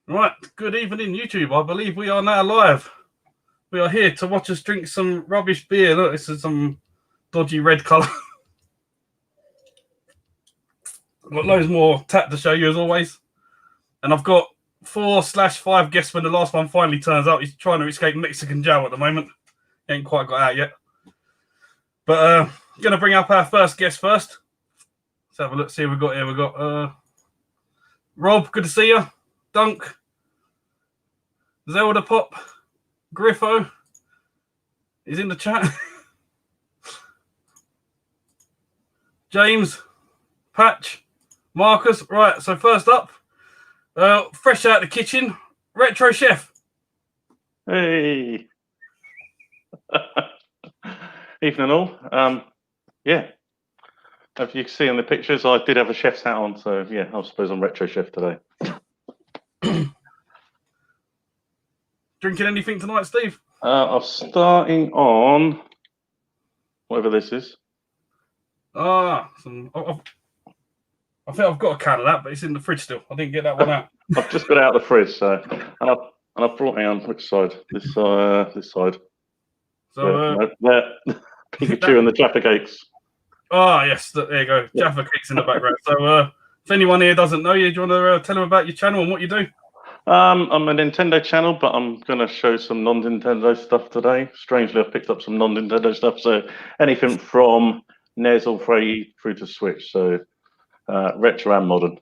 Right, good evening, YouTube. I believe we are now live. We are here to watch us drink some rubbish beer. Look, this is some dodgy red colour. Got loads more tap to show you as always. And I've got 4/5 guests when the last one finally turns up. He's trying to escape Mexican jail at the moment. He ain't quite got out yet. But going to bring up our first guest first. Let's have a look, see what we've got here. We've got Rob, good to see you. Dunk, Zelda Pop, Griffo is in the chat. James, Patch, Marcus. Right, so first up, fresh out the kitchen, Retro Chef. Hey. Evening all. Yeah. As you can see in the pictures, I did have a chef's hat on, so yeah, I suppose I'm Retro Chef today. Drinking anything tonight, Steve? I'm starting on whatever this is. I think I've got a can of that, but it's in the fridge still. I didn't get that one out. I've just got it out of the fridge, so and I've brought me on which side? This side. So Pikachu and the Jaffa cakes. Oh yes, there you go. Jaffa cakes in the background. So if anyone here doesn't know you, do you want to tell them about your channel and what you do? I'm a Nintendo channel, but I'm going to show some non-Nintendo stuff today. Strangely, I've picked up some non-Nintendo stuff, so anything from NES all through to Switch, so retro and modern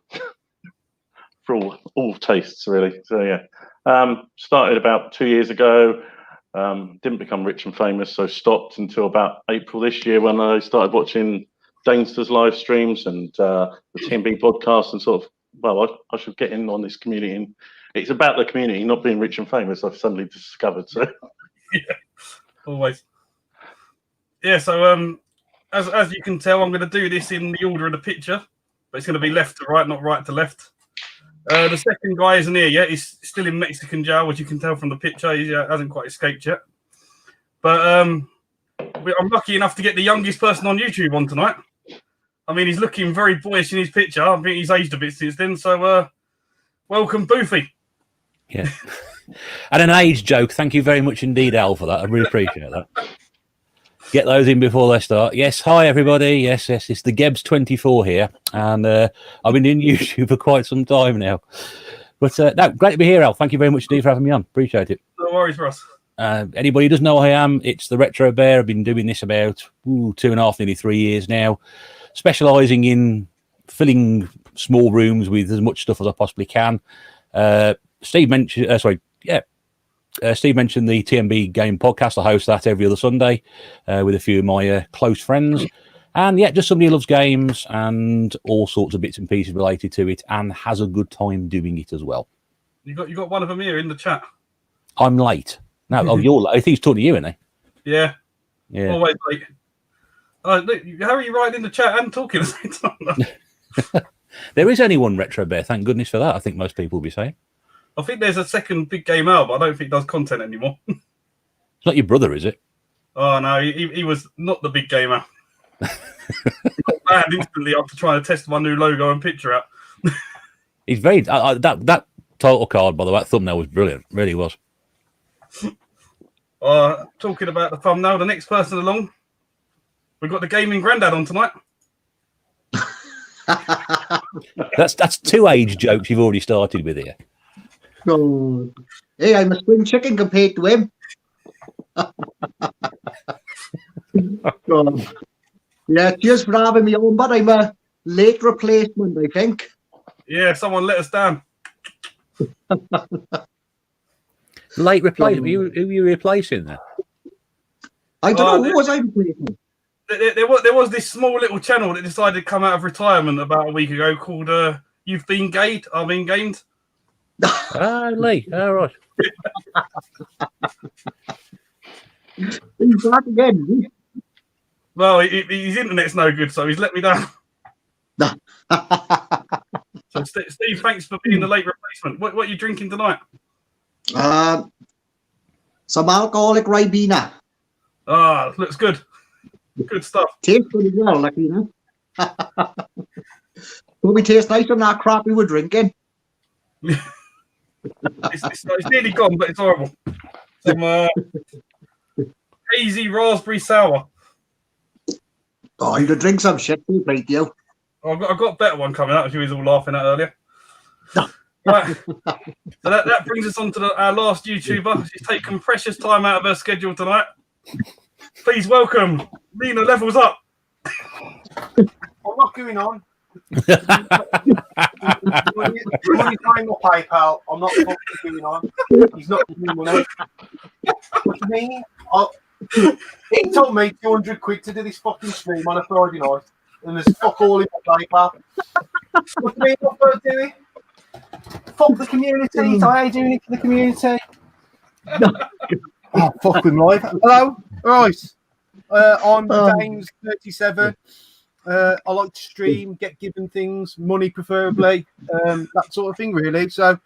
for all tastes, really. So yeah, started about 2 years ago. Didn't become rich and famous, so stopped until about April this year when I started watching Danester's live streams and the TMB podcast and sort of, well, I should get in on this community. And it's about the community, not being rich and famous, I've suddenly discovered. So yeah, always. Yeah, so as you can tell, I'm going to do this in the order of the picture, but it's going to be left to right, not right to left. The second guy isn't here yet. He's still in Mexican jail, which you can tell from the picture. He hasn't quite escaped yet. But I'm lucky enough to get the youngest person on YouTube on tonight. I mean, he's looking very boyish in his picture. I think he's aged a bit since then. So welcome, Boofy. Yeah. And an age joke. Thank you very much indeed, Al, for that. I really appreciate that. Get those in before they start. Yes, hi, everybody. Yes, it's the Gebs24 here. And I've been in YouTube for quite some time now. But no, great to be here, Al. Thank you very much indeed for having me on. Appreciate it. No worries, Ross. Anybody who doesn't know who I am, it's the Retro Bear. I've been doing this about 2.5, nearly 3 years now, specialising in filling small rooms with as much stuff as I possibly can. Steve mentioned, Steve mentioned the TMB Game Podcast. I host that every other Sunday with a few of my close friends. And yeah, just somebody who loves games and all sorts of bits and pieces related to it and has a good time doing it as well. You got one of them here in the chat. I'm late. No, you're late. I think he's talking to you, isn't he? Yeah. Always late. Look, how are you writing in the chat and talking at the same time? There is only one Retro Bear. Thank goodness for that. I think most people will be saying. I think there's a second big game out, but I don't think it does content anymore. It's not your brother, is it? Oh, no, he was not the big gamer. He got banned instantly after trying to test my new logo and picture out. He's very... that title card, by the way, that thumbnail was brilliant. Really was. Talking about the thumbnail, the next person along, we've got the gaming granddad on tonight. That's two age jokes you've already started with here. Oh, hey, I'm a spring chicken compared to him. Yeah, cheers for having me on, but I'm a late replacement, I think. Yeah, someone let us down. Late replacement? Who are you replacing then? I don't know, who was I replacing? There was this small little channel that decided to come out of retirement about a week ago called You've Been Gamed, I've Been Gamed. Lee. All right. He's back again. Well, his internet's no good, so he's let me down. So, Steve, thanks for being the late replacement. What are you drinking tonight? Some alcoholic Ribena. Looks good. Good stuff. Tastes pretty well, like, you know. Probably tastes nicer than that crap we were drinking. It's nearly gone, but it's horrible. Some hazy raspberry sour. Oh, you could drink some shit too, mate, you. I've got a better one coming out, as you was all laughing at earlier. Right. So that brings us on to our last YouTuber. She's taken precious time out of her schedule tonight. Please welcome Lena Levels Up. I'm not going on. Money paying my PayPal. I'm not fucking going on. He's not giving me money. What do you mean? He told me 200 quid to do this fucking stream on a Friday night, and there's fuck all in my PayPal. What do you mean I'm going to do it? Fuck the community. I ain't doing it for the community. Oh, fuck with life. Hello. Right. I'm James 37. I like to stream, get given things, money preferably, that sort of thing, really. So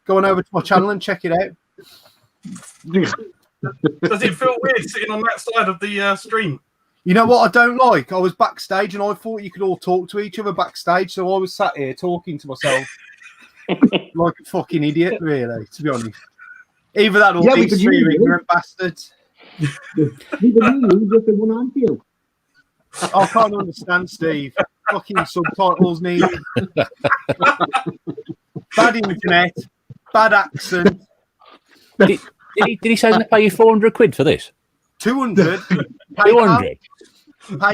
go on over to my channel and check it out. Does it feel weird sitting on that side of the stream? You know what I don't like? I was backstage and I thought you could all talk to each other backstage, so I was sat here talking to myself like a fucking idiot, really, to be honest. Either that or these three ignorant bastards. I can't understand, Steve. Fucking subtitles needed. Bad internet, bad accent. Did he say he's going to pay you 400 quid for this? 200. 200?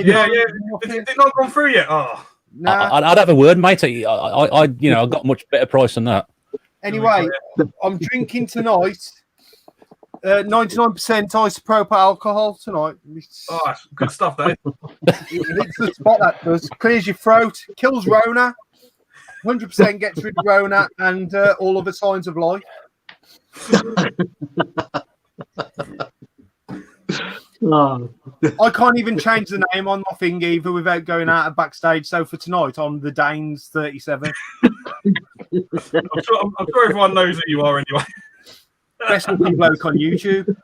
Yeah. Is it not gone through yet? Oh. Nah. I'd have a word, mate. I got a much better price than that. Anyway, I'm drinking tonight 99% isopropyl alcohol tonight. Oh, that's good stuff, that is. It's the spot that does. Clears your throat, kills Rona, 100% gets rid of Rona and all other signs of life. I can't even change the name on my thing either without going out of backstage. So for tonight, I'm the Danes 37. I'm sure everyone knows who you are anyway. Best looking bloke on YouTube.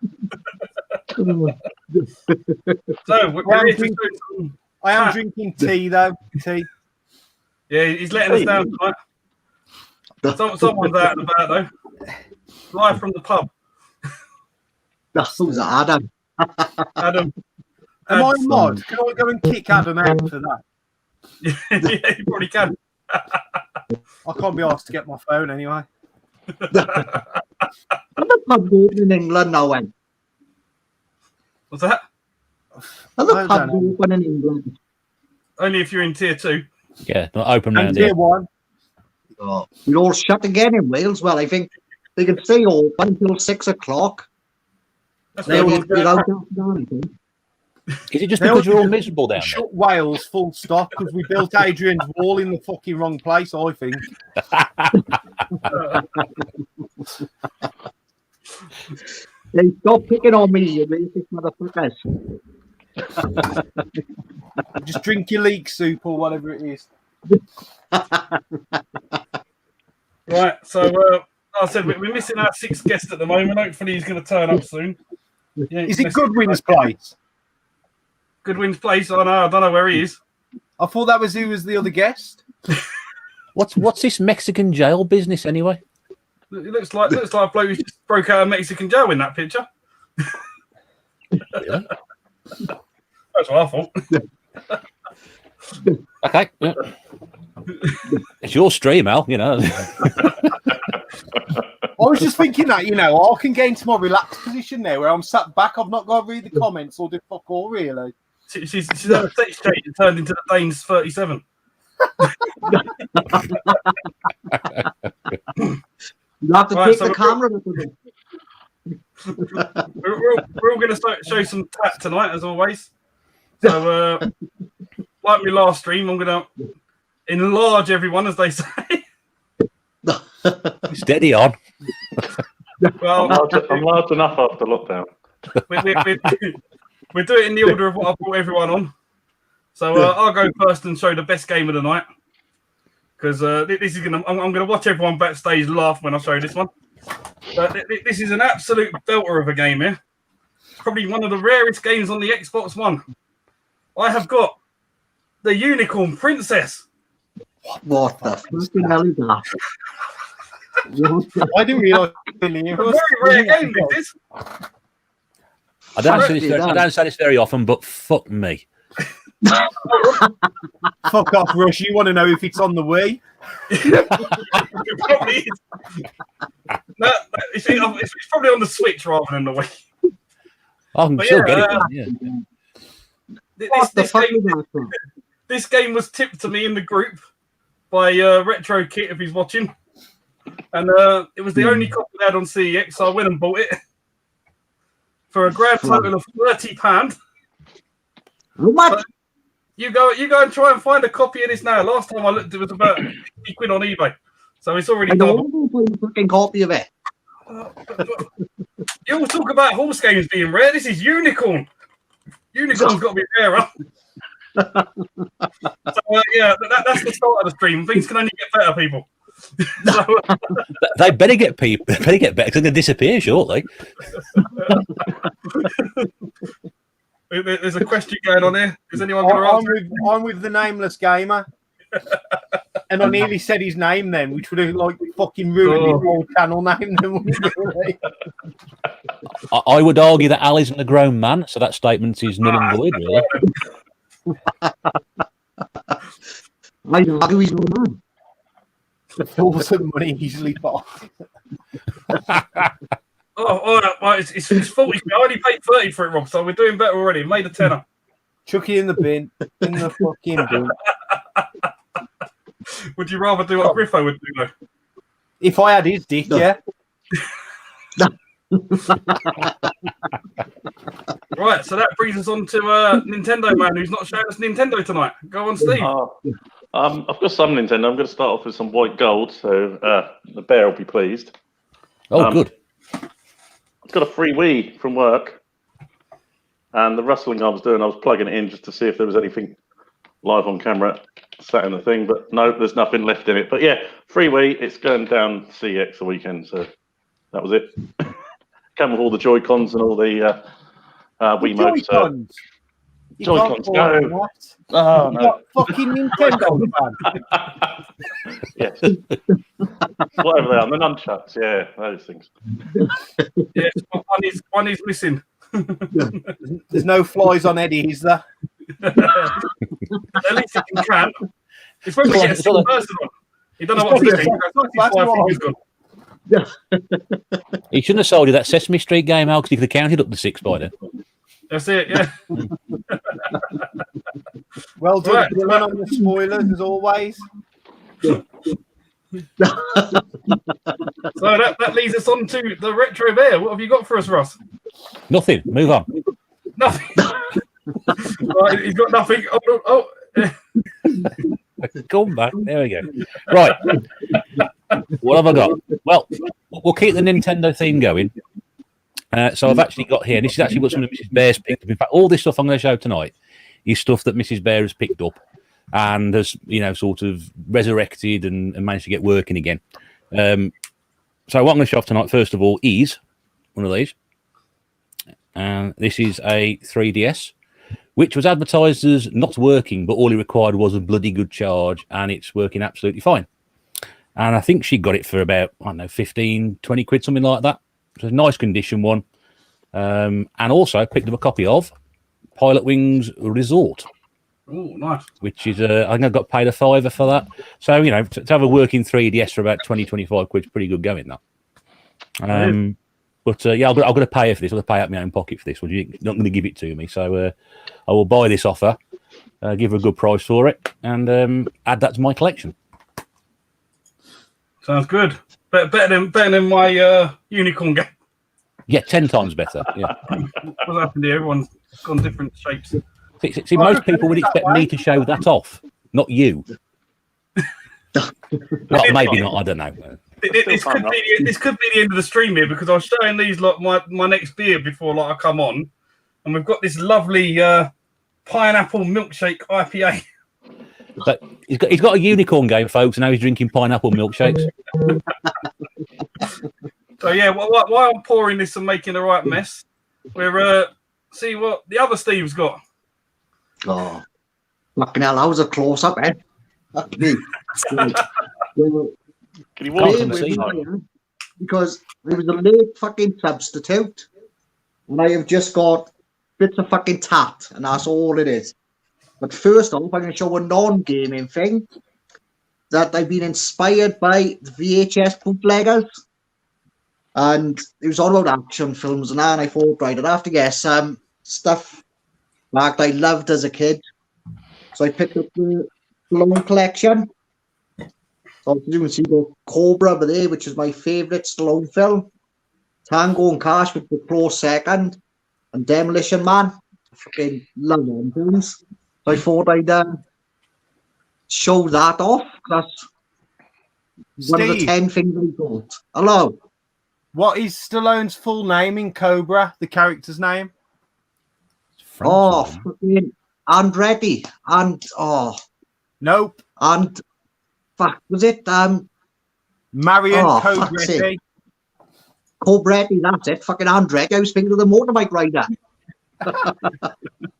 So I am drinking tea though. Tea. Yeah, he's letting us down tonight. Someone's out and about though. Live from the pub. Who's Adam? Adam. Am I mod? Can I go and kick Adam out for that? Yeah, you probably can. I can't be asked to get my phone anyway. I'm the pub open in England now, when? What's that? I'm the pub open in England. Only if you're in tier 2. Yeah, not open And round tier here. 1. Oh, we're all shut again in Wales. Well, I think they can stay open until 6 o'clock. That's They what will be out after that, I think. Is it just because you're all miserable down there? Shut Wales full stop because we built Adrian's wall in the fucking wrong place, I think. They stop picking on me, you racist motherfuckers. Just drink your leek soup or whatever it is. Right, so I said we're missing our 6th guest at the moment. Hopefully he's going to turn up soon. Yeah, Is it Goodwin's place? Goodwin's place? Oh no, I don't know where he is. I thought that was who was the other guest. What's this Mexican jail business anyway? It looks like a bloke who just broke out of Mexican jail in that picture. Really? That's what I thought. Okay. Yeah. It's your stream, Al, you know. I was just thinking that, I can get into my relaxed position there where I'm sat back. I've not got to read the comments or do fuck all, really. She's had a sex change and turned into the Danes 37. You have to Right, take so the camera with them. We're all going to show some tat tonight, as always. So, like my last stream, I'm going to enlarge everyone, as they say. Steady on. Well, I'm large enough after lockdown. We'll do it in the order of what I brought everyone on. So I'll go first and show the best game of the night. Because this is I'm going to watch everyone backstage laugh when I show this one. This is an absolute belter of a game here. Probably one of the rarest games on the Xbox One. I have got the Unicorn Princess. What the fucking hell is that? I didn't realise. A very rare game, this is. I don't say this very often, but fuck me. Fuck off, Rush. You want to know if it's on the Wii? It probably is. No, it's probably on the Switch rather than the Wii. I'm But still yeah, getting it. This game was tipped to me in the group by Retro Kit if he's watching, and it was the only copy they had on CEX, so I went and bought it for a grand total of £30. What? But you go and try and find a copy of this now. Last time I looked, it was about 50 quid on eBay, so it's already I done. don't know if I fucking copy of it. You all talk about horse games being rare. This is Unicorn. Unicorn's got to be rarer. So yeah, that's the start of the stream. Things can only get better, people. So, They better get better because they're going to disappear shortly. there's a question going on here. Is anyone going to answer? I'm with the nameless gamer. And I nearly said his name then, which would have like fucking ruined his whole channel name. Then, wouldn't it, really? I would argue that Al isn't a grown man, so that statement is null and void, really. I don't know he's no man. The force of money easily bought. All right, well, it's 40. I only paid 30 for it, Rob, so we're doing better already. Made a tenner. Chuck it in the bin. In the fucking bin. Would you rather do what Griffo would do, though? If I had his dick, yeah. Right, so that brings us on to Nintendo Man, who's not showing us Nintendo tonight. Go on, Steve. I've got some Nintendo. I'm going to start off with some white gold, so the bear will be pleased. Oh, good. I've got a free Wii from work, and the rustling I was doing, I was plugging it in just to see if there was anything live on camera sat in the thing, but no, there's nothing left in it. But yeah, free Wii, it's going down CX the weekend, so that was it. Came with all the Joy-Cons and all the Wiimotes. Joy-Cons. Joy-Cons, go. What? Oh, You no. got fucking Nintendo, man. Yes. Whatever they are, the nunchucks, yeah, those things. Yeah, one is missing. There's no flies on Eddie, is there? At least he can camp. He's probably getting a single person on. He don't know what to do. He shouldn't have sold you that Sesame Street game, Al, because he could have counted up to 6 by then. That's it, yeah. Well done, Right. Dylan, on the spoilers, as always. So that leads us on to the Retro Bear. What have you got for us, Ross? Nothing. Move on. Nothing. Right, he's got nothing. Oh. Come back. There we go. Right. What have I got? Well, we'll keep the Nintendo theme going. So I've actually got here, this is actually what some of Mrs. Bear's picked up. In fact, all this stuff I'm going to show tonight is stuff that Mrs. Bear has picked up and has, sort of resurrected and managed to get working again. So what I'm going to show off tonight, first of all, is one of these. And this is a 3DS, which was advertised as not working, but all it required was a bloody good charge, and it's working absolutely fine. And I think she got it for about, 15, 20 quid, something like that. It's a nice condition one. And also picked up a copy of Pilot Wings Resort. Oh, nice. Which is, I think I got paid a $5 for that. So, to have a working 3DS for about 20, 25 quid is pretty good going, that. But yeah, I've got to pay for this. I've got to pay out my own pocket for this. You're not going to give it to me. So I will buy this offer, give her a good price for it, and add that to my collection. Sounds good. Better than my Unicorn game. Yeah, 10 times better. Yeah. What's happened here? Everyone's gone different shapes. See, most people would expect me to show that off, not you. Well, maybe not. I don't know. This could be the end of the stream here, because I was showing these my next beer before I come on, and we've got this lovely pineapple milkshake IPA. But he's got a Unicorn game, folks, and now he's drinking pineapple milkshakes. So yeah, while I'm pouring this and making the right mess, we're see what the other Steve's got. Oh, fucking hell, that was a close up, eh? Fuck me. Can you walk Can't on this concede. time? Because it was a late fucking substitute, and I have just got bits of fucking tat, and that's all it is. But first off, I'm going to show a non-gaming thing that I've been inspired by the VHS bootleggers, and it was all about action films and that, and I thought, right, I'd have to get some stuff that I loved as a kid. So I picked up the Stallone collection. So as you can see, the Cobra over there, which is my favourite Stallone film. Tango and Cash, with the close second, and Demolition Man. I fucking love them films. So I thought I'd show that off. That's one of the Steve. 10 things I got. Hello. What is Stallone's full name in Cobra? The character's name? French, Oh, isn't it? fucking Andretti. Nope. And fuck, was it Marion fuck's Cobretti. sake. Cobretti, that's it. Fucking Andretti. I was thinking of the motorbike rider.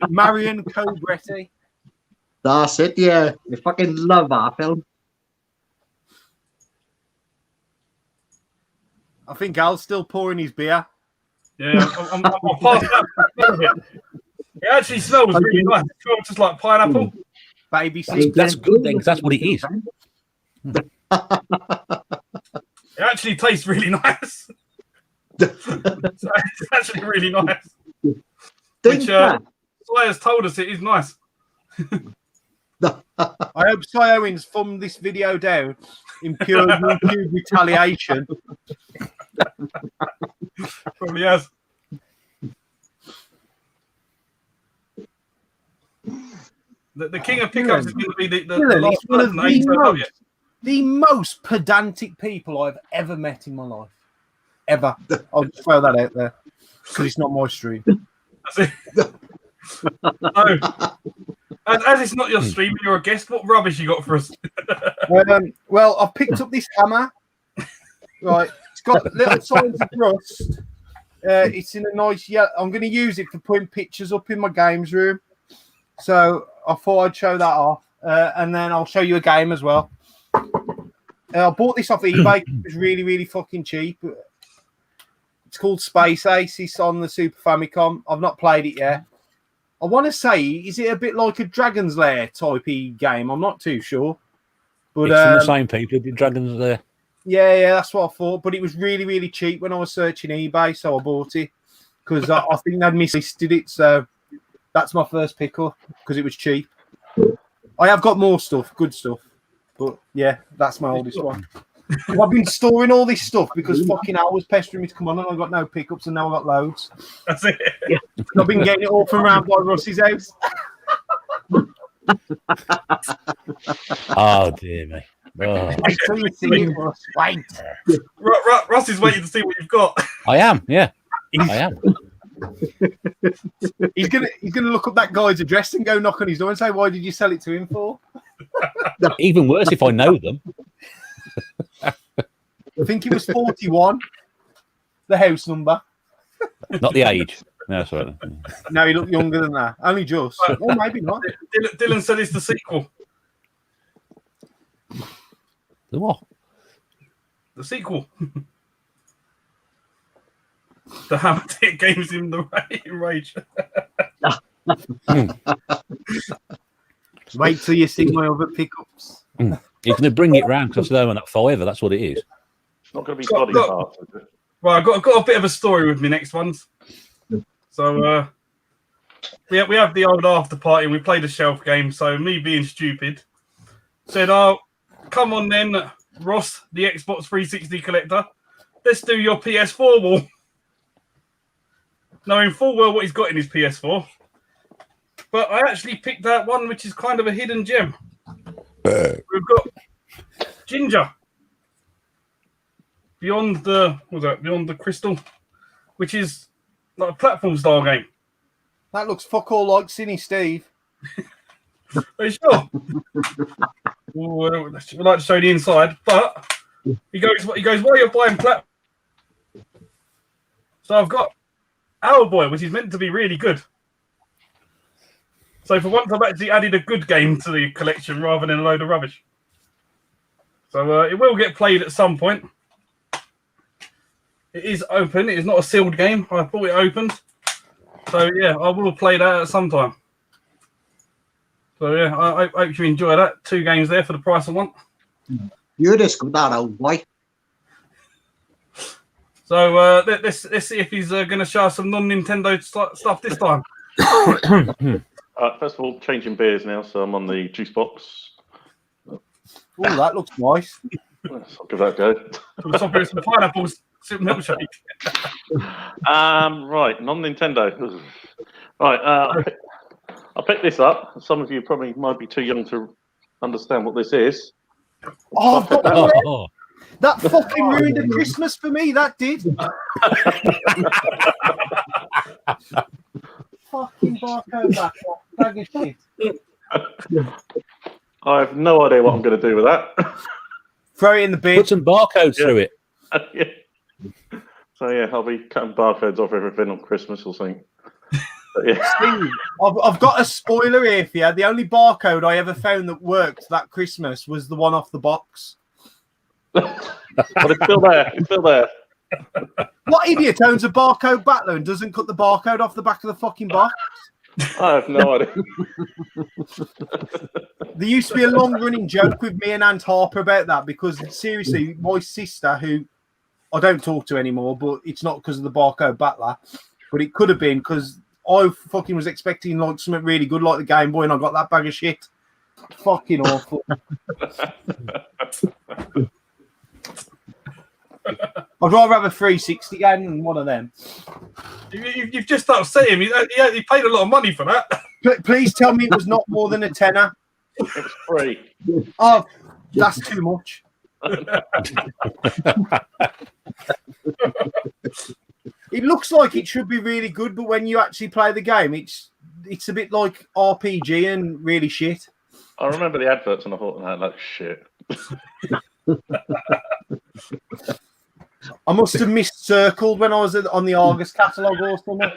Marion Cobretti. That's it, yeah. I fucking love that film. I think Al's still pouring his beer. Yeah, I'm past that. It actually smells really nice. It smells just like pineapple. Baby seat. That's good then, 'cause that's what it is. It actually tastes really nice. It's actually really nice. Which Sly has told us it is nice. I hope Cy Owens thumbed this video down in pure YouTube retaliation. Probably has. The king of pickups is going to be the Dylan, last he's one of person that eats the most pedantic people I've ever met in my life. Ever. I'll just throw that out there because it's not my stream. That's it. No. As it's not your stream, you're a guest. What rubbish you got for us? Well, I've picked up this hammer. Right, it's got little signs of rust. It's in a nice yellow. I'm going to use it for putting pictures up in my games room. So I thought I'd show that off, and then I'll show you a game as well. I bought this off eBay. It was really, really fucking cheap. It's called Space Ace. It's on the Super Famicom. I've not played it yet. I want to say, is it a bit like a Dragon's Lair type game? I'm not too sure. But It's from the same people who did Dragons there. Yeah, that's what I thought. But it was really, really cheap when I was searching eBay, so I bought it because I think they'd mislisted it. So that's my first pickup because it was cheap. I have got more stuff, good stuff. But yeah, that's my oldest one. I've been storing all this stuff because fucking Al was pestering me to come on and I got no pickups and now I got loads. That's it. Yeah. I've been getting it all from around by Russ's house. Oh, dear me. Oh. Wait till you see it, Russ. Wait. Russ is waiting to see what you've got. I am, yeah. I am. He's gonna look up that guy's address and go knock on his door and say, "Why did you sell it to him for?" Even worse if I know them. I think it was 41. The house number. Not the age. No, sorry. No, he looked younger than that. Only just. Or maybe not. Dylan said it's the sequel. The what? The sequel. The Hammer Dick games in the rage. Wait till you see my other pickups. He's going to bring it round because I'm at forever. That's what it is. It's not going to be body parts, is it? Right, I've got a bit of a story with me next ones. So we have the old after party and we played a shelf game. So me being stupid said, "Oh, come on then, Ross, the Xbox 360 collector. Let's do your PS4 wall." Knowing full well what he's got in his PS4. But I actually picked out one which is kind of a hidden gem. We've got Ginger. Beyond the Crystal, which is like a platform style game. That looks fuck all like Cine Steve. Are you sure? We'd like to show the inside, but he goes, while you're buying platform. So I've got Our Boy, which is meant to be really good. So for once, I've actually added a good game to the collection rather than a load of rubbish. So it will get played at some point. It is open. It is not a sealed game. I bought it opened. So yeah, I will play that at some time. So yeah, I hope you enjoy that. 2 games there for the price of one. You just got that old boy. So let's see if he's going to show us some non-Nintendo stuff this time. First of all, changing beers now, so I'm on the juice box. Oh, that looks nice. I'll give that a go. Some pineapples, some milkshake. Right, non-Nintendo. Right, I picked this up. Some of you probably might be too young to understand what this is. Oh, I've got that. Oh, That fucking ruined a Christmas for me. That did. Fucking barcode back. Bag of shit. I have no idea what I'm going to do with that. Throw it in the bin. put some barcodes through it. Yeah. So yeah, I'll be cutting barcodes off everything on Christmas or something. But, yeah. Steve, I've got a spoiler here for you. The only barcode I ever found that worked that Christmas was the one off the box. But it's still there. It's still there. What idiot owns a barcode battler and doesn't cut the barcode off the back of the fucking box? I have no idea. There used to be a long-running joke with me and Aunt Harper about that because, seriously, my sister, who I don't talk to anymore, but it's not because of the barcode battler, but it could have been because I fucking was expecting like something really good like the Game Boy and I got that bag of shit. Fucking awful. I'd rather have a 360 game than one of them. You've just upset him. He paid a lot of money for that. Please tell me it was not more than a tenner. It was free. Oh, that's too much. It looks like it should be really good, but when you actually play the game, it's a bit like RPG and really shit. I remember the adverts and I thought, no, that's shit. I must have miscircled when I was on the Argus catalogue or something.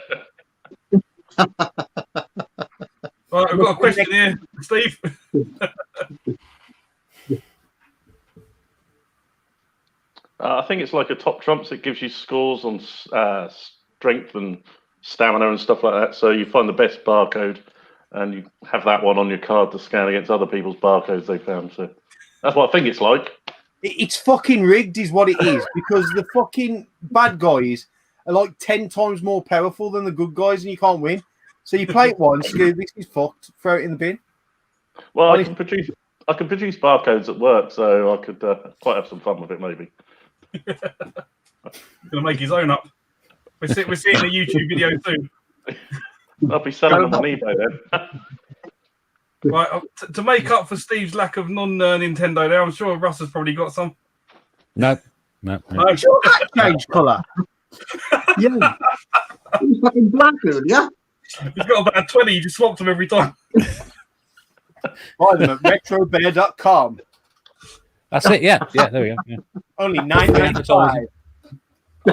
Right, I've got a question here, Steve. I think it's like a top trumps. It gives you scores on strength and stamina and stuff like that. So you find the best barcode and you have that one on your card to scan against other people's barcodes they found. So that's what I think it's like. It's fucking rigged is what it is because the fucking bad guys are like 10 times more powerful than the good guys and you can't win. So you play it once, you go, this is fucked, throw it in the bin. Well, I can produce barcodes at work, so I could quite have some fun with it, maybe. Gonna make his own up. We're seeing a YouTube video soon. I'll be selling them on eBay then. Right, to make up for Steve's lack of non-Nintendo there, I'm sure Russ has probably got some. No. Oh, Sure, that change colour. Yeah. He's fucking black, yeah? he's got about 20, he just swaps them every time. Buy them at retrobear.com. That's it. Yeah. There we go. Yeah. Only $9.95.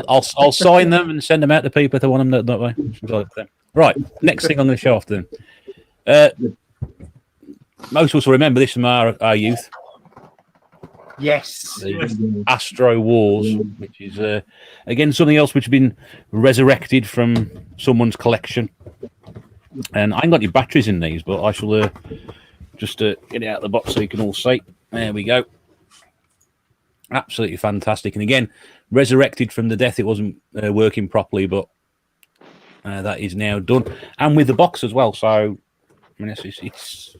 I'll sign them and send them out to people if they want them that way. Right. Next thing I'm going to show off to them. Most of us will remember this from our youth. Yes. The Astro Wars, which is again something else which has been resurrected from someone's collection. And I ain't got any batteries in these, but I shall just get it out of the box so you can all see. There we go. Absolutely fantastic. And again, resurrected from the death. It wasn't working properly, but that is now done. And with the box as well. So, I mean, it's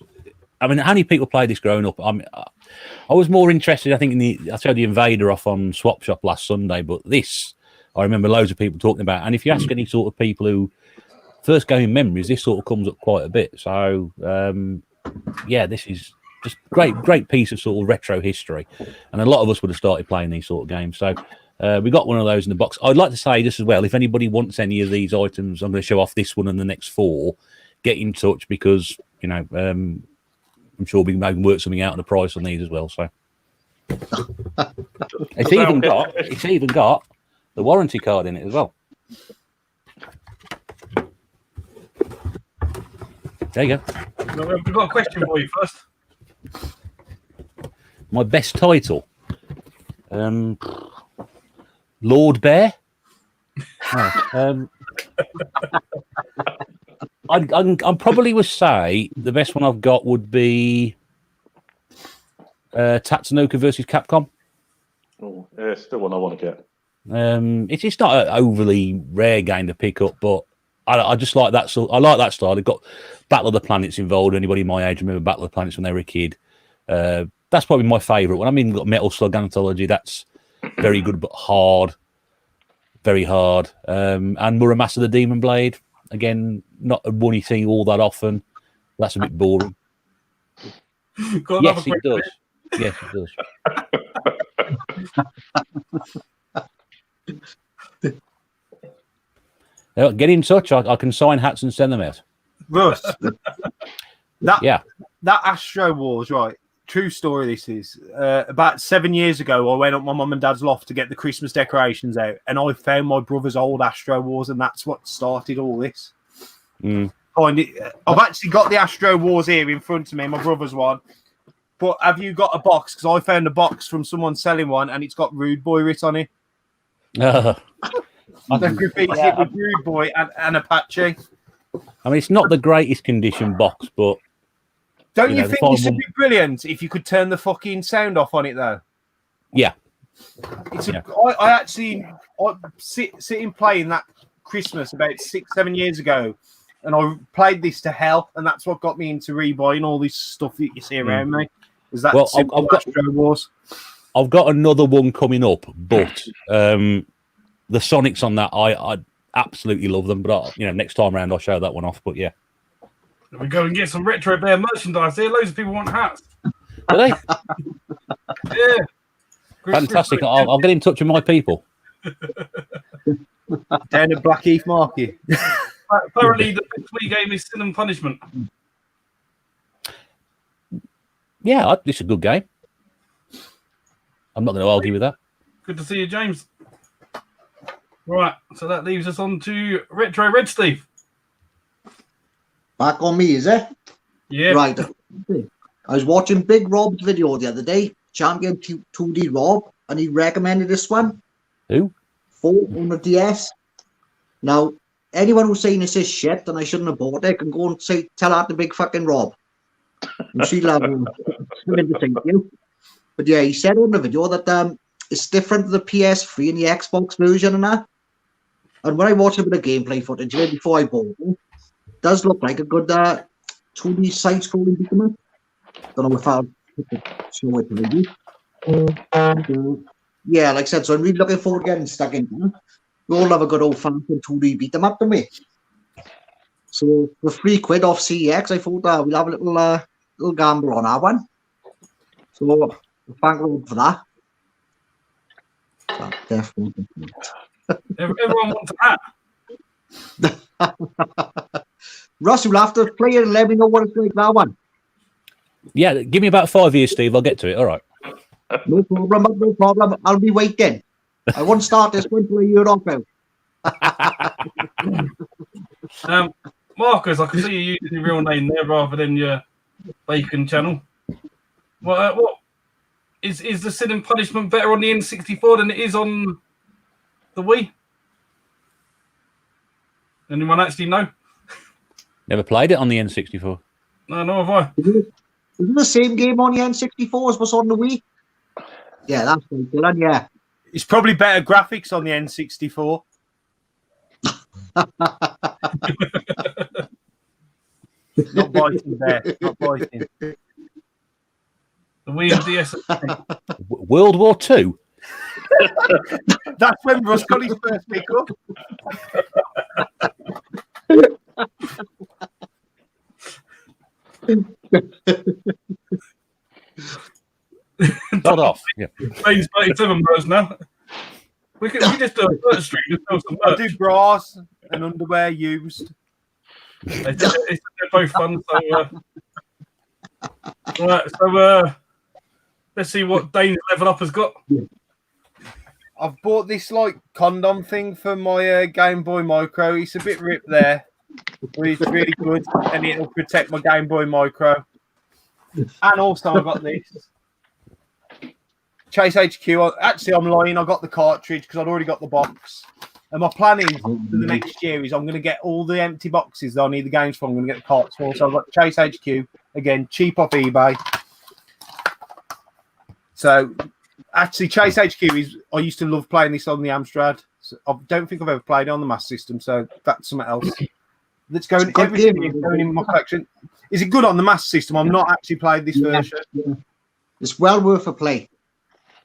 I mean, how many people played this growing up? I was more interested, I think, I showed the Invader off on Swap Shop last Sunday, but this, I remember loads of people talking about. And if you ask any sort of people who first game memories, this sort of comes up quite a bit. So, yeah, this is just great piece of sort of retro history. And a lot of us would have started playing these sort of games. So, we got one of those in the box. I'd like to say this as well. If anybody wants any of these items, I'm going to show off this one and the next 4. Get in touch because, you know, I'm sure we can maybe work something out on the price on these as well. So it's even got the warranty card in it as well. There you go. We've got a question for you first. My best title. Lord Bear. No, I probably would say the best one I've got would be Tatsunoko versus Capcom. Oh, yeah, still one I want to get. It's not an overly rare game to pick up, but I just like that. So I like that style. They've got Battle of the Planets involved. Anybody my age remember Battle of the Planets when they were a kid? That's probably my favourite one. I mean, got Metal Slug Anthology. That's very good, but hard, very hard. And Muramasa the Demon Blade. Again, not a one you see all that often. That's a bit boring. Yes, it does. Yes, it does. Get in touch. I can sign hats and send them out. Russ, that Astro Wars, right? True story. This is about 7 years ago. I went up my mum and dad's loft to get the Christmas decorations out, and I found my brother's old Astro Wars, and that's what started all this. I've actually got the Astro Wars here in front of me, my brother's one. But have you got a box? Because I found a box from someone selling one, and it's got Rude Boy writ on it. The graffiti hit with Rude Boy and Apache. I mean, it's not the greatest condition box, but don't you think this would be brilliant if you could turn the fucking sound off on it, though? Yeah. I actually sitting playing that Christmas about 6-7 years ago, and I played this to hell, and that's what got me into rebuying all this stuff that you see around me. Is that I've got Astro Wars? I've got another one coming up, but the Sonics on that, I absolutely love them. But next time around, I'll show that one off. But yeah, there we go and get some Retro Bear merchandise here. Loads of people want hats. Do they? Yeah. Fantastic. I'll get in touch with my people. Down at Blackheath Market. Apparently, the best Wii game is Sin and Punishment. Yeah, it's a good game. I'm not going to argue with that. Good to see you, James. Right, so that leaves us on to retroredsteve. Back on me, is it? Yeah. Right. I was watching Big Rob's video the other day, Champion 2D Rob, and he recommended this one. Who? 4 on the DS. Now, anyone who's saying this is shit and I shouldn't have bought it can go and tell that to Big fucking Rob. And she'll have to thank you. But yeah, he said on the video that it's different to the PS3 and the Xbox version and that. And when I watched a bit of gameplay footage before I bought it, does look like a good 2D side-scrolling beat 'em up. Don't know if I'll show it to you. Yeah, like I said, so I'm really looking forward to getting stuck into it. We all have a good old-fashioned 2D beat 'em up, don't we? So for £3 off CEX, I thought we'll have a little gamble on that one. So thank you for that. Definitely. Everyone wants a hat. Russ, you'll have to play it and let me know what it's like, that one. Yeah, give me about 5 years, Steve. I'll get to it. All right. No problem. I'll be waiting. I won't start this one until a year off out. Marcus, I can see you using your real name there rather than your Bacon channel. What is the Sin and Punishment better on the N64 than it is on the Wii? Anyone actually know? Never played it on the N64. No, have I? Is it the same game on the N64 as what's on the Wii? Yeah, that's right, yeah. It's probably better graphics on the N64. Not biting there. Not biting. The Wii and DS. World War II? That's when Russ got his first pickup. Not off. Yeah. Playing 37 bros now. We just do a first stream and sell some I merch. do bras and underwear they're both fun. So, let's see what Dane's level up has got. I've bought this condom thing for my Game Boy Micro. It's a bit ripped there, but it's really good, and it'll protect my Game Boy Micro. And also, I got this. Chase HQ. Actually, I'm lying. I got the cartridge because I'd already got the box. And my plan is for the next year is I'm going to get all the empty boxes that I need the games for. I'm going to get the carts for. So I've got Chase HQ again, cheap off eBay. So actually, Chase HQ is. I used to love playing this on the Amstrad. So I don't think I've ever played it on the Mass System. So that's something else. Let's go. Everything is going in my collection. Is it good on the Mass System? I'm not actually played this version. Yeah. It's well worth a play.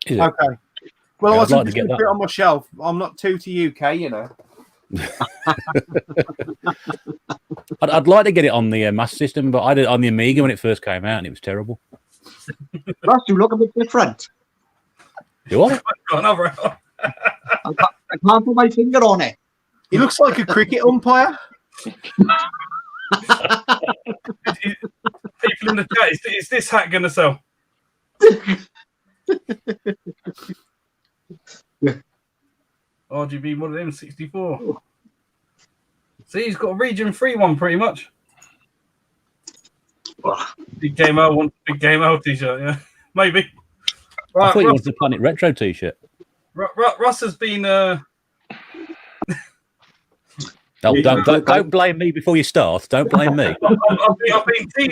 Is it? Okay. Well, Yeah, I I'd like was to going get to put it on my shelf. I'm not too to UK, you know. I'd like to get it on the Mass System, but I did it on the Amiga when it first came out, and it was terrible. Russ, you look a bit different. Do I? Got another. I can't put my finger on it. He looks like a cricket umpire. People in the chat, is this hat going to sell? RGB model M64. See, he's got a region 3 one pretty much. Big Game L wants a Big Game L t-shirt, yeah. Maybe. I Right, thought you Russ, wanted a Planet Retro t-shirt. Russ has been Don't blame me before you start. Don't blame me.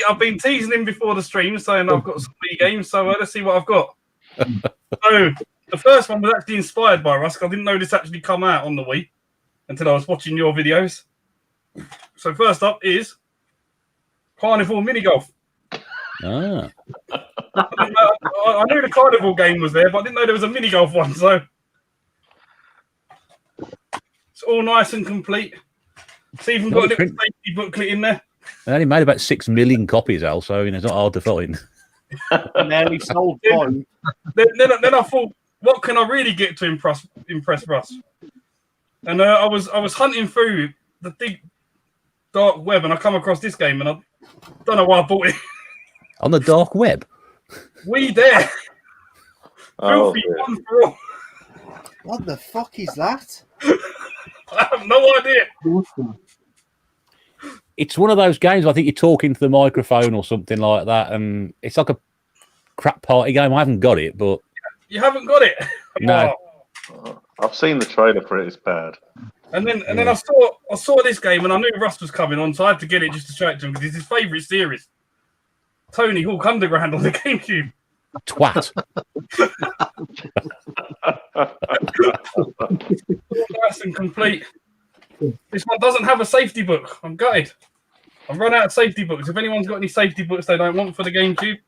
I've been teasing him before the stream, saying I've got some Wii games, so let's see what I've got. So the first one was actually inspired by Russ. I didn't know this actually come out on the Wii until I was watching your videos. So first up is Carnival Mini Golf. Ah. I knew the Carnival game was there, but I didn't know there was a mini golf one. So it's all nice and complete. It's even got a little safety booklet in there. They only made about 6 million copies, Al, so it's not hard to find. Nearly sold one. Then I thought, what can I really get to impress Russ? And I was hunting through the deep dark web, and I come across this game, and I don't know why I bought it. On the dark web? We there. Oh, Filthy one for all. What the fuck is that? I have no idea. It's one of those games, I think you're talking to the microphone or something like that, and it's like a crap party game. I haven't got it, but... You haven't got it? No. I've seen the trailer for it. It's bad. And then I saw this game, and I knew Russ was coming on, so I had to get it just to show it to him, because it's his favourite series. Tony Hawk Underground on the GameCube. Twat. Nice and complete. This one doesn't have a safety book. I'm gutted. I've run out of safety books. If anyone's got any safety books they don't want for the GameCube,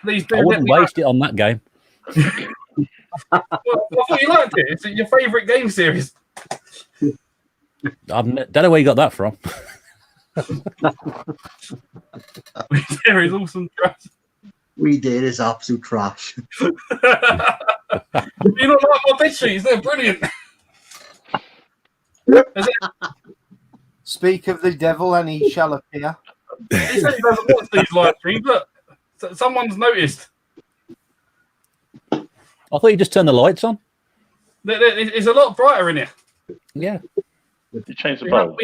please do. I wouldn't waste it on that game. Well, I thought you liked it. It's your favourite game series. I don't know where you got that from. Series awesome trash. We did is absolute trash. You don't like my bed sheets? They're brilliant. Speak of the devil and he shall appear. He said he doesn't watch these live streams, but someone's noticed. I thought you just turned the lights on. It's a lot brighter in here. Yeah. You changed the bulb.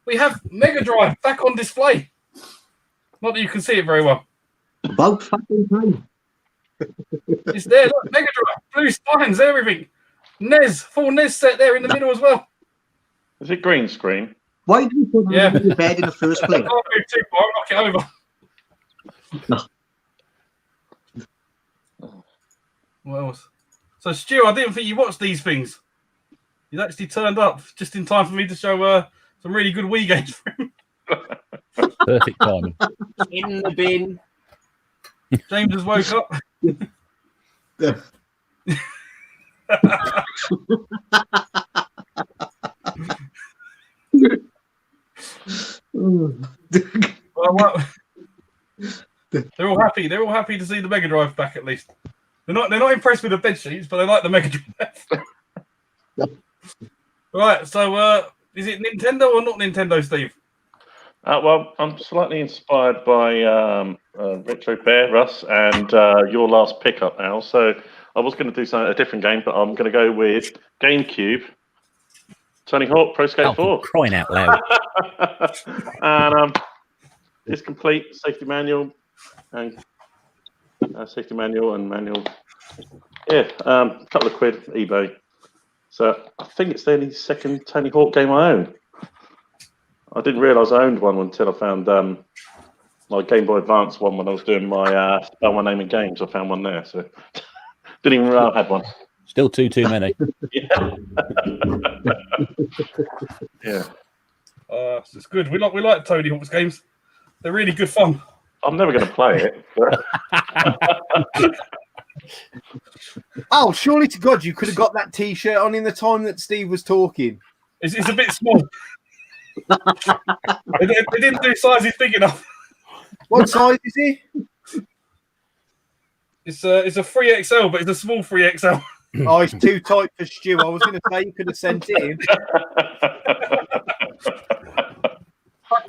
We have Mega Drive back on display. Not that you can see it very well. About fucking time. It's there. Look, Mega Drive, blue spines, everything. NES, full NES set there in the middle as well. Is it green screen? Why did you put that in the bed in the first I place? can't move too far. I'll knock it over. What else? So, Stu, I didn't think you watched these things. He's actually turned up just in time for me to show some really good Wii games for him. Perfect timing. In the bin. James has woke up. Well, they're all happy. They're all happy to see the Mega Drive back at least. They're not impressed with the bed sheets, but they like the Mega Drive. Right, so is it Nintendo or not Nintendo, Steve? Well, I'm slightly inspired by RetroBear, Russ, and your last pickup, Al. So I was going to do a different game, but I'm going to go with GameCube, Tony Hawk Pro Skate 4. Crying out loud. And it's complete safety manual and manual Yeah, a couple of quid, eBay. So I think it's the only second Tony Hawk game I own. I didn't realise I owned one until I found my Game Boy Advance one when I was doing my Spell My Name in Games. I found one there, so didn't even know I had one. Still too many. Yeah. Yeah. It's good. We like Tony Hawk's games. They're really good fun. I'm never going to play it. But... Oh, surely to God, you could have got that T-shirt on in the time that Steve was talking. It's a bit small. they didn't do sizes big enough. What size is he? It's a 3XL, but it's a small 3XL. Oh, it's too tight for Stu. I was going to say you could have sent it in.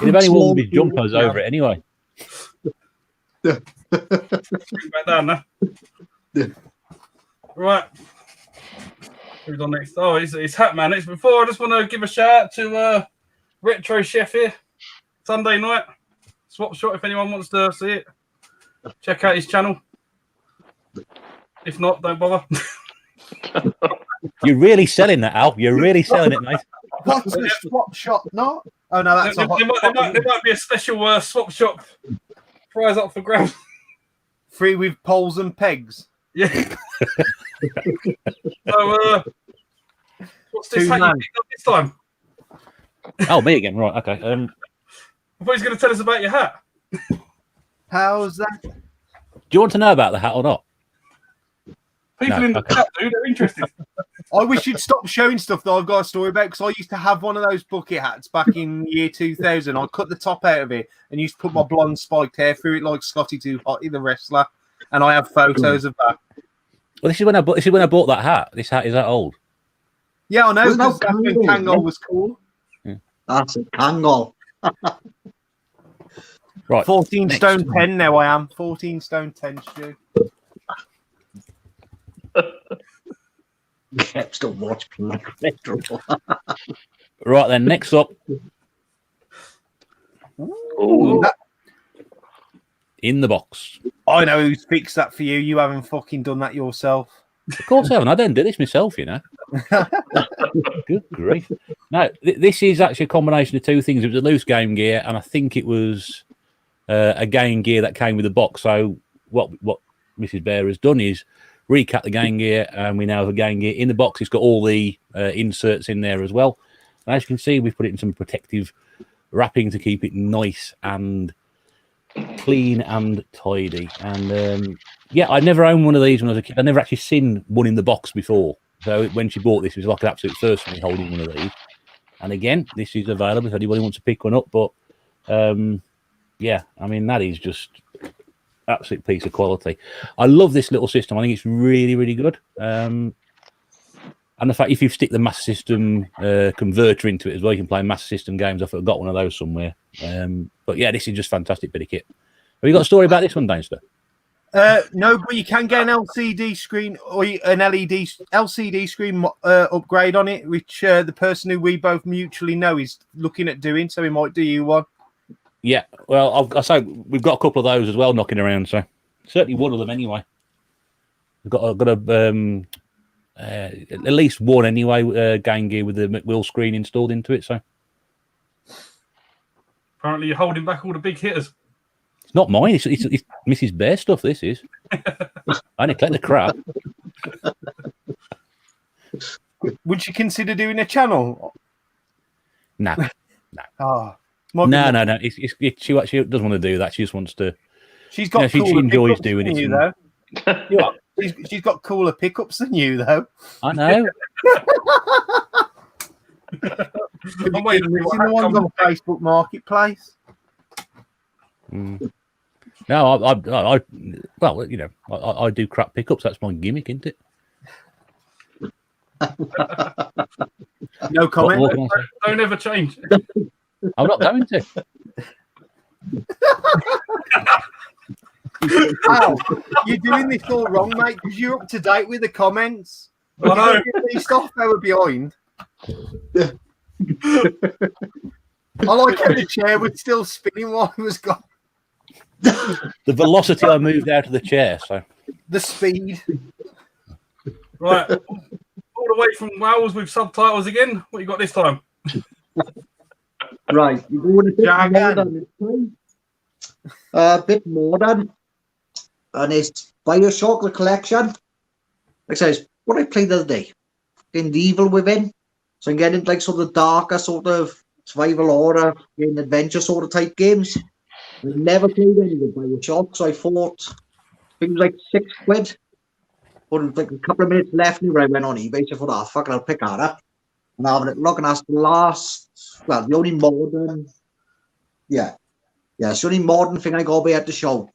You've only worn his jumpers over it anyway. Bring back down now. Right. Who's on next? Oh, it's Hatman. It's before. I just want to give a shout out to Retro Chef here. Sunday night. Swap shot if anyone wants to see it. Check out his channel. If not, don't bother. You're really selling that, Al. You're really selling it, mate. What's a swap shot? Not? Oh no, that's there might be a special swap shop prize up for grabs. Free with poles and pegs. Yeah. So, what's this hat you picked up this time? Oh, me again. Right. Okay. I thought he was going to tell us about your hat. How's that? Do you want to know about the hat or not? People in the chat, dude, they're interested. I wish you'd stop showing stuff that I've got a story about, because I used to have one of those bucket hats back in year 2000. I cut the top out of it and used to put my blonde spiked hair through it like Scotty Too Hotty, the wrestler. And I have photos of that. Well, this is when I bought that hat. This hat is that old. Yeah, I know. Wasn't that That's when cool? Kangol was cool. That's it, Kangol. Right. 14 next. stone 10 now I am. 14 stone 10, Stu. Kept to watch Black Retro. Right then. Next up, Ooh. in the box. I know who's fixed that for you. You haven't fucking done that yourself. Of course I haven't. I don't do this myself, you know. Good grief. No, this is actually a combination of two things. It was a loose Game Gear, and I think it was a Game Gear that came with a box. So what Mrs. Bear has done is recap the Game Gear, and we now have a Game Gear in the box. It's got all the inserts in there as well. And as you can see, we've put it in some protective wrapping to keep it nice and clean and tidy. And yeah, I never owned one of these when I was a kid. I never actually seen one in the box before. So when she bought this, it was like an absolute first for me holding one of these. And again, this is available if anybody wants to pick one up. But yeah, I mean, that is just absolute piece of quality. I love this little system. I think it's really, really good. And the fact if you stick the Master System converter into it as well, you can play Master System games. I've got one of those somewhere. But yeah, this is just fantastic bit of kit. Have you got a story about this one, Danester? No, but you can get an LCD screen or an LCD screen upgrade on it, which the person who we both mutually know is looking at doing. So he might do you one. Yeah, well, I'll say we've got a couple of those as well knocking around. So certainly one of them anyway. I've got at least one anyway. Game Gear with the McWill screen installed into it. So Apparently, you're holding back all the big hitters. it's not mine. It's Mrs. Bear stuff. This is. I only collect the crap. Would you consider doing a channel? No. Oh, No. She actually doesn't want to do that. She just wants to. She's got. She cooler enjoys pickups doing than it. you, though. She's got cooler pickups than you, though. I know. I'm waiting to see You've what seen the ones comes. on Facebook Marketplace. No, I well, you know, I do crap pickups. That's my gimmick, isn't it? No comment. What can I say? Don't ever change. I'm not going to. Ow, you're doing this all wrong, mate, because you're up to date with the comments. I know. These stuff they were behind. I like how the chair was still spinning while it was gone. The velocity I moved out of the chair. So The speed. Right, all the way from Wales with subtitles again. What you got this time? Right, you're going a bit Dragon. modern this time. A bit modern. And it's Bioshock, the collection. Like I said, what I played the other day. In the Evil Within. So I'm getting like sort of darker, sort of survival horror, in adventure sort of type games. I've never played any with Bioshock, so I thought it was like £6. But like a couple of minutes left where I went on eBay, so I thought, oh, fuck it, I'll pick that up. And I'm looking at the the only modern, it's the only modern thing I got to be at the show.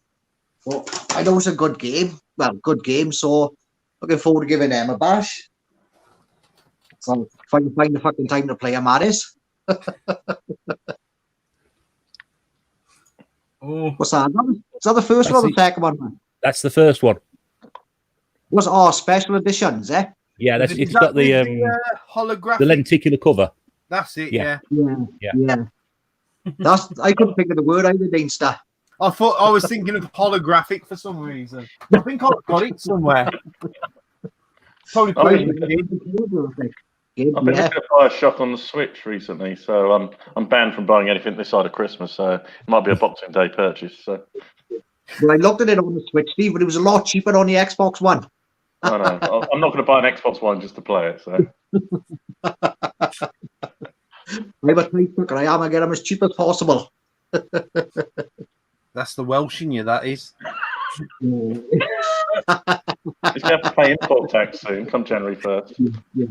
But I know it's a good game. Well, good game, so looking forward to giving them a bash. So if I can find the fucking time to play a Maris. Oh, What's that? Is that the first one or the second one, man? That's the first one. What's special editions, eh? Yeah, Is it's that got the holographic. the lenticular cover. That's it. Yeah. Yeah. That's I couldn't think of the word either, Danester. I was thinking of holographic for some reason. I think I've got it somewhere. Probably put it in. I've been looking at Bioshock on the Switch recently, so I'm banned from buying anything this side of Christmas. So it might be a Boxing Day purchase. So. Well, I looked at it on the Switch, Steve, but it was a lot cheaper on the Xbox One. I know. I'm not going to buy an Xbox One just to play it. So. I'm a tight fucker. I am. I get them as cheap as possible. That's the Welsh in you, that is. He's going to have to pay import tax soon, come January 1st. Yeah.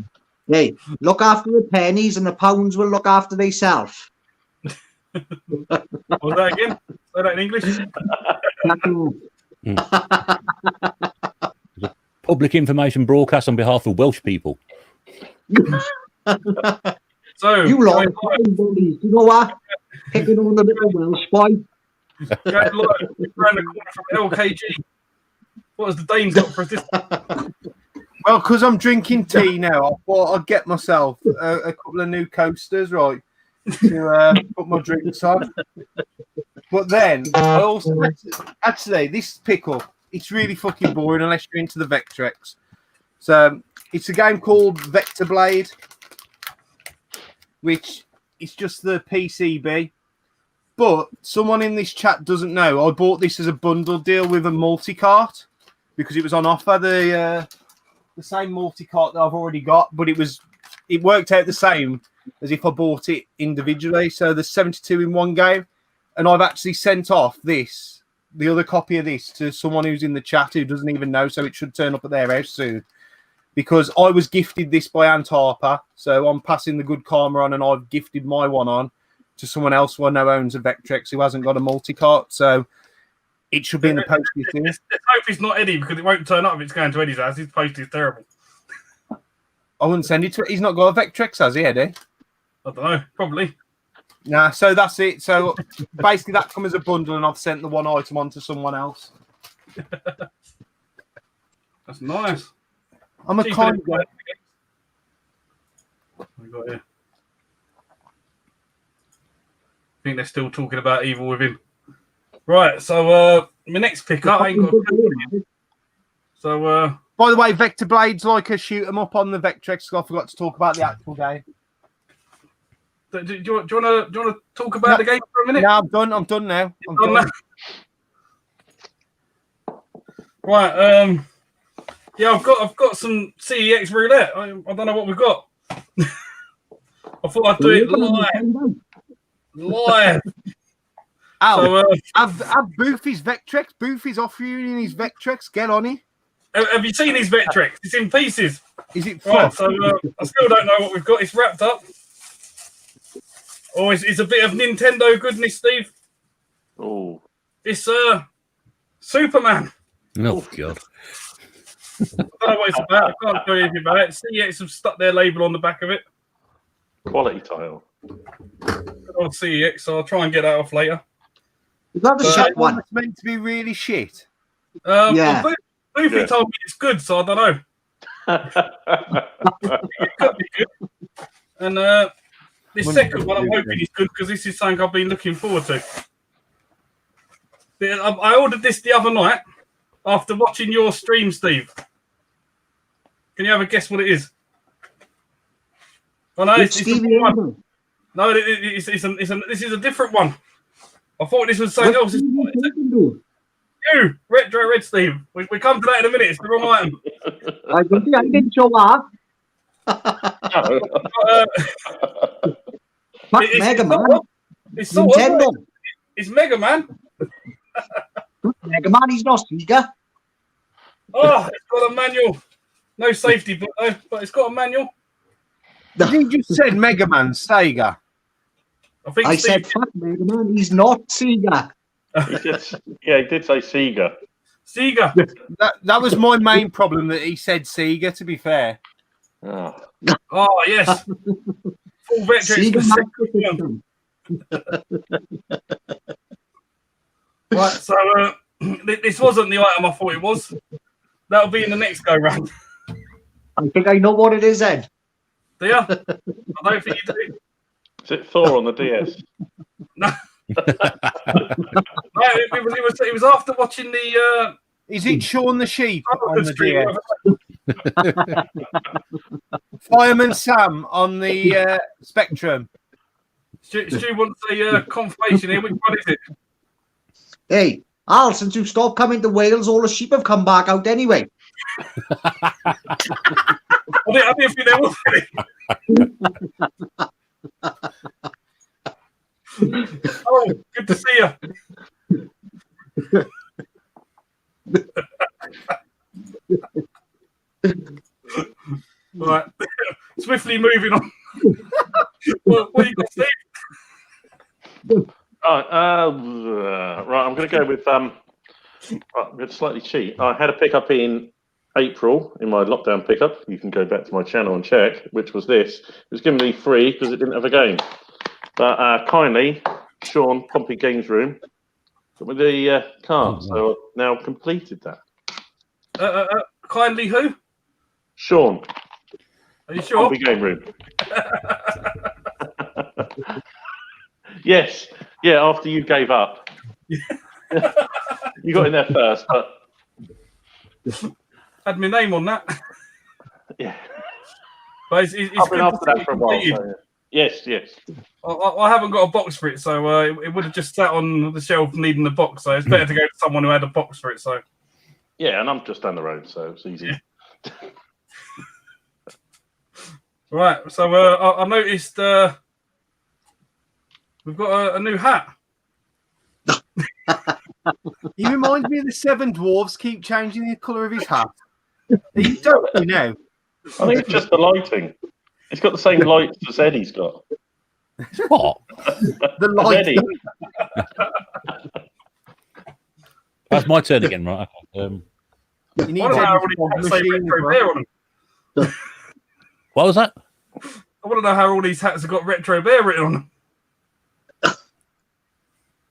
Hey, look after the pennies and the pounds will look after themselves. what was that again? Say that in English. Public information broadcast on behalf of Welsh people. So you lot are fine buddies. You know what? Picking on the little Welsh boy. around the corner from LKG. What has the Danes got for us this? Well, because I'm drinking tea now, I thought I'd get myself a couple of new coasters, right, to put my drinks on. But then, I also actually this pickle, it's really fucking boring unless you're into the Vectrex. So it's a game called Vector Blade, which is just the PCB. But someone in this chat doesn't know. I bought this as a bundle deal with a multi-cart because it was on offer. The same multi-cart that I've already got, but it worked out the same as if I bought it individually. So there's 72 in one game, and I've actually sent off the other copy of this to someone who's in the chat who doesn't even know, so it should turn up at their house soon. Because I was gifted this by Ant Harper, so I'm passing the good karma on, and I've gifted my one on to someone else who I know owns a Vectrex who hasn't got a multi-cart, so it should be in the post. Let's hope it's not Eddie, because it won't turn up if it's going to Eddie's house. His post is terrible. I wouldn't send it to it. He's not got a Vectrex, has he, Eddie? I don't know. Probably. Nah, so that's it. So basically that comes as a bundle, and I've sent the one item on to someone else. That's nice. I'm a kind guy. What we got here? I think they're still talking about Evil Within. Right, so my next pickup ain't got a so By the way, Vector Blade's like a shoot 'em up on the Vectrex. I forgot to talk about the actual game. do you want to talk about the game for a minute? Yeah, I'm done now. I'm done. Right, yeah, I've got some CEX roulette. I don't know what we've got. I thought I'd do it live. Al, So, have Boofy's Vectrex. Boofy's offering his Vectrex. Get on it. have you seen his Vectrex? It's in pieces. Is it Right, fun? so I still don't know what we've got. It's wrapped up. Oh, it's a bit of Nintendo goodness, Steve. Oh, It's Superman. Oh, God. I don't know what it's about. I can't tell you anything about it. CEX have stuck their label on the back of it. quality tile. Good old CEX, so I'll try and get that off later. Is that the But- shit one? It's meant to be really shit. Yeah. Well, Boofy told me it's good, so I don't know. It could be good. And this second one, I'm hoping is good because this is something I've been looking forward to. I ordered this the other night after watching your stream, Steve. Can you have a guess what it is? Oh no, It's Stevie Wonder. no, this is a different one. I thought this was something else. You, Retro Red Steve. We come to that in a minute. It's the wrong item. I didn't show up. Mega Man. It's sort Nintendo. It's Mega Man. Mega Man, he's not Sega. Oh, it's got a manual. No safety, but it's got a manual. You just said Mega Man, Sega. I said, fuck Mega Man, he's not Sega. He did say Sega. Sega. That was my main problem, that he said Sega, to be fair. Oh. Oh, yes. Full Retro Sega System. Right, so this wasn't the item I thought it was. That'll be in the next go round. I think I know what it is, Ed. Do you? I don't think you do. Is it Thor on the DS? No. No, it was after watching the. Is it Shaun the Sheep on the stream. DS? Fireman Sam on the Spectrum. Stu wants a confirmation here. Which one is it? Hey, Al, since you stopped coming to Wales, all the sheep have come back out anyway. I didn't think there was any. Oh, good to see you. Right, swiftly moving on. What you got, Steve? Right, I'm going to go with. I'm going to slightly cheat. I had a pickup in April in my lockdown pickup. You can go back to my channel and check, which was this. It was given me free because it didn't have a game. But kindly, Sean, Pompey Games Room, with the car. So I've now completed that. Kindly who? Sean. Are you sure? Pompey Game Room. Yes. Yeah, after you gave up. You got in there first, but had my name on that. Yeah. But it's I've been after that for a while. So, yeah. Yes. I haven't got a box for it, so it would have just sat on the shelf needing the box. So it's better to go to someone who had a box for it. So yeah, and I'm just down the road, so it's easy. Yeah. Right. So I noticed we've got a new hat. He reminds me of the Seven Dwarfs keep changing the colour of his hat. You don't know. I think it's just the lighting. It's got the same lights as Eddie's got. What? The lighting. That's my turn again, right? You I need don't know how to all these hats say Retro Bear on them. What was that? I want to know how all these hats have got Retro Bear written on them.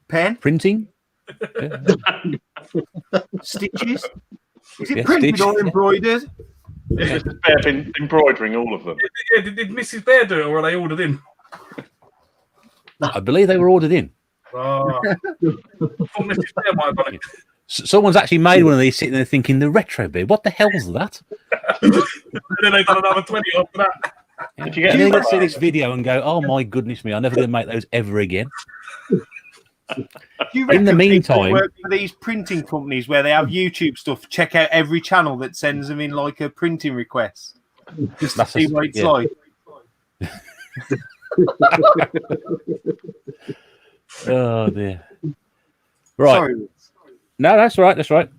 pen, Printing? stitches. Is it Yeah, printed or stitches. embroidered? It's just Bear been embroidering all of them. Yeah, did Mrs. Bear do it, or are they ordered in? I believe they were ordered in. Oh. I thought Mrs. Bear might have done it. Someone's actually made one of these sitting there thinking, the retro beer, what the hell's that? And then they've done another 20 after that. Did you get And then any they see this video and go, oh my goodness me, I'm never going to make those ever again. You In the reckon people meantime- work for these printing companies where they have YouTube stuff, check out every channel that sends them in like a printing request, just to That's see what it's yeah. like. Oh dear. Right. Sorry. No, that's right. That's right.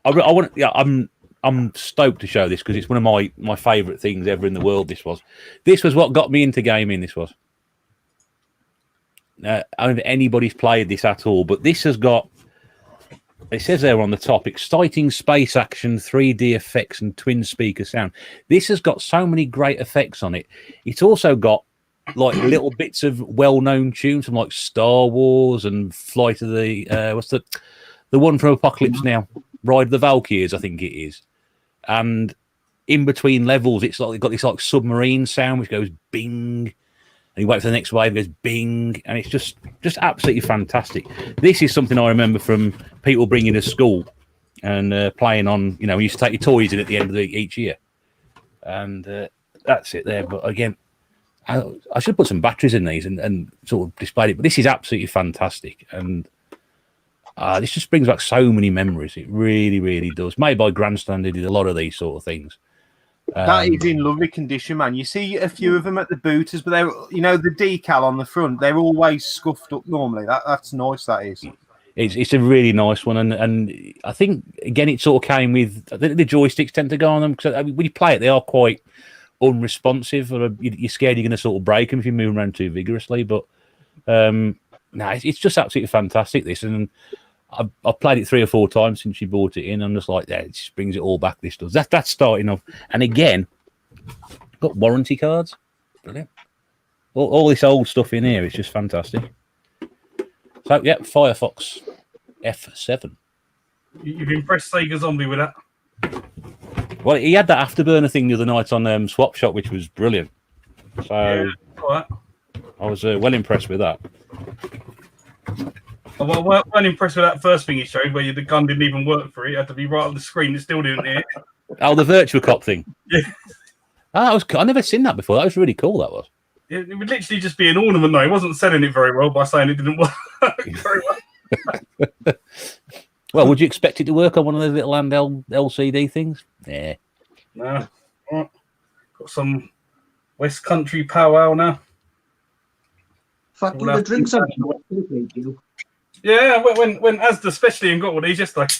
I want. Yeah, I'm stoked to show this because it's one of my favourite things ever in the world. This was what got me into gaming. This was. I don't know if anybody's played this at all, but this has got. It says there on the top, exciting space action, 3D effects, and twin speaker sound. This has got so many great effects on it. It's also got like little bits of well-known tunes from like Star Wars and Flight of the what's the one from Apocalypse Now, Ride of the Valkyries, I think it is. And in between levels, it's like got this like submarine sound which goes bing, and you wait for the next wave, it goes bing, and it's just absolutely fantastic. This is something I remember from people bringing to school and playing on. You know, we used to take your toys in at the end of each year. and that's it there. But again, I should put some batteries in these and sort of display it. But this is absolutely fantastic, and this just brings back so many memories. It really, really does. Made by Grandstand, they did a lot of these sort of things. That is in lovely condition, man. You see a few of them at the booters, but they're, you know, the decal on the front, they're always scuffed up normally. That's nice, that is. It's a really nice one, and I think again it sort of came with the joysticks tend to go on them because I mean, when you play it, they are quite unresponsive, or you're scared you're going to sort of break them if you move around too vigorously. But no, it's just absolutely fantastic. This, and I've played it 3 or 4 times since you bought it in. I'm just like, yeah, it just brings it all back. This does that's starting off, and again, got warranty cards. Brilliant. All this old stuff in here is just fantastic. So yeah, Firefox F7. You've impressed Sega Zombie with that. Well, he had that afterburner thing the other night on Swap Shop, which was brilliant. So Yeah, all right. I was well impressed with that. I wasn't impressed with that first thing he showed, where the gun didn't even work for it. It had to be right on the screen. It still didn't hit. Oh, the Virtua Cop thing. Yeah. I've never seen that before. That was really cool. That was. It would literally just be an ornament, though. He wasn't selling it very well by saying it didn't work very well. Well, would you expect it to work on one of those little handheld LCD things? Yeah. No. Right. Got some West Country powwow now. Fuck you, Well, the drinks are Yeah, when Asda especially and got all these yesterday.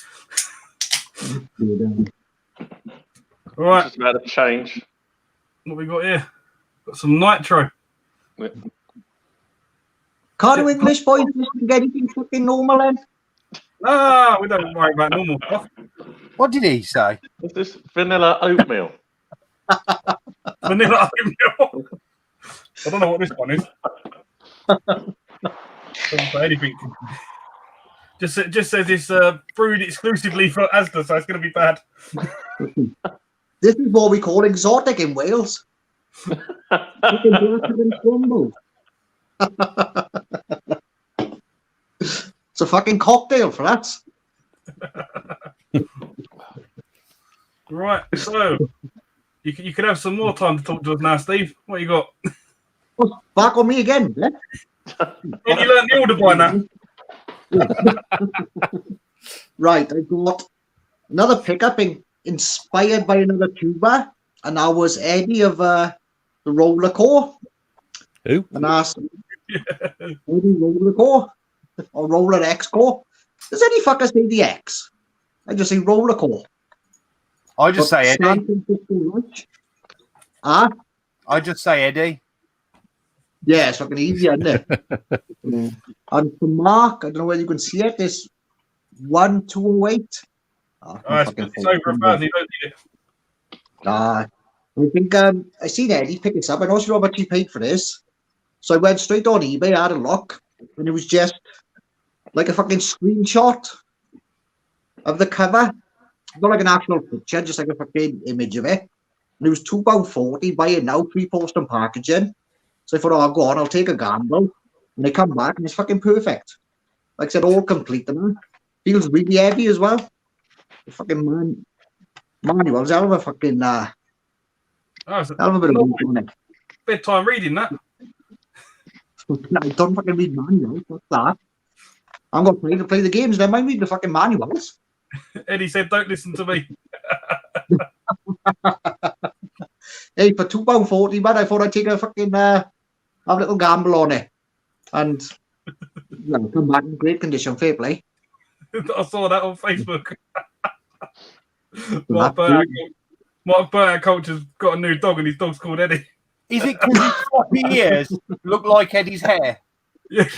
Right, Just about to change. what we got here? Got some nitro. Can't do English boys just get anything fucking normal then? Ah, we don't worry about normal stuff. What did he say? Is this vanilla oatmeal? Vanilla oatmeal. I don't know what this one is. Doesn't say anything. Just says it's brewed exclusively for Asda, so it's going to be bad. This is what we call exotic in Wales. Fucking blacker than crumble. It's a fucking cocktail for us. Right, so you could have some more time to talk to us now, Steve. What you got? Back on me again. Yeah? Have you learned the order by now? Right, I got another pickup inspired by another tuber, and that was Eddie of the Roller Core. Who? And I asked Eddie Roller Core or Roller X Core. Does any fucker say the X? I just say Roller Core. I just say Eddie. Ah? I just say Eddie. Yeah, it's fucking easy, isn't it? And for Mark, I don't know whether you can see it, there's 1208. It's over 1,000. You don't need it. I think I seen Eddie pick this up. I know how much he paid for this. So I went straight on eBay, I had a look, and it was just like a fucking screenshot of the cover. Not like an actual picture, just like a fucking image of it. And it was £2.40, buy it now, pre-post and packaging. So I thought, oh, go on, I'll take a gamble. And they come back and it's fucking perfect. Like I said, all complete. Man. Feels really heavy as well. The fucking manual's hell of a fucking hell of a bit of work on it. Bedtime reading that. I don't fucking read manuals. What's that? I'm going to play the games, then mind reading the fucking manuals. Eddie said, don't listen to me. Hey, for £2.40, man, I thought I'd take a fucking have a little gamble on it. And come back in great condition, fair play. I saw that on Facebook. Mark Burnout Culture's got a new dog and his dog's called Eddie. Is it because his floppy ears look like Eddie's hair? Yeah.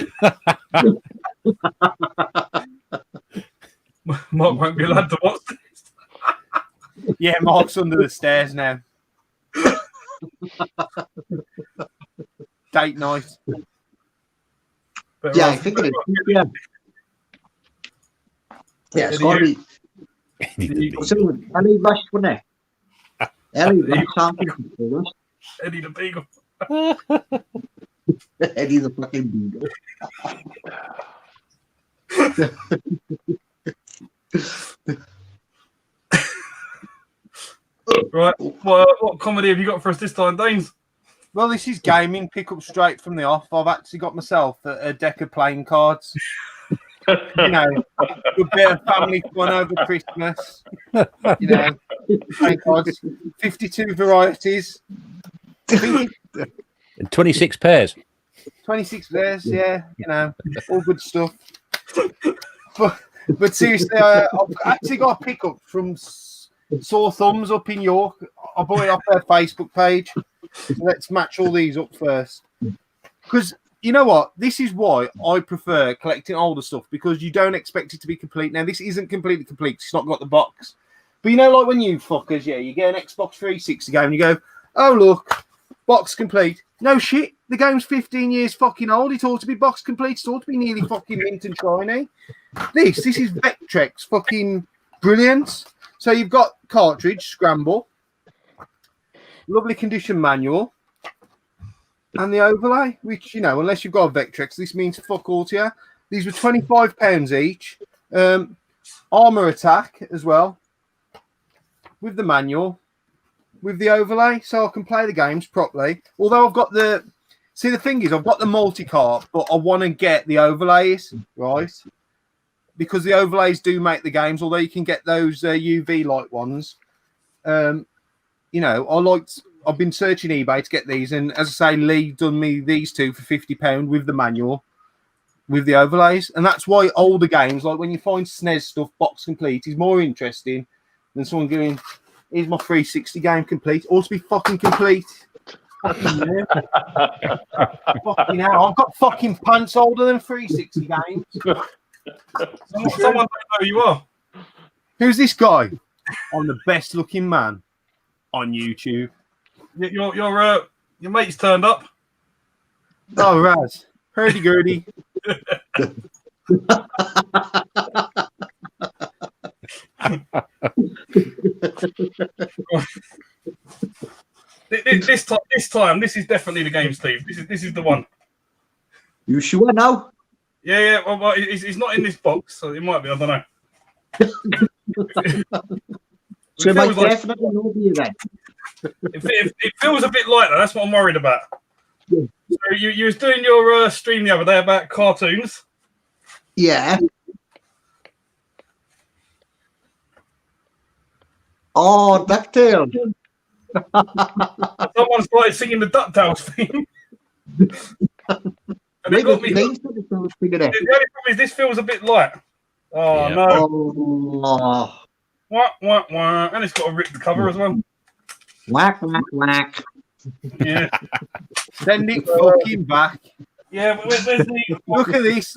Mark won't be allowed to watch this. Yeah, Mark's under the stairs now. Date night. But Yeah, I think it is. Yeah. Yeah, it's got to be. Ellie Rush, wasn't it? Ellie Rush, something. Eddie the Beagle. Eddie the fucking beagle. Right. What comedy have you got for us this time, Danes? Well, this is gaming. Pick up straight from the off. I've actually got myself a deck of playing cards. You know, a bit of family fun over Christmas. You know, playing cards, 52 varieties, 26 pairs. 26 pairs. Yeah, you know, all good stuff. But seriously, I've actually got a pickup from Sore Thumbs up in York. I bought it off their Facebook page. So let's match all these up first. Because you know what? This is why I prefer collecting older stuff, because you don't expect it to be complete. Now, this isn't completely complete. It's not got the box. But you know, like when you fuckers, yeah, you get an Xbox 360 game and you go, oh, look, box complete. No shit. The game's 15 years fucking old. It ought to be box complete. It ought to be nearly fucking mint and shiny. This is Vectrex fucking brilliant. So you've got cartridge, scramble, lovely condition manual, and the overlay, which, you know, unless you've got a Vectrex, this means fuck all to you. These were £25 each. Armor Attack as well, with the manual, with the overlay, so I can play the games properly. Although I've got the... See, the thing is, I've got the multi-cart, but I want to get the overlays, right? Because the overlays do make the games, although you can get those UV light ones. You know, I've been searching eBay to get these, and as I say, Lee done me these two for £50 with the manual, with the overlays, and that's why older games, like when you find SNES stuff box complete, is more interesting than someone going, "Here's my 360 game complete." Ought to be fucking complete. Fucking hell! I've got fucking pants older than 360 games. Someone don't know who you are. Who's this guy? I'm the best looking man on YouTube. Your mate's turned up. Oh, Raz. Hurdy-gurdy. This time, this is definitely the game, Steve. This is the one. You sure now? Yeah. Well, it's not in this box, so it might be. I don't know. So it might like, definitely not be then. it feels a bit light, though. That's what I'm worried about. Yeah. So you was doing your stream the other day about cartoons. Yeah. Oh, DuckTales. Someone started singing the DuckTales theme. And it got me. The only problem is this feels a bit light. Oh, Yeah. no. Oh. Wah. And it's got to rip the cover as well. Whack, whack, whack. Yeah. Send it fucking back. Yeah, but where's the... Look at this.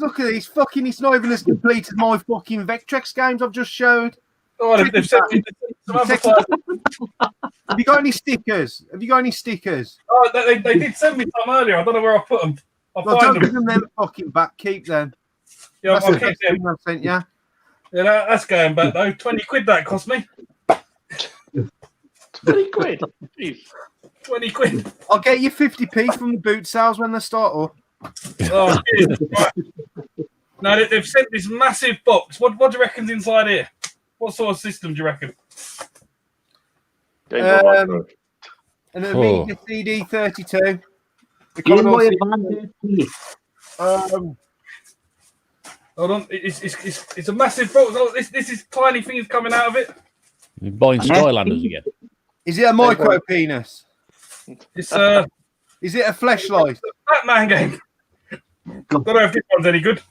Fucking, it's not even as complete as my fucking Vectrex games I've just showed. Oh, they've sent me some other side. Have you got any stickers? Oh, they did send me some earlier. I don't know where I put them. I'll Well, find don't give them. them fucking back. Keep them. Yeah, That's I'll the keep best them. thing I've sent you. Yeah, that's going back though. 20 quid that cost me. 20 quid. Jeez. 20 quid. I'll get you 50p from the boot sales when they start up. Oh, cheers. Right. Now they've sent this massive box. What do you reckon's inside here? What sort of system do you reckon? Game Boy Micro. An Amiga CD32. The Game Boy Commodore Advance. Hold on, it's a massive box. Oh, this is tiny things coming out of it. You're buying Skylanders again. Is it a micro penis? It's Is it a fleshlight? Batman game. Don't know if this one's any good.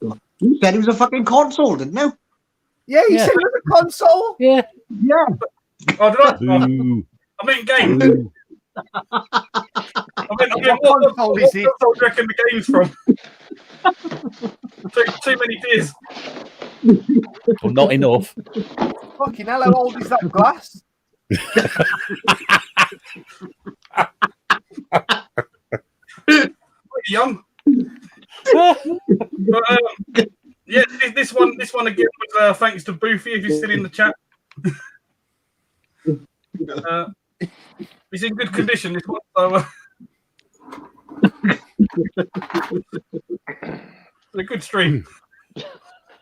You said it was a fucking console, didn't you? Yeah, you said it was a console. Yeah. Yeah. Oh, did I? Ooh. I meant game. Ooh. I mean, what console do you reckon the game's from? too many beers. Well, not enough. Fucking hell, how old is that glass? Pretty young. But, yeah, this one again was thanks to Boofy, if you're still in the chat. It's in good condition, this one. So, it's a good stream.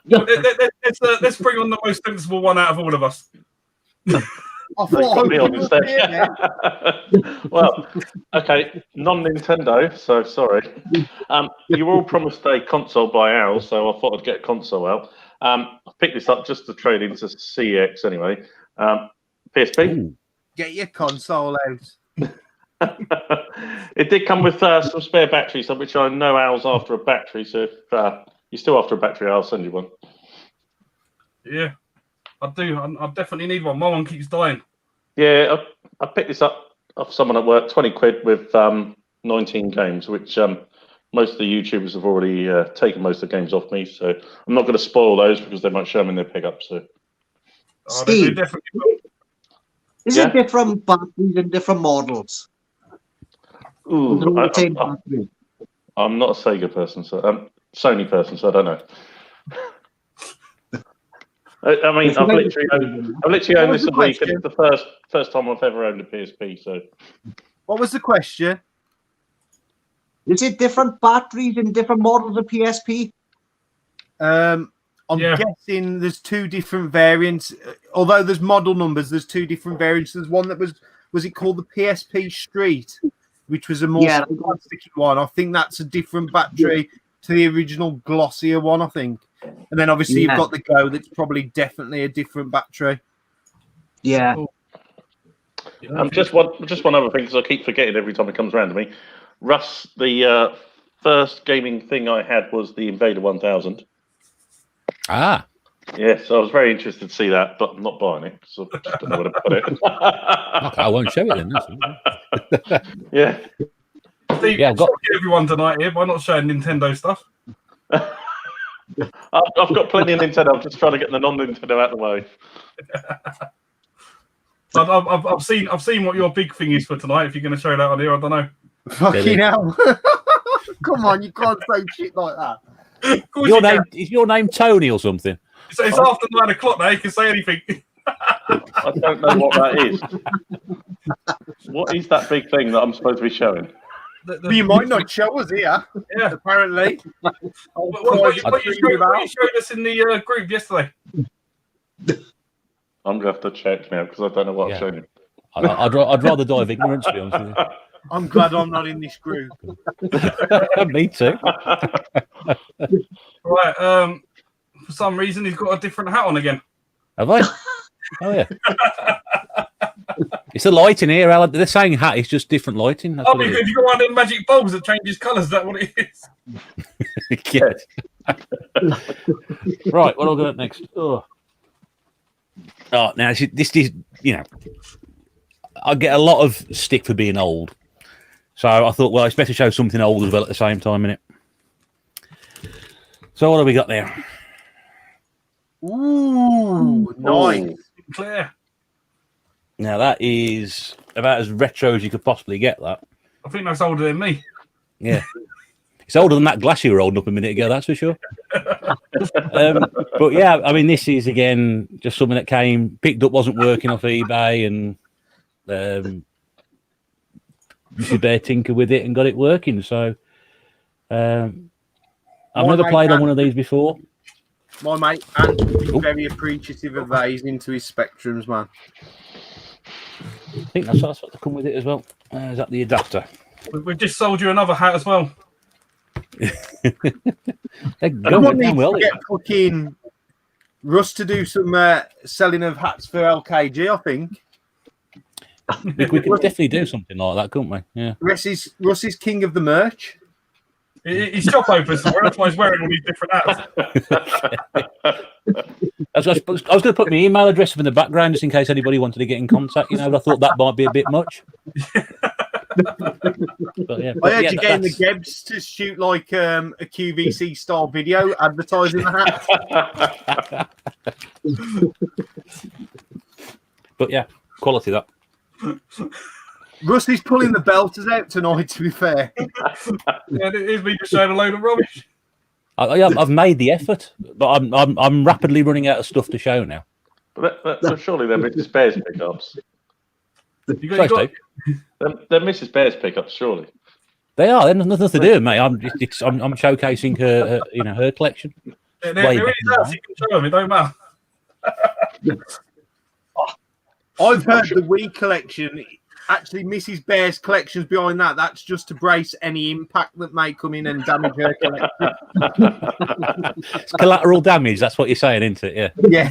Let's bring on the most sensible one out of all of us. I thought Put me on was instead. here, Well, okay, non-Nintendo. So sorry. You were all promised a console by Al, so I thought I'd get a console out. I picked this up just to trade into CX anyway. PSP. Ooh. Get your console out. It did come with some spare batteries, which I know Al's after a battery. So if you're still after a battery, I'll send you one. Yeah, I do. I definitely need one. My one keeps dying. Yeah, I picked this up off someone at work, 20 quid with 19 games, which most of the YouTubers have already taken most of the games off me. So I'm not going to spoil those because they might show them in their pickup. So Oh, they Steve, definitely will. is Yeah? it different batteries and different models? ooh, Is it all the same battery? I'm not a Sega person, so Sony person, so I don't know. I mean, I've literally owned this a week, and it's the first time I've ever owned a PSP. So, What was the question? Is it different batteries and different models of PSP? I'm Yeah. guessing there's two different variants. Although there's model numbers, there's two different variants. There's one that was it called the PSP Street, which was a more plasticky one. I think that's a different battery to the original glossier one, I think. And then obviously you've got the Go that's probably definitely a different battery. Yeah. just one other thing, because I keep forgetting every time it comes around to me. Russ, the first gaming thing I had was the Invader 1000. Ah, Yes, I was very interested to see that, but I'm not buying it, so I just don't know where to put it. okay, I won't show it then. Yeah. Steve, Yeah, I've got- shock everyone tonight here by not showing Nintendo stuff. I've got plenty of Nintendo. I'm just trying to get the non-Nintendo out of the way. I've seen what your big thing is for tonight. If you're going to show that on here, I don't know. Fucking hell. Come on, you can't say shit like that. Of course Your you can. name is your name Tony or something? It's after 9 o'clock now. You can say anything. I don't know what that is. What is that big thing that I'm supposed to be showing? You might not show us here, Yeah. apparently. What you showed us in the group yesterday. I'm going to have to check now because I don't know what Yeah. I'm showing you. I'd rather die of ignorance, to be honest with I'm glad I'm not in this group. you. Me too. Right. For some reason, he's got a different hat on again. Have I? Oh yeah. It's the lighting here, Alan. They're saying hat. It's just different lighting. That's Oh, what it because is. you've got one of them magic bulbs that changes colours. Is that what it is? Yes. Right. What have I got next? Oh, now this is I get a lot of stick for being old, so I thought, well, it's better to show something old as well at the same time, innit? So what have we got there? Ooh, nice. Claire. Now that is about as retro as you could possibly get. That, I think that's older than me. yeah, it's older than that glass you were holding up a minute ago. That's for sure. But yeah, I mean, this is again just something that picked up, wasn't working off eBay, and you should bear tinker with it and got it working. So I've never played on one of these before. My mate Ant would be very appreciative of that. He's into his Spectrums, man. I think that's what to come with it as well. Is that the adapter? We've just sold you another hat as well. They're going down well. Get fucking Russ to do some selling of hats for LKG, I think. We could definitely do something like that, couldn't we? Yeah. Russ is king of the merch. His shop opens, so that's why he's wearing all these different hats. I was going to put my email address in the background just in case anybody wanted to get in contact. But I thought that might be a bit much. But, yeah. I heard you getting the Gebs to shoot like a QVC style video advertising the hat. But yeah, quality that. Rusty's pulling the belters out tonight, to be fair. Yeah, it is me just showing a load of rubbish. I've made the effort, but I'm rapidly running out of stuff to show now. But surely they're Mrs. Bear's pickups. You Sorry, got, Steve. They're Mrs. Bear's pickups, surely. They are. There's nothing to do, mate. I'm showcasing her, her collection. they're in his house, you can show them, it don't matter. I've heard the Wii collection. Actually, Mrs. Bear's collection's behind that. That's just to brace any impact that may come in and damage her collection. It's collateral damage. That's what you're saying, isn't it? Yeah. Yeah.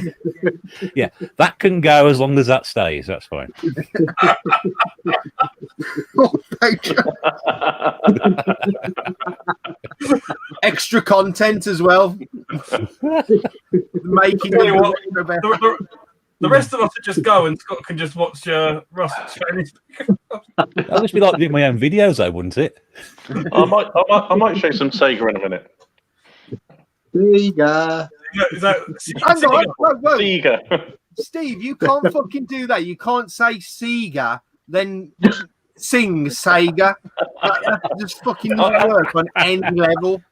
Yeah. That can go as long as that stays. That's fine. Extra content as well. Making Tell you what, the rest of us would just go and Scott can just watch Russ showing his. That'll just be like doing my own videos, though, wouldn't it? I might show some Sega in a minute. Sega. Is that Hang on, whoa. Sega. Steve, you can't fucking do that. You can't say Sega, then sing Sega. That just fucking doesn't work on any level.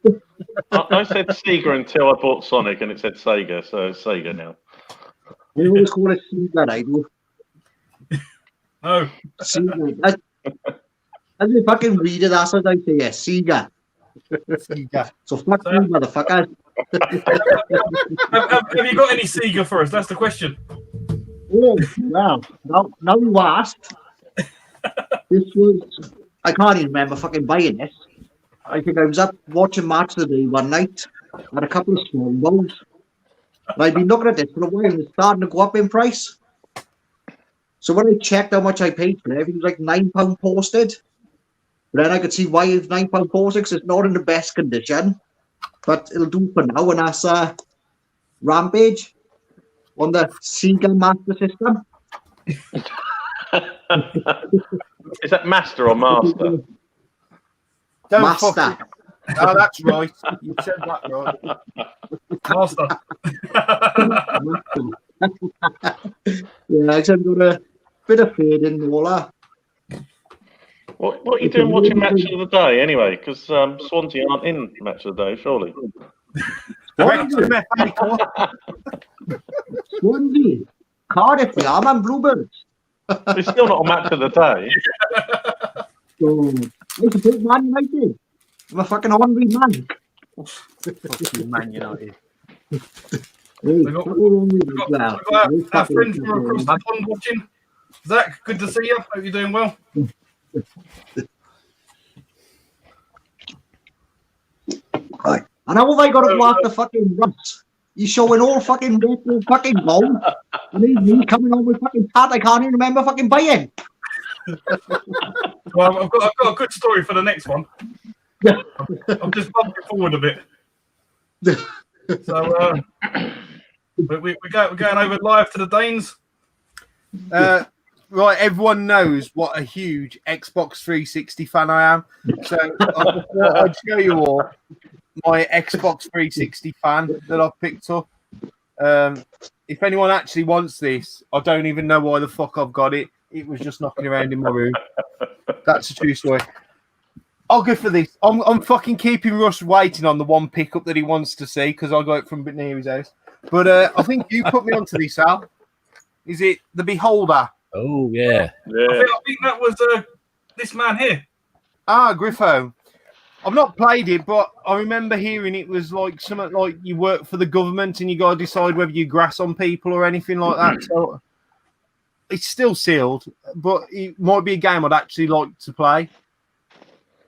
I said Sega until I bought Sonic, and it said Sega, so it's Sega now. We always call it Sega, I do. Oh, Sega. As a fucking reader, that's what I say, yeah, Sega. Sega. So fuck you, motherfucker. have you got any Sega for us? That's the question. Oh, wow. Now you asked. This was, I can't even remember fucking buying this. I think I was up watching Match of the Day one night, had a couple of small balls. And I'd been looking at this for a while and it's starting to go up in price. So when I checked how much I paid for it, it was like £9 posted. But then I could see why it's £9 posted, because it's not in the best condition. But it'll do for now, and that's Rampage on the Sega Master System. Is that Master or Master? Don't Master. fucking... Oh, that's right. You said that right. Master. Yeah, I've got a bit of fade in all that. What are you doing watching Match of the Day anyway? Because Swansea aren't in Match of the Day, surely. Swansea, Cardiff, the Armand Bluebirds. It's still not a Match of the Day. So, I support Man United. I'm a fucking hungry man. Fuck you, Man United. Hey, We got well. our friend from across the pond watching. Zach, good to see you. Hope you're doing well. Right. And how have I got to go after fucking Russ? He's showing all fucking retro fucking gold. And he's me coming on with fucking tat I can't even remember fucking buying. Well, I've got a good story for the next one. I'm just bumping forward a bit. So we're going over live to the Danes. Right, everyone knows what a huge Xbox 360 fan I am. So I thought I'd show you all my Xbox 360 fan that I've picked up. If anyone actually wants this, I don't even know why the fuck I've got it. It was just knocking around in my room. That's a true story. I'll go for this. I'm fucking keeping Russ waiting on the one pickup that he wants to see because I got it from near his house. But I think you put me onto this, Al. Is it the Beholder? Oh, yeah. I think that was this man here. Ah, Griffo. I've not played it, but I remember hearing it was like something like you work for the government and you got to decide whether you grass on people or anything like that. So it's still sealed, but it might be a game I'd actually like to play.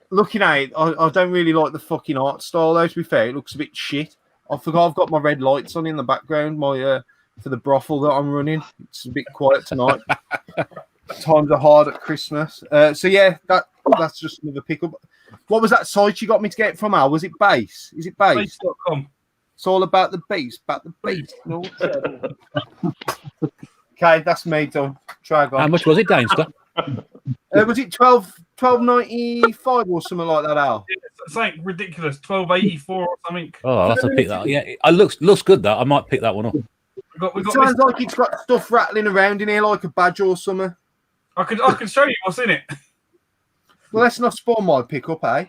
Looking at it, I don't really like the fucking art style, though, to be fair. It looks a bit shit. I forgot I've got my red lights on in the background, my for the brothel that I'm running. It's a bit quiet tonight. Times are hard at Christmas. So, yeah, that's just another pickup. What was that site you got me to get from, Al? Was it Base? Is it Base? Base.com. It's all about the base, No, okay, that's me done. Try again. How much was it, Danester? Was it 12.95 or something like that, Al? It's something ridiculous. 12.84 or something. Oh, I'll have to pick that. Yeah, it looks good, that. I might pick that one up. We got Sounds like it's got stuff rattling around in here like a badger or something. I can show you what's in it. Well, let's not spoil my pickup, eh?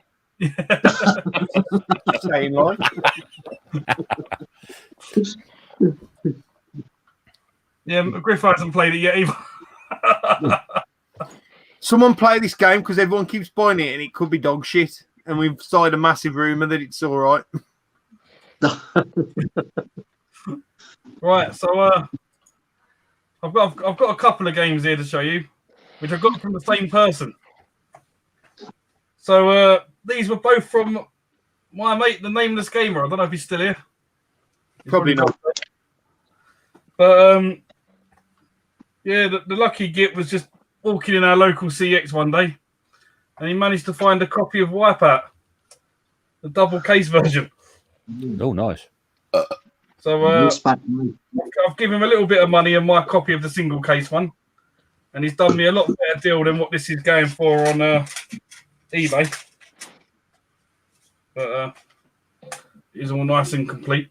Saying like. Yeah, Griff hasn't played it yet either. Someone play this game because everyone keeps buying it and it could be dog shit. And we've started a massive rumour that it's all right. Right, so I've got a couple of games here to show you, which I got from the same person. So these were both from my mate, the Nameless Gamer. I don't know if he's still here. Probably not. But yeah, the lucky git was just walking in our local CX one day, and he managed to find a copy of Wipeout, the double case version. Oh, nice. So I've given him a little bit of money and my copy of the single case one, and he's done me a lot better deal than what this is going for on eBay. But it's all nice and complete.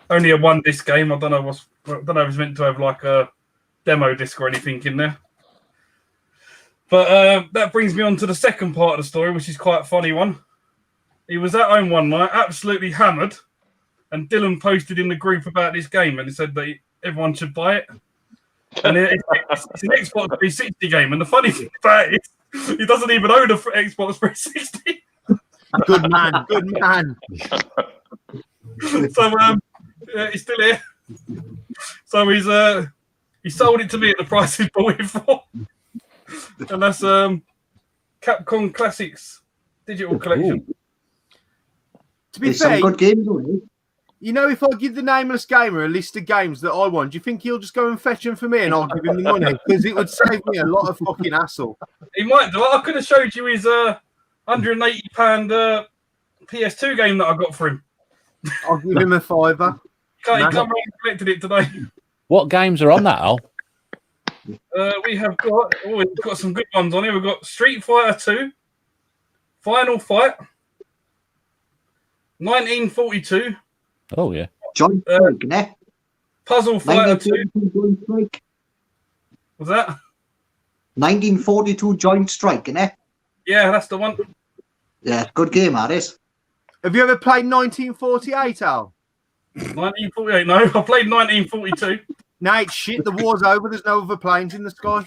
Only a 1-disc game. I don't know if it's meant to have like a demo disc or anything in there. But that brings me on to the second part of the story, which is quite a funny one. He was at home one night, absolutely hammered, and Dylan posted in the group about this game, and he said that everyone should buy it. And it's an Xbox 360 game, and the funny thing about it is he doesn't even own a Xbox 360. Good man, good man. So he's still here. So he sold it to me at the price he bought it for, and that's Capcom Classics Digital Collection. Ooh. To be There's fair, some good games on it. you know, if I give the Nameless Gamer a list of games that I want, do you think he'll just go and fetch them for me and I'll give him the money? Because it would save me a lot of fucking hassle. He might do. I could have showed you his £180 PS2 game that I got for him. I'll give him a £5. He come around and collected it today. What games are on that, Al? We've got some good ones on here. We've got Street Fighter 2, Final Fight, 1942. Oh, yeah. Joint Strike, innit? Puzzle Fighter 2. 1942 Joint Strike. Was that? 1942 Joint Strike, innit? Yeah, that's the one. Yeah, good game, that is. Have you ever played 1948, Al? 1948. No, I played 1942. No, it's shit. The war's over. There's no other planes in the sky.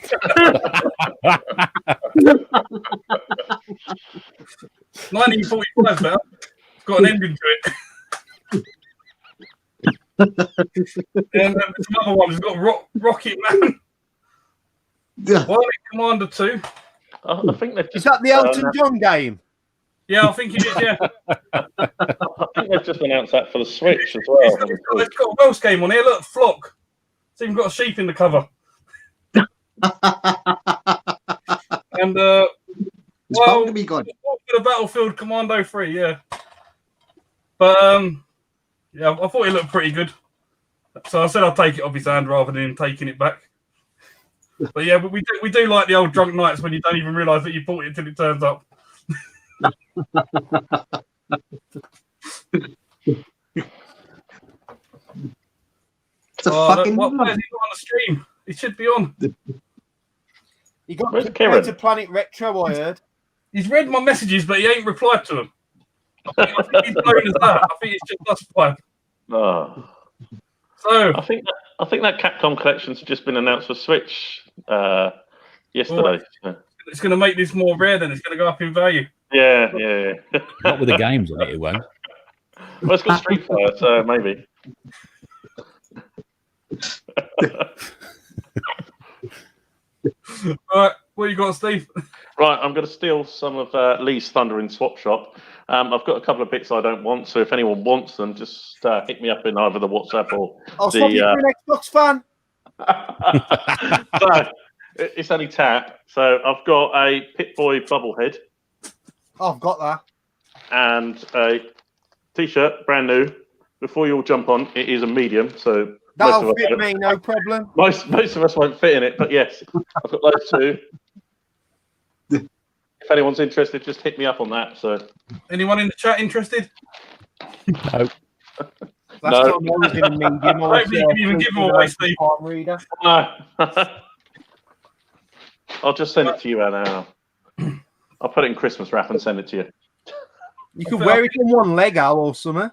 1945 better. It's got an ending to it. And some other ones. We've got Rocket Man, Yeah. Violent Commander 2. I think they've Is just, that the Elton John game? Yeah, I think it is. Yeah, I think they've just announced that for the Switch as well. it's got a Welsh game on here. Look, Flock. It's even got a sheep in the cover. And It's bound to be good. the Battlefield Commando 3, yeah. But yeah, I thought it looked pretty good. So I said I'll take it off his hand rather than him taking it back. But yeah, but we do like the old drunk nights when you don't even realise that you bought it until it turns up. It's a fucking. Why is he not on the stream? It should be on. You got Where's to Kieran? to Planet Retro, I heard. He's read my messages, but he ain't replied to them. I think he's known as that. I think it's just us five. Oh. So I think that Capcom collection's just been announced for Switch yesterday. it's going to make this more rare. Then it's going to go up in value. Yeah. Not with the games on it, it won't. Well, it's got Street Fighter, so maybe. All right, what you got, Steve? Right, I'm going to steal some of Lee's thunder in Swap Shop. I've got a couple of bits I don't want, so if anyone wants them, just hit me up in either the WhatsApp or I'll stop you for an Xbox fan. So, it's only tap. So I've got a Pit-Boy Bubblehead Oh, I've got that. and a T-shirt, brand new. Before you all jump on, it is a medium, so That'll fit me, no problem. most of us won't fit in it, but yes, I've got those two. If anyone's interested, just hit me up on that. So, Anyone in the chat interested? No. Last time I was in a medium, I Hopefully you can even give them away, Steve. reader. I'll just send it to you now. I'll put it in Christmas wrap and send it to you. You could wear it on one leg, Al, or something.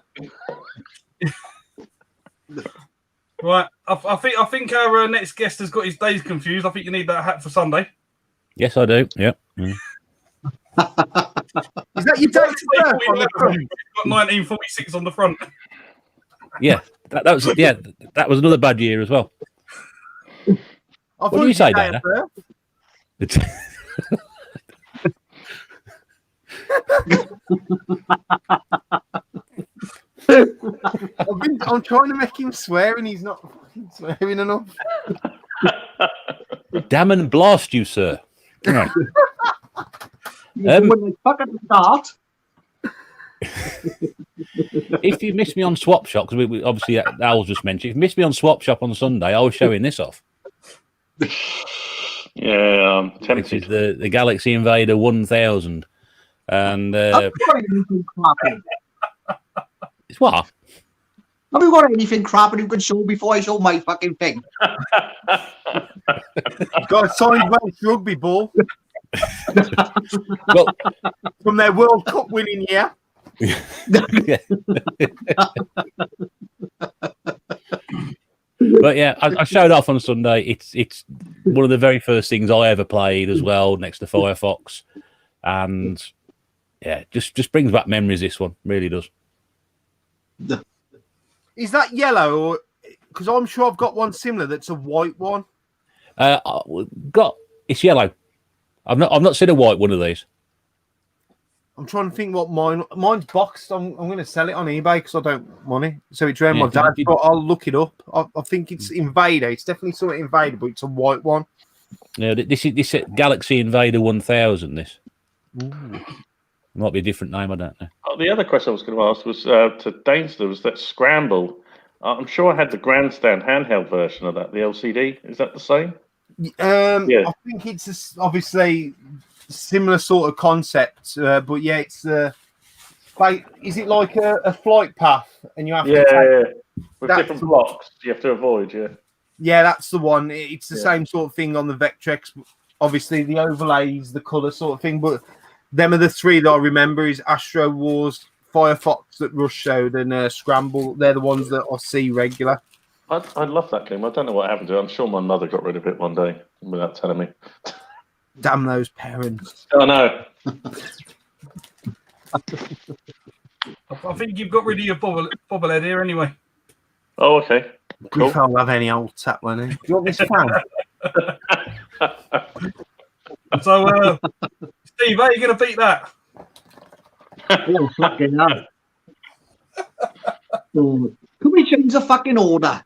Right, I think our next guest has got his days confused. I think you need that hat for Sunday. Yes, I do. Yep. Mm. Is that your date of birth on the front? It's got 1946 on the front. Yeah, that was another bad year as well. What do you say, Dana? I'm trying to make him swear, and he's not fucking swearing enough. Damn and blast you, sir. Right. Fuck at the start. If you miss me on Swap Shop, because we obviously Al's just mentioned, if you miss me on Swap Shop on Sunday, I was showing this off. Yeah, I'm Which tempted. is the Galaxy Invader 1000. And Have we got anything crapping? it's what? Have we got anything crapping you can show before I show my fucking thing? Got a signed Welsh rugby ball Well, from their World Cup winning year. But yeah, I showed off on Sunday. It's one of the very first things I ever played as well, next to Firefox, and yeah, just brings back memories. This one really does. Is that yellow, or because I'm sure I've got one similar that's a white one? It's yellow. I've not seen a white one of these. I'm trying to think what mine's boxed. I'm going to sell it on eBay because I don't want it. So it's around my dad. But I'll look it up. I think it's Invader. It's definitely something Invader, but it's a white one. Yeah, this is Galaxy Invader 1000. This might be a different name. I don't know. The other question I was going to ask was to Danester, was that Scramble. I'm sure I had the grandstand handheld version of that, the LCD. Is that the same? Yeah. I think it's obviously similar sort of concept, but yeah, it's is it like a flight path and you have to with different blocks you have to avoid? Yeah, that's the one. It's the same sort of thing on the Vectrex. Obviously the overlays, the color sort of thing, but them are the three that I remember is Astro Wars, Firefox that Rush showed, and Scramble. They're the ones that I see regular. I love that game. I don't know what happened to it. I'm sure my mother got rid of it one day without telling me. Damn those parents. I know. I think you've got rid of your bobblehead here anyway. Oh, okay. Cool. We can't have any old tap one. Do you want this fan? So, Steve, how are you going to beat that? Oh, fucking hell. So, can we change the fucking order?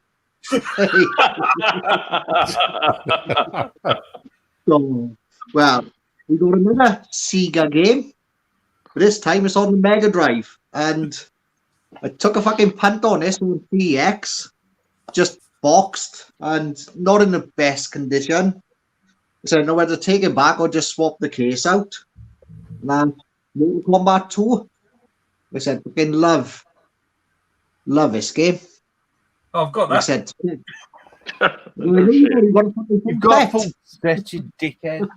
So, well, we got another Sega game. But this time it's on the Mega Drive. And I took a fucking punt on this on PX. Just boxed and not in the best condition. So I don't know whether to take it back or just swap the case out. And Mortal Kombat 2. I said, fucking love this game. Oh, I've got that. I said, You've got a full set, you dickhead.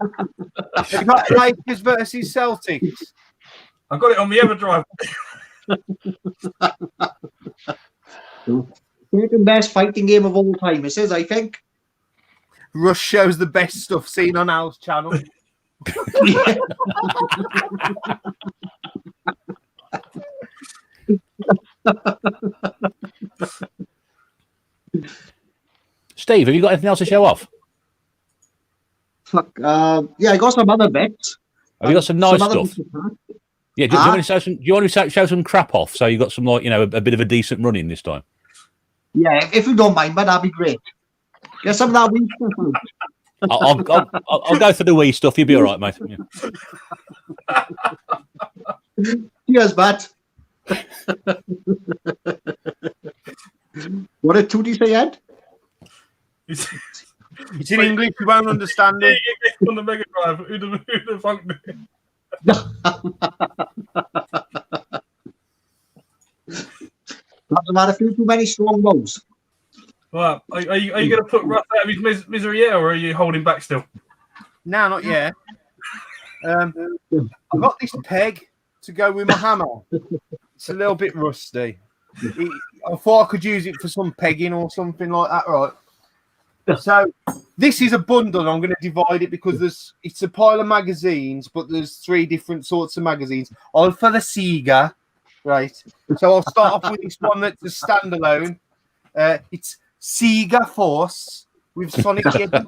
You've got Lakers versus Celtics. I've got it on the EverDrive. Second best fighting game of all time, it says, I think. Rush shows the best stuff seen on Al's channel. Steve, have you got anything else to show off? Fuck, yeah, I got some other bets. Have you got some nice other stuff? Yeah, do you want to show some crap off so you got some, like, a bit of a decent run in this time? Yeah, if you don't mind, but that'd be great. Get some of that wee stuff out. I'll go for the wee stuff. You'll be all right, mate. Yeah. Cheers, Matt. What did Tootie say, Ed? It's in English, you won't understand it. On the Mega Drive. Who the fuck knew? Doesn't matter if you too many strong moves. Right. Are you going to put Russ out of his misery yet, or are you holding back still? No, not yet. I've got this peg to go with my hammer. It's a little bit rusty. I thought I could use it for some pegging or something like that, right? So this is a bundle. I'm going to divide it because it's a pile of magazines, but there's 3 different sorts of magazines, all for the Sega, right? So I'll start off with this one that's a standalone. It's Sega Force with Sonic the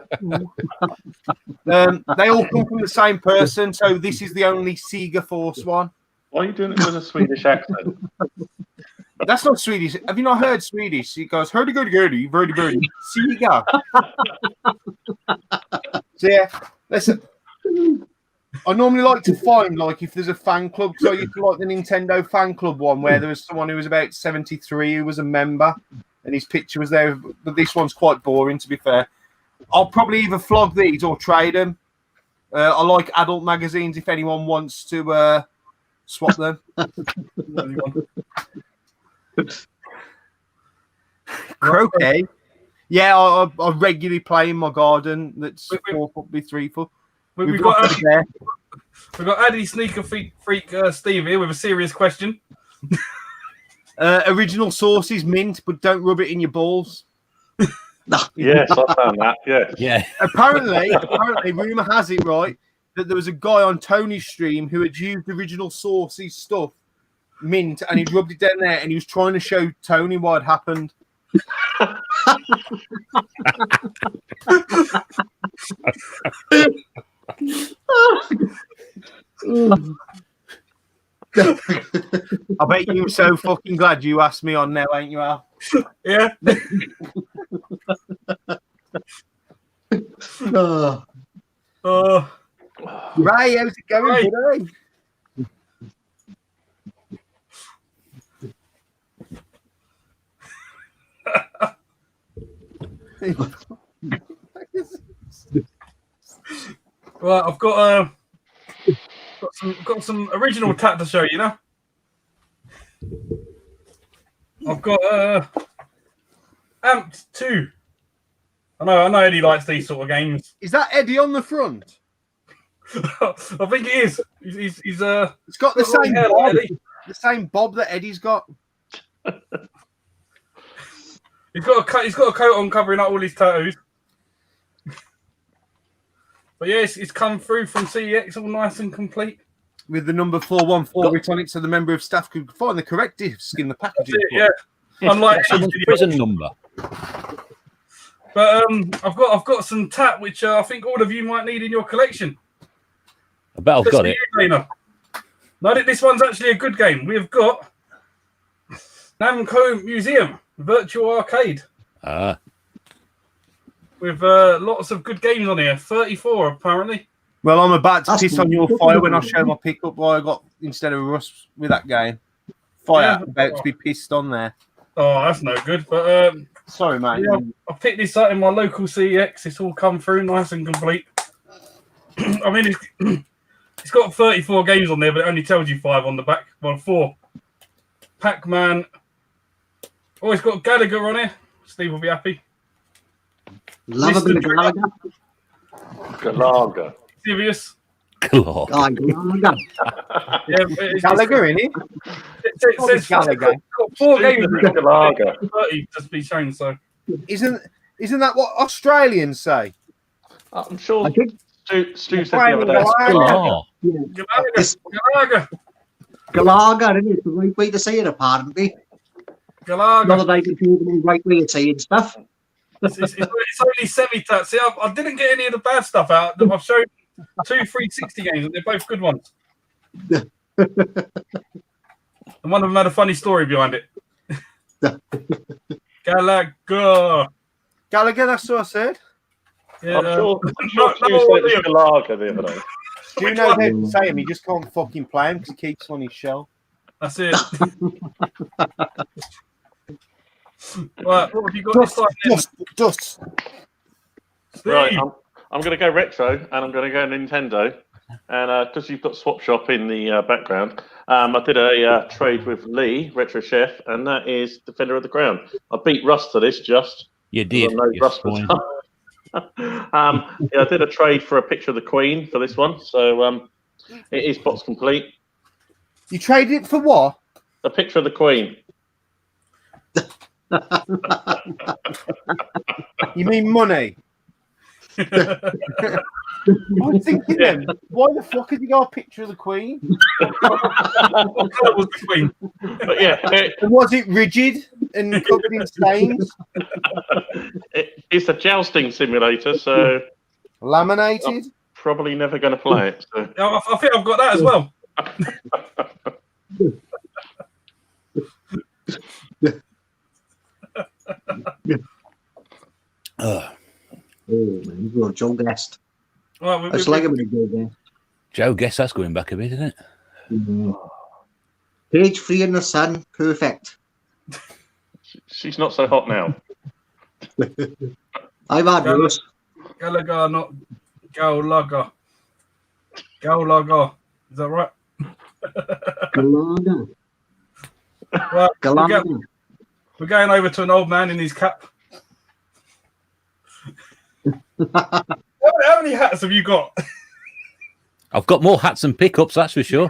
they all come from the same person, so this is the only Sega Force one. Why are you doing it with a Swedish accent? That's not Swedish. Have you not heard Swedish? It goes hurdy-gurdy-gurdy, birdie-birdie, Sega. So yeah, listen. I normally like to find, like, if there's a fan club, because I used to like the Nintendo fan club one where there was someone who was about 73 who was a member and his picture was there. But this one's quite boring, to be fair. I'll probably either flog these or trade them. I like adult magazines if anyone wants to swap them. Croquet? Yeah, I regularly play in my garden that's 4 foot by 3 foot. We've got Addy Sneaker Freak Steve here with a serious question. Original source is mint, but don't rub it in your balls. Yes, I found that. Yeah. Apparently, rumor has it, right, that there was a guy on Tony's stream who had used original source's stuff, mint, and he rubbed it down there, and he was trying to show Tony what had happened. I bet you're so fucking glad you asked me on now, ain't you, Al? Yeah. Ray, how's it going Ray. today? Right, I've got some original tat to show you now. I've got Amped 2. I know Eddie likes these sort of games. Is that Eddie on the front? I think it is. He's It's got the long same hair bob, like Eddie. the same bob that Eddie's got. He's got a coat on covering up all his tattoos. But yeah, it's come through from CEX all nice and complete. With the number 414 written on it, so the member of staff could find the correct disc in the That's packaging. it, yeah. Unlike Someone's prison number. But I've got some tat which I think all of you might need in your collection. I bet I've got it. You, no, this one's actually a good game. We've got Namco Museum Virtual Arcade with lots of good games on here. 34 apparently. Well, I'm about to That's piss on your fire when I show my pickup what I got instead of Rust with that game. Fire about to be pissed on there. Oh, that's no good. But sorry, mate. yeah, I picked this up in my local CEX. It's all come through nice and complete. I mean, it's got 34 games on there, but it only tells you 5 on the back. Well, 4. Pac-Man. Oh, it's got Gallagher on here. Steve will be happy. Love a bit of Gallagher. Galaga. Serious. Claw. Gallagher. Yeah, it's Gallagher, in it? It says Gallagher. it's got 4 games. Gallagher. 30 just be shown. So Isn't that what Australians say? I'm sure I think Stu said the other day. Claw. Gallagher. Gallagher, isn't it? The right way to say it, apparently. Not Gallagher. that I can feel the right way of saying stuff. It's only semi-tat. See, I didn't get any of the bad stuff out. I've shown 2 360 games, and they're both good ones. And one of them had a funny story behind it. Gallagher. Gallagher, that's what I said. Yeah, I'm sure no, Stu no, said it's Galaga the other day. Do you know how to say him? He just can't fucking play him because he keeps on his shell. That's it. Right, what have you got this time? then? Dust. Steve? Right, I'm going to go retro and I'm going to go Nintendo. And because you've got Swap Shop in the background, I did a trade with Lee, Retro Chef, and that is Defender of the Crown. I beat Russ to this just. You did. I know you Russ was swine. yeah, I did a trade for a picture of the Queen for this one, so it is box complete. You traded it for what? A picture of the Queen. You mean money? I'm thinking then, why the fuck has he got a picture of the Queen? What colour was the Queen? But yeah, And was it rigid and covered in stains? it It's a jousting simulator, so Laminated. probably never going to play it. So. Yeah, I think I've got that as well. Oh, man, you're a Joe Guest. Right, It's like a bit of Joe Guest. Joe, guess that's going back a bit, isn't it? Page 3 in the sun, perfect. She's not so hot now. I've had worse. Gallagher, not Gallagher. Gallagher. Is that right? Galaga. Right, Galaga. we're going over to an old man in his cap. How many hats have you got? I've got more hats and pickups, that's for sure.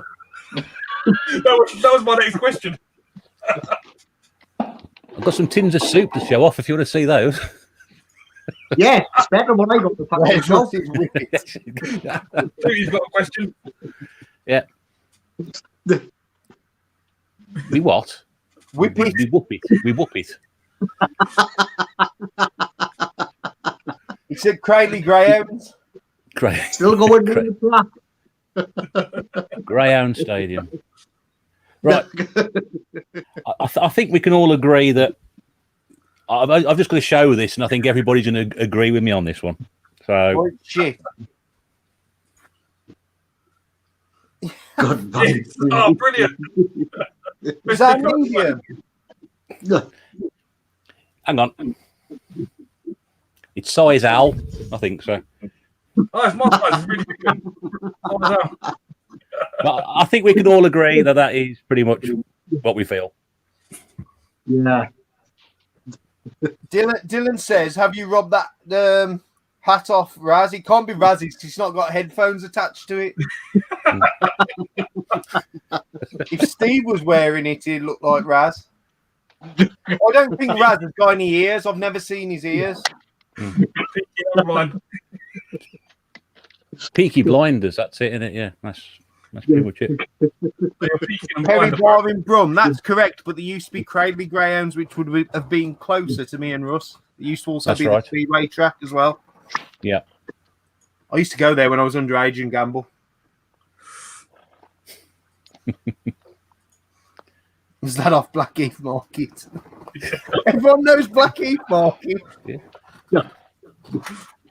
that was my next question. I've got some tins of soup to show off if you want to see those. Yeah, it's better when I got the fucking show. He's got a question. Yeah. We what? Whip it. We whoop it. We whoop it. He said Cradley Greyhounds. Still going with the flap. Greyhound Stadium. Right. I think we can all agree that I've just got to show this, and I think everybody's going to agree with me on this one. So, Oh, shit. God, Oh, brilliant. Is that medium? hang on. It's size L, I think so. Oh, it's my size. It's really good. But I think we can all agree that that is pretty much what we feel. Yeah. Dylan says, have you robbed that hat off Raz? It can't be Raz's because he's not got headphones attached to it. If Steve was wearing it, he'd look like Raz. I don't think Raz has got any ears. I've never seen his ears. Peaky Blinders, that's it, isn't it? Yeah, that's pretty much it. Perry Bar in Brum, that's correct, but there used to be Cradley Greyhounds, which would have been closer to me and Russ. There used to also That's be right. the speedway track as well. Yeah. I used to go there when I was underage and gamble. Was that off Blackheath Market? Everyone knows Blackheath Market.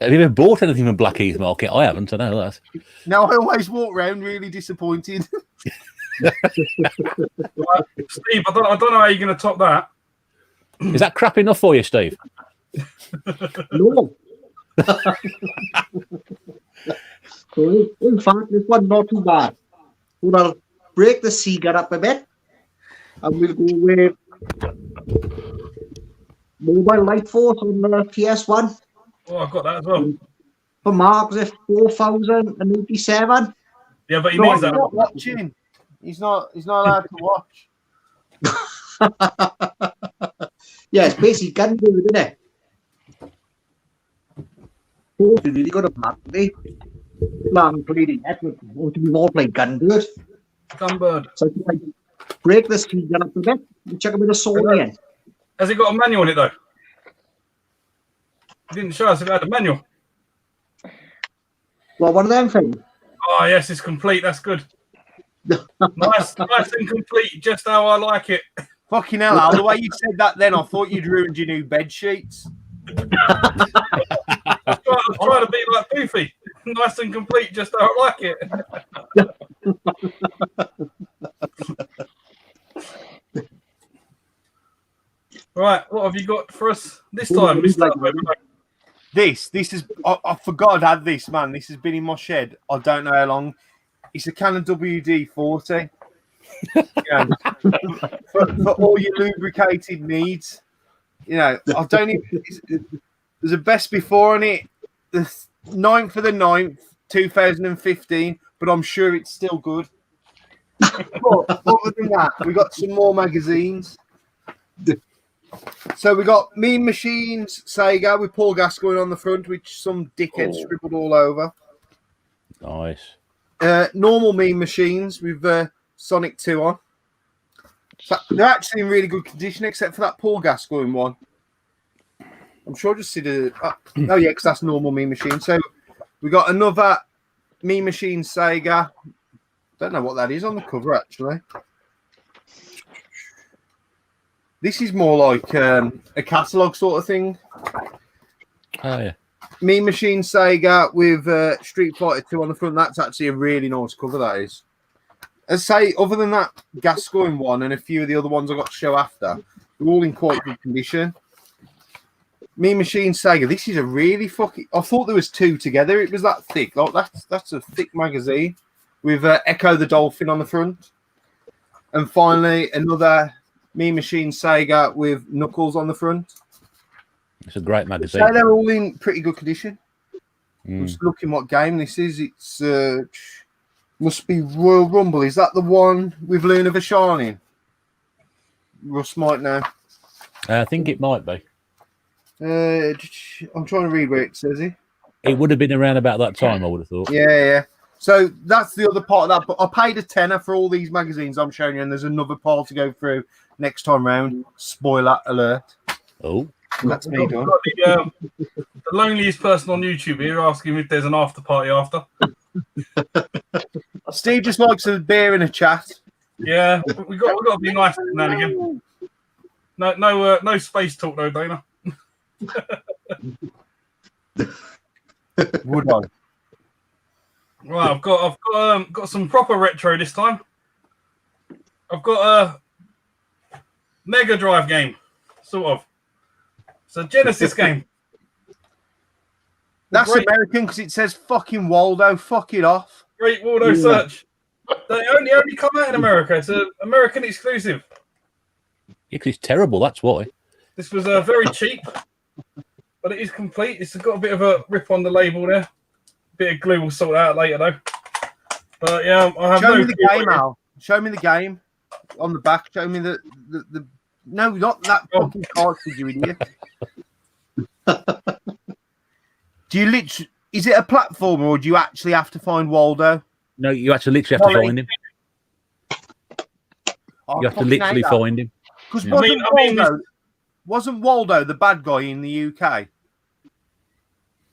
Have you ever bought anything from Blackheath Market? I haven't, I know that. Now I always walk around really disappointed. Steve, I don't know how you're going to top that. Is that crap enough for you, Steve? No. So in fact, this one's not too bad. We'll break the Seagull up a bit, and we'll go with Mobile Light Force on the PS1. Oh, I've got that as well. For Mark's at 4,087. Yeah, but he No, needs he's that. not watching. He's not allowed to watch. Yeah, it's basically Gunbird, isn't it? Oh, really good at Mark, eh? Man, played it yet. We've all played Gunbird. Gunbird. So if you like, break the Seagull up a bit, you check a bit of soul in. Has it got a manual in it, though? It didn't show us if it had a manual. Well, one of them things. Oh, yes, it's complete. That's good. Nice and complete, just how I like it. Fucking hell, Al, the way you said that then, I thought you'd ruined your new bed sheets. I was trying to be like Poofy. Nice and complete, just how I like it. Right, what have you got for us this time, Mr. This is, I forgot I'd had this, man. This has been in my shed. I don't know how long. It's a Canon WD-40. Yeah. for all your lubricated needs. You know, I don't even, there's a best before on it, the 9th of the 9th, 2015, but I'm sure it's still good. But other than that, we got some more magazines. So we got Mean Machines Sega with Paul Gascoigne on the front, which some dickhead scribbled all over. Nice. Normal Mean Machines with Sonic 2 on. So they're actually in really good condition, except for that Paul Gascoigne one. I'm sure I just see the. Oh yeah, because that's normal Mean Machine. So we got another Mean Machine Sega. Don't know what that is on the cover actually. This is more like a catalogue sort of thing. Oh yeah. Mean Machine Sega with Street Fighter 2 on the front. That's actually a really nice cover, that is. As I say, other than that Gascoigne one and a few of the other ones I got to show after, they're all in quite good condition. Mean Machine Sega, this is a really fucking... I thought there was two together. It was that thick. Like, that's a thick magazine with Echo the Dolphin on the front. And finally, another Mean Machine Sega with Knuckles on the front. It's a great magazine. So they're all in pretty good condition. I'm Mm. just looking what game this is. It's must be Royal Rumble. Is that the one with Luna Vachani? Russ might know. I think it might be. I'm trying to read where it says it. It would have been around about that time, I would have thought. Yeah. So that's the other part of that. But I paid £10 for all these magazines I'm showing you, and there's another pile to go through next time round. Spoiler alert. Oh. That's me done. The loneliest person on YouTube here asking if there's an after party after. Steve just likes a beer and a chat. Yeah, we got to be nice now and again. No space talk though, Dana. Would I? Right, I've got some proper retro this time. I've got a Mega Drive game, sort of. It's a Genesis game. That's Great. American because it says fucking Waldo. Fuck it off. Great Waldo Search. They only come out in America. It's an American exclusive. Yeah, 'cause it's terrible, that's why. This was very cheap, but it is complete. It's got a bit of a rip on the label there. Bit of glue will sort out later though. But yeah, I have Show no me the clue. game, Al. Show me the game on the back. Show me the no, not that fucking cartridge, you idiot. Do you literally? Is it a platformer, or do you actually have to find Waldo? No, you actually literally have to find him. Oh, You have to literally find him. Because Yeah. wasn't Waldo the bad guy in the UK?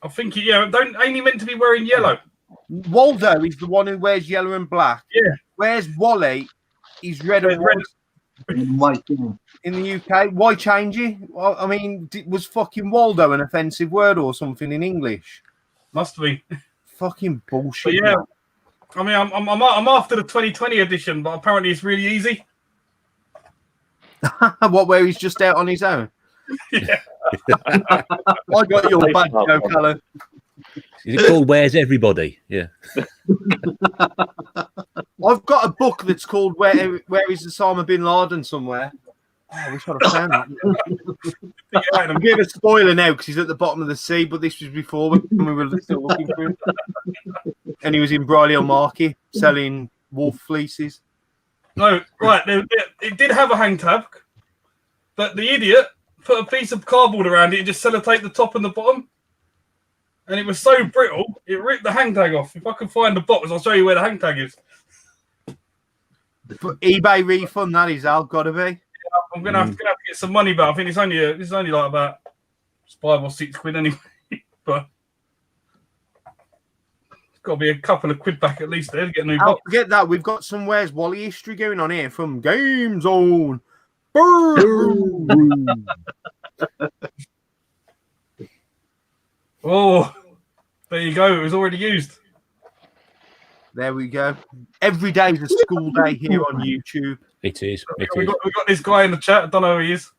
I think ain't he meant to be wearing yellow? Waldo is the one who wears yellow and black. Yeah. Where's Wally? He's red and white. In the UK, why change it? Well, I mean, was fucking Waldo an offensive word or something in English? Must be. Fucking But bullshit. yeah, I mean, I'm after the 2020 edition, but apparently it's really easy. What, where he's just out on his own? Yeah. I got your bad joke, Alan. Is it called Where's Everybody? Yeah. I've got a book that's called Where is Osama bin Laden somewhere. Oh, I wish I'd have found that. I'm giving a spoiler now because he's at the bottom of the sea, but this was before when we were still looking for him. And he was in Briley Market selling wolf fleeces. No, right. It did have a hang tab, but the idiot put a piece of cardboard around it and just sellotaped the top and the bottom. And it was so brittle, it ripped the hang tag off. If I can find the box, I'll show you where the hang tag is. But eBay refund, that is, Al, gotta be. I'm gonna have to get some money back. I think it's only like about £5 or £6 anyway. But it's got to be a couple of quid back at least there to get a new Al, box. forget that. We've got some Where's Wally history going on here from Game Zone. Boom! Oh, there you go. It was already used. There we go. Every day is a school day here on YouTube. It is. We got this guy in the chat. I don't know who he is.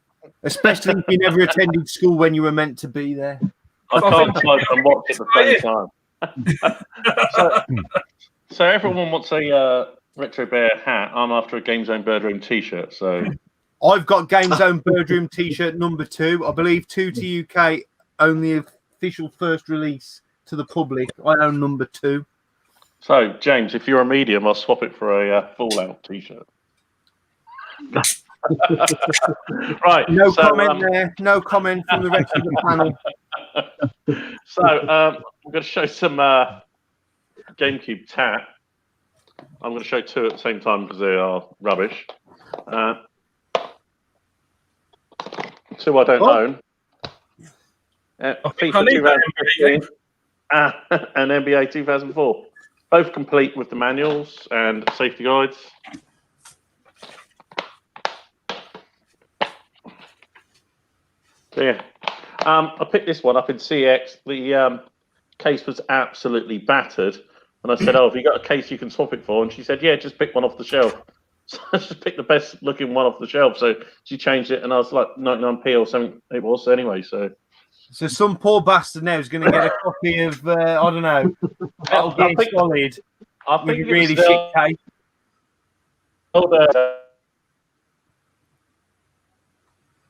Especially if you never attended school when you were meant to be there. I can't type and watch at the same time. So everyone wants a Retro Bear hat. I'm after a Game Zone Bird Room t-shirt. So I've got Game Zone Birdroom t-shirt number 2. I believe 2 to UK, only official first release to the public. I own number 2. So, James, if you're a medium, I'll swap it for a Fallout t-shirt. Right. No comment there. No comment from the rest of the panel. So, I'm going to show some GameCube tat. I'm going to show 2 at the same time because they are rubbish. 2 I don't own. I think FIFA I need that 2015 and NBA 2004. Both complete with the manuals and safety guides. So, yeah. I picked this one up in CX. The case was absolutely battered. And I said, "Oh, have you got a case you can swap it for?" And she said, "Yeah, just pick one off the shelf." So I just picked the best looking one off the shelf. So she changed it, and I was like 99p or something it was anyway. So some poor bastard now is going to get a copy of, I don't know, Metal Gear Solid I with think a really it was, shit case.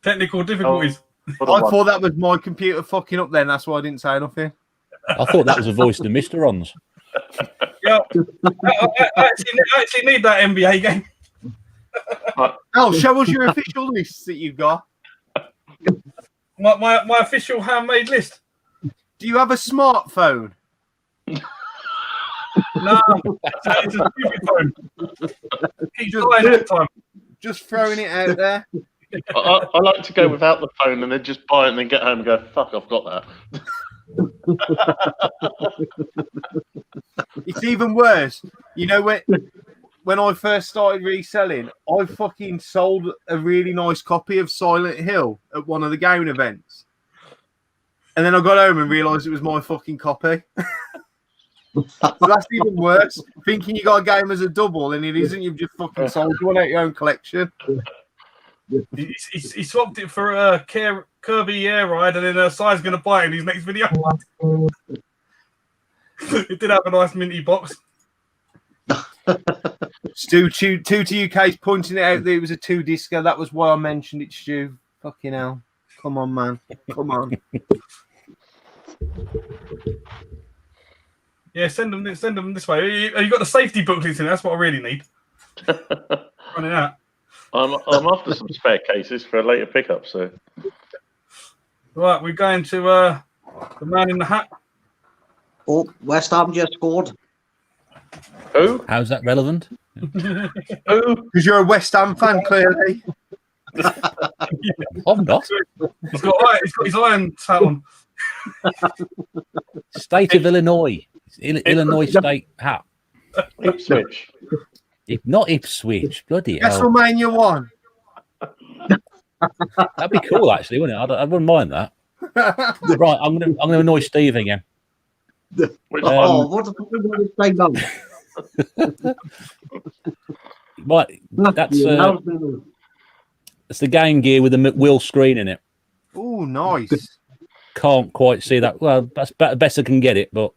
Technical difficulties. I thought that was my computer fucking up then. That's why I didn't say nothing. I thought that was the voice of the Mr. Ons. Yeah, I actually need that NBA game. Oh, show us your official lists that you've got. My official handmade list. Do you have a smartphone? No, it's a stupid phone. Keep dying that time. Just throwing it out there. I like to go without the phone and then just buy it and then get home and go, "Fuck, I've got that." It's even worse. You know, when I first started reselling, I fucking sold a really nice copy of Silent Hill at one of the gaming events. And then I got home and realised it was my fucking copy. So that's even worse. Thinking you got a game as a double and it isn't, you've just fucking sold one out your own collection. He swapped it for a Kirby Air Ride, and then Si's going to buy it in his next video. It did have a nice minty box. Stu, two to UK's pointing it out that it was a 2-disco. That was why I mentioned it, Stu. Fucking hell. Come on, man. Come on. Yeah, send them this way. You got the safety booklets in. That's what I really need. Running out. I'm after some spare cases for a later pickup. So Right, we're going to the man in the hat. Oh, West Ham just scored. who? How's that relevant? Who? Because you're a West Ham fan, clearly. I'm not. He's got his iron hat on. State of Illinois. Illinois State hat. Ipswich. Not Ipswich. Bloody hell. WrestleMania 1. That'd be cool, actually, wouldn't it? I wouldn't mind that. Right, I'm gonna annoy Steve again. Which Oh, one? what the fuck are you going to say now? Right, that's the Game Gear with the McWill screen in it. Oh, nice. Can't quite see that. Well, that's best I can get it, but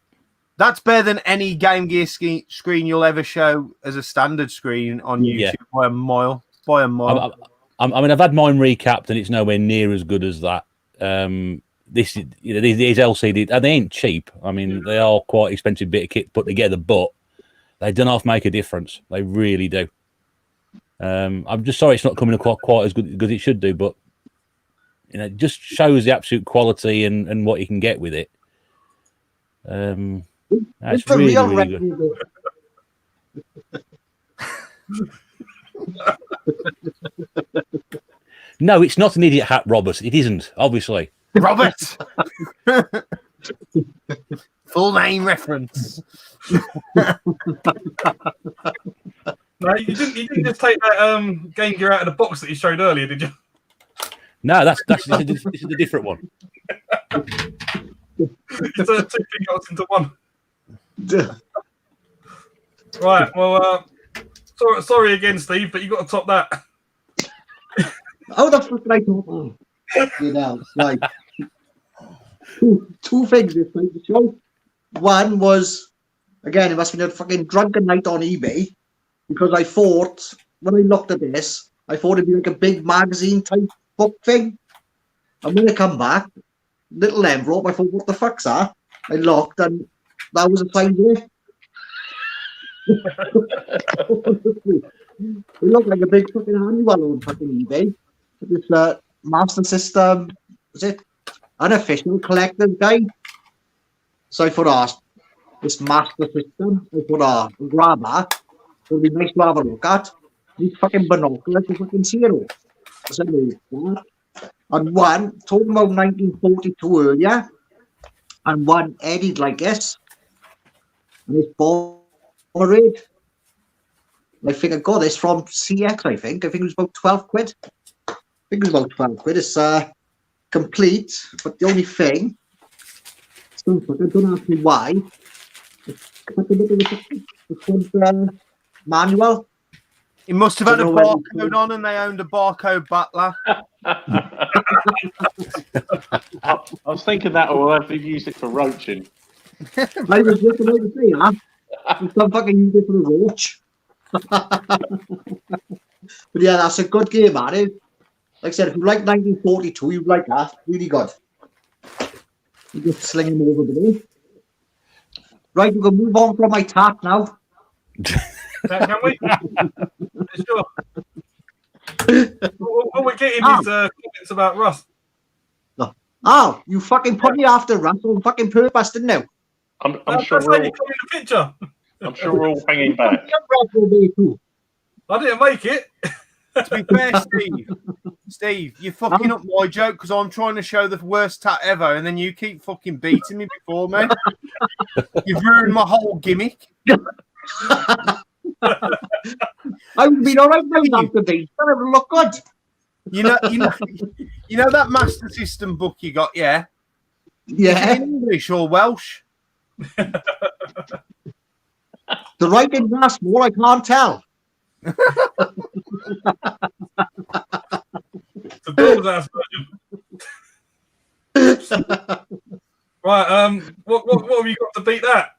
That's better than any Game Gear screen you'll ever show as a standard screen on YouTube Yeah. by a mile. By a mile. I mean, I've had mine recapped, and it's nowhere near as good as that. This is, these LCD, and they ain't cheap. I mean, they are quite expensive bit of kit put together, but they don't half make a difference. They really do. I'm just sorry it's not coming quite as good as it should do, but it just shows the absolute quality and what you can get with it. That's It's the really, real really good. No, it's not an idiot hat, Robert. It isn't, obviously. Robert! Full name reference. No, you didn't just take that Game Gear out of the box that you showed earlier, did you? No, this is a different one. It's two things into one. Right, well, sorry again, Steve, but you got to top that. How the fuck did I top that? You know, like two things this night to show. One was, again, it must have been a fucking drunken night on eBay, because I thought, when I looked at this, I thought it'd be like a big magazine type book thing. And when I come back, little envelope, I thought, what the fuck's that? I looked, and that was a signed gift. It looked like a big fucking Honeywell on fucking eBay. This Master System, was it? Unofficial collector's guide. So I thought, this Master System, I thought, I'll grab that. It'll be nice to have a look at. These fucking binoculars are fucking zero. So And one, talking about 1942 earlier, and one edited like this. And it's borrowed. I think I got this from CX, I think. I think it was about 12 quid. I think it was about 12 quid. It's complete, but the only thing, I don't ask me why, it's manual. He must have had a Don't know barcode on and they owned a barcode battler. I was thinking that, or they've used it for roaching. I was just about to say that. Some fucking use it for a roach. But yeah, that's a good game, man. Like I said, if you like 1942, you like that. Really good. You just sling him over the way. Right, we can move on from my tap now. Can we? Sure. All we're getting is comments about Russ. Oh, you fucking put me after Russell on fucking purpose, didn't you? I'm sure That's we're how you all, come in the picture. I'm sure we're all hanging back. I didn't make it. To be fair, Steve, you're fucking up my joke because I'm trying to show the worst tat ever, and then you keep fucking beating me before me. You've ruined my whole gimmick. I've been all right now after these. That'll look good. You know that Master System book you got, yeah? Yeah. Is it in English or Welsh? The writing's are small, I can't tell. The doll's ass version. Right, what have you got to beat that?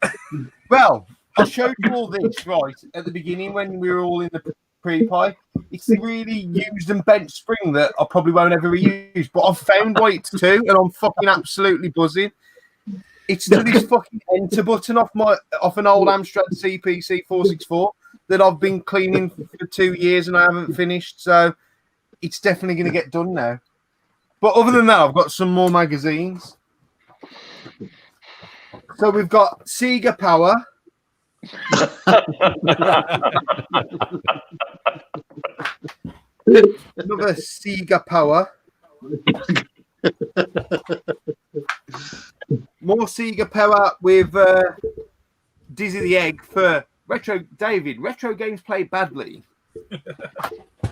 Well, I showed you all this right at the beginning when we were all in the pre-pie. It's the really used and bent spring that I probably won't ever reuse, but I've found why it's two, and I'm fucking absolutely buzzing. It's to this fucking enter button off an old Amstrad CPC 464 that I've been cleaning for 2 years and I haven't finished, so it's definitely going to get done now. But other than that, I've got some more magazines. So we've got Sega Power. Another Sega Power. More Sega Power with Dizzy the Egg for Retro David. Retro games played badly.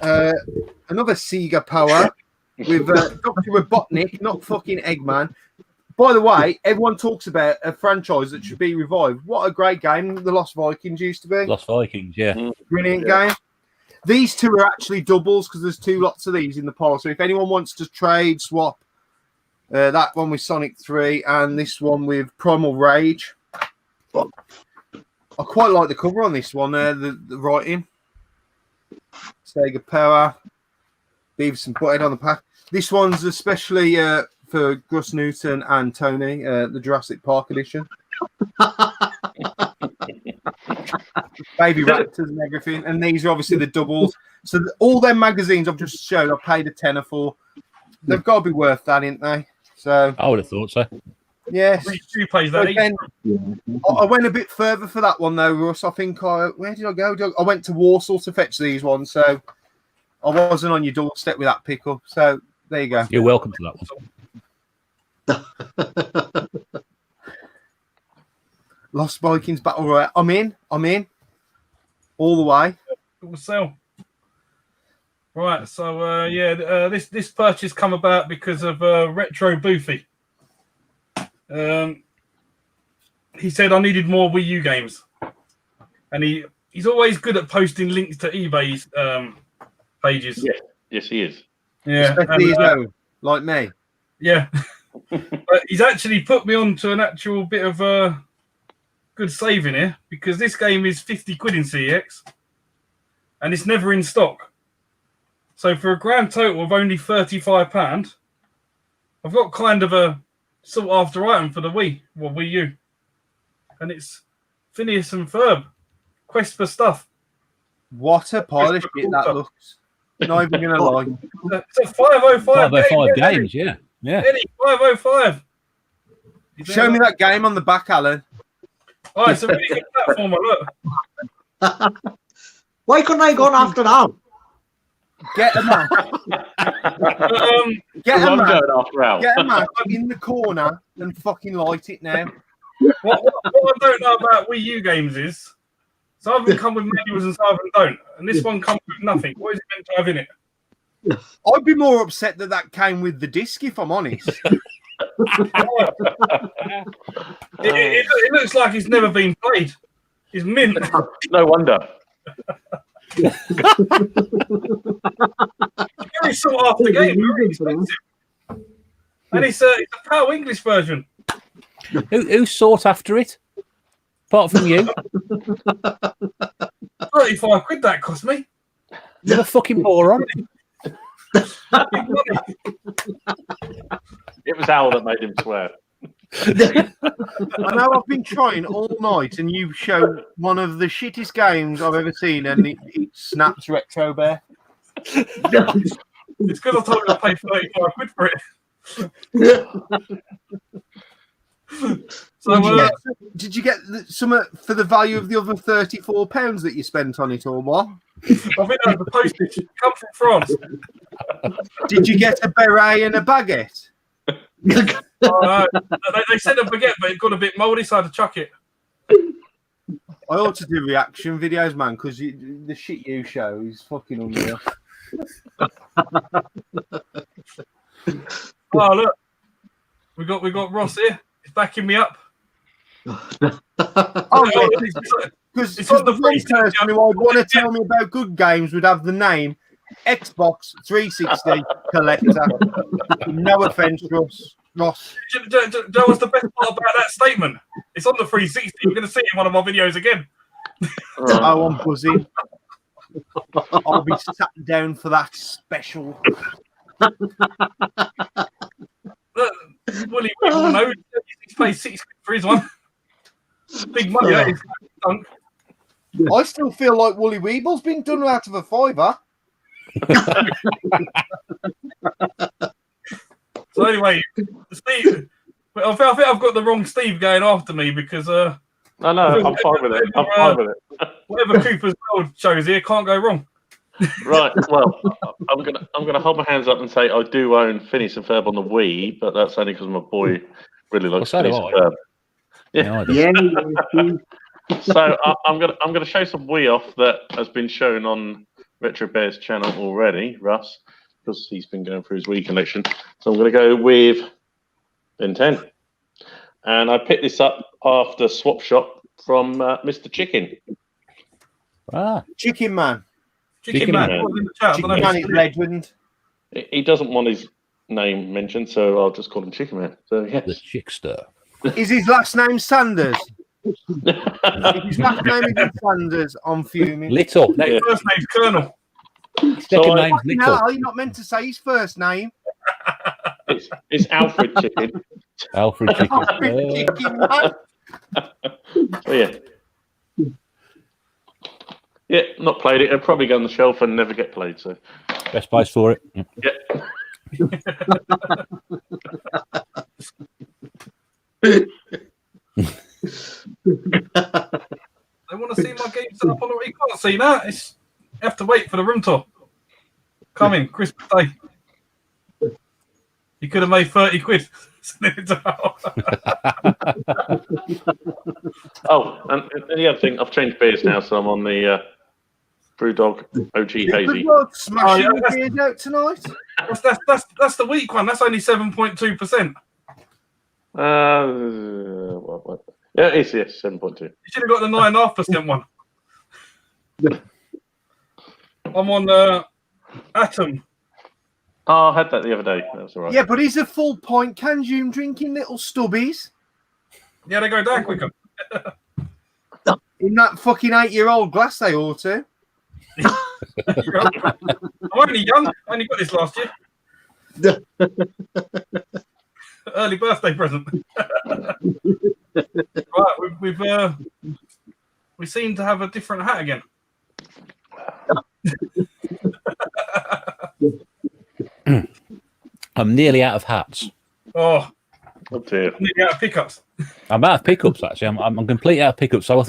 Another Sega Power with Dr. Robotnik, not fucking Eggman. By the way, everyone talks about a franchise that should be revived. What a great game the Lost Vikings used to be. Lost Vikings, yeah. Brilliant game. These two are actually doubles because there's two lots of these in the pile. So if anyone wants to trade, swap, that one with Sonic 3 and this one with Primal Rage. I quite like the cover on this one, the writing. Sega Power, Beavis and Butthead on the pack. This one's especially for Gus Newton and Tony, the Jurassic Park edition. Baby Raptors and everything. And these are obviously the doubles. So all them magazines I've just showed, I paid a tenner for. They've got to be worth that, ain't they? So I would have thought so. yes. Who plays that? Again, I went a bit further for that one though, Russ. I think where did I go? I went to Warsaw to fetch these ones, so I wasn't on your doorstep with that pickup. So there you go. You're welcome to that one. Lost Vikings Battle Royale. I'm in. All the way. It will sell. Right, so this purchase come about because of Retro Boofy. He said I needed more Wii U games, and he's always good at posting links to eBay's pages. Yes, he is. Yeah, Especially like me. Yeah. But he's actually put me on to an actual bit of good saving here because this game is 50 quid in CX and it's never in stock. So for a grand total of only £35, I've got kind of a sought after item for the Wii U. And it's Phineas and Ferb. Quest for Stuff. What a pile of shit that looks. Not even going to lie. It's a 505 games, yeah. Yeah. Eddie, 505. Show me that game on the back, Alan. Oh, it's a really good platformer, look. Why couldn't I go on after that? Get them on. Get a I'm man, going after Al. get a man in the corner and fucking light it now. What I don't know about Wii U games is some of them come with manuals and some of them don't. And this one comes with nothing. What is it meant to have in it? I'd be more upset that came with the disc, if I'm honest. It looks like it's never been played. It's mint. No wonder. Very sought after game. Very expensive. And it's a PAL English version. Who sought after it? Apart from you, 35 quid that cost me. you're a fucking moron. It was Al that made him swear. I know I've been trying all night, and you show one of the shittest games I've ever seen, and it snaps RetroBear. It's because I told you I paid 35 quid for it. So, Did you get some for the value of the other £34 that you spent on it, or what? I think that was the postage. Come from France. Did you get a beret and a baguette? They said a baguette, but it got a bit mouldy, so I had to chuck it. I ought to do reaction videos, man, because the shit you show is fucking unreal. Oh look, we got Ross here. He's backing me up. Because It's on the one free person who I'd want to tell me about good games would have the name Xbox 360 Collector. No offense, Ross. Do you know what's the best part about that statement? It's on the 360. You're going to see it in one of my videos again. Oh, I'm buzzing. I'll be sat down for that special. Willie Weevil knows he's paid 6 quid for his one. Big money, that is. I still feel like Wooly Weeble's been done out of a fiver. So anyway, Steve, I think I've got the wrong Steve going after me because No, I'm fine with it. I'm fine with it. whatever Koopas World shows here can't go wrong. Right. Well, I'm gonna hold my hands up and say I do own Phineas and Ferb on the Wii, but that's only because my boy really likes Well, so do Phineas and I. Ferb. No, I don't. Yeah. So I'm gonna show some Wii off that has been shown on RetroBear's channel already, Russ, because he's been going through his Wii collection. So I'm gonna go with Ben 10, and I picked this up after Swap Shop from Mr. Chicken. Ah, Chicken Man. Chicken Man. Man. Put it in the chat. I don't Chicken know if Man it's- is legend. He doesn't want his name mentioned, so I'll just call him Chicken Man. So yeah. the Chickster. Is his last name Sanders? If his last name is Sanders, I'm fuming. Little. No, Yeah. First name's Colonel. second So name's Fucking Little. hell, you're not meant to say his first name. It's Alfred Chicken. Alfred Chicken. Chicken Man. Oh, yeah. Yeah, not played it. It'll probably go on the shelf and never get played. So Best place for it. Yeah. They want to see my game set up on the. You can't see that. You have to wait for the room tour. Coming Christmas Day. You could have made 30 quid. Oh, and the other thing, I've changed beers now, so I'm on the Brewdog OG Hazy. Good smashing Oh, yeah, the beard out tonight. That's the weak one. That's only 7.2%. What? Yeah, it's 7.2. You should have got the 9.5% one. I'm on Atom. Oh, I had that the other day. That was all right. Yeah, but he's a full pint Kanjum drinking little stubbies. Yeah, they go down quicker. In that fucking 8-year-old glass, they ought to. I'm only young. I only got this last year. Early birthday present. Right, we seem to have a different hat again. I'm nearly out of hats. Oh, Oh dear. I'm nearly out of pickups. I'm out of pickups actually. I'm completely out of pickups. So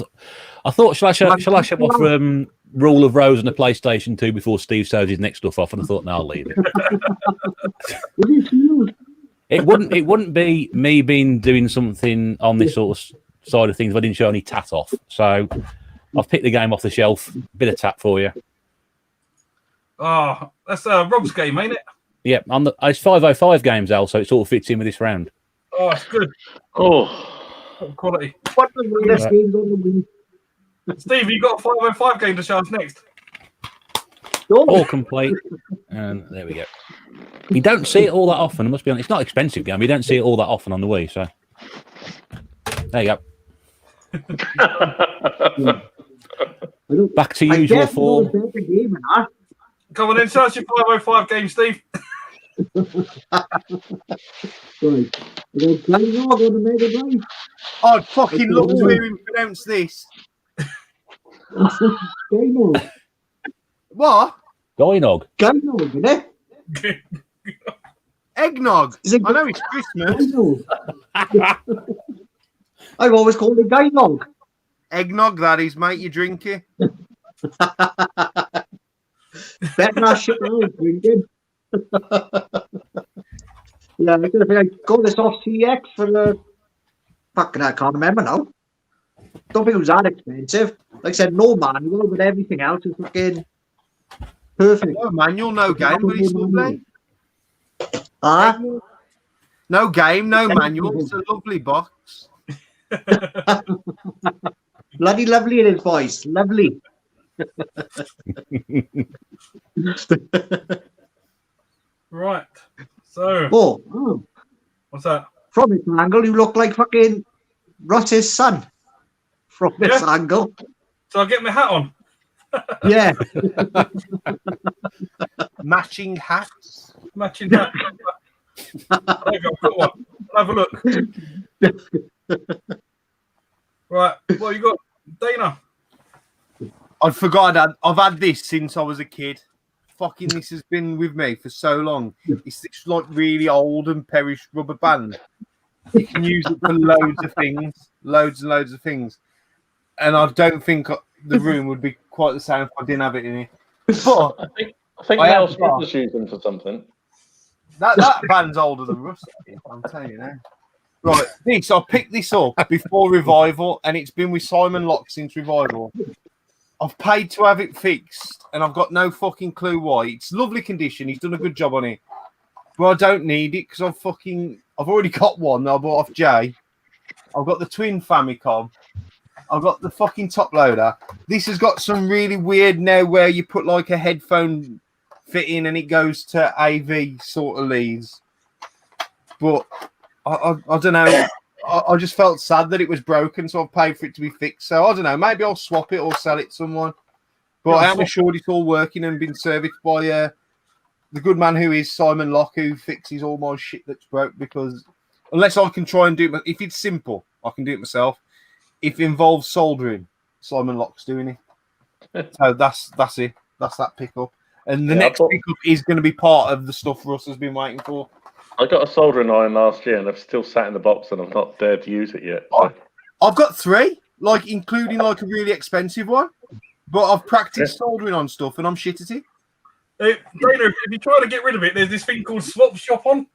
I thought, shall I show off rule of rose on a PlayStation 2 before Steve shows his next stuff off, and I thought, no, I'll leave it. It wouldn't be me doing something on this sort of side of things if I didn't show any tat off. So I've picked the game off the shelf. Bit of tat for you. Oh, that's Rob's game, ain't it? Yeah, it's 505 games, Al, so it sort of fits in with this round. Oh, it's good. Oh, Quality. What the latest games on the Wii? Steve, you got a 505 game to show us next. All complete. And there we go. You don't see it all that often, I must be honest. It's not an expensive game. You don't see it all that often on the Wii, so there you go. Back to usual form. Come on then, show us your 505 game, Steve. I'd fucking love to hear him pronounce this. What? Gynog. Gynog, isn't it? Eggnog. Is it I know it's Christmas. I've always called it Gynog. Eggnog, that is, mate. You drink it. Better not shit I was drinking. Yeah, I think I got this off CX for the fucking I can't remember now. Don't think it was that expensive. Like I said, no manual, but everything else is fucking perfect. No manual, no game, but it's lovely. No game, no manual. It's a lovely box. Bloody lovely it is, boys. Lovely. Right. So. Oh. What's that? From this angle, you look like fucking Russ's son. From this angle. So I get my hat on. Yeah. Matching hats. Matching hat. I've got one. Have a look. Right. What you got, Dana? I'd forgotten. I've had this since I was a kid. Fucking, this has been with me for so long. It's this like really old and perished rubber band. You can use it for loads of things, loads and loads of things. And I don't think the room would be quite the same if I didn't have it in it. But I think Mel Smith was using for something. That band's older than Russ. I'm telling you now. Right, I picked this up before Revival, and it's been with Simon Locke since Revival. I've paid to have it fixed, and I've got no fucking clue why. It's lovely condition. He's done a good job on it, but I don't need it because I've already got one that I bought off Jay. I've got the twin Famicom. I've got the fucking top loader. This has got some really weird now where you put like a headphone fit in and it goes to AV sort of leads. But I don't know. I just felt sad that it was broken, so I've paid for it to be fixed. So I don't know. Maybe I'll swap it or sell it to someone. But I am assured it's all working and been serviced by the good man who is Simon Locke, who fixes all my shit that's broke. Because unless I can try and do it, if it's simple, I can do it myself. If it involves soldering, Simon Locke's doing it. So that's it. That's that pickup. And the next pickup is going to be part of the stuff Russ has been waiting for. I got a soldering iron last year, and I've still sat in the box, and I've not dared to use it yet. So. I've got 3, like including like a really expensive one. But I've practiced soldering on stuff, and I'm shit at it. Hey, Dana, if you try to get rid of it, there's this thing called Swap Shop on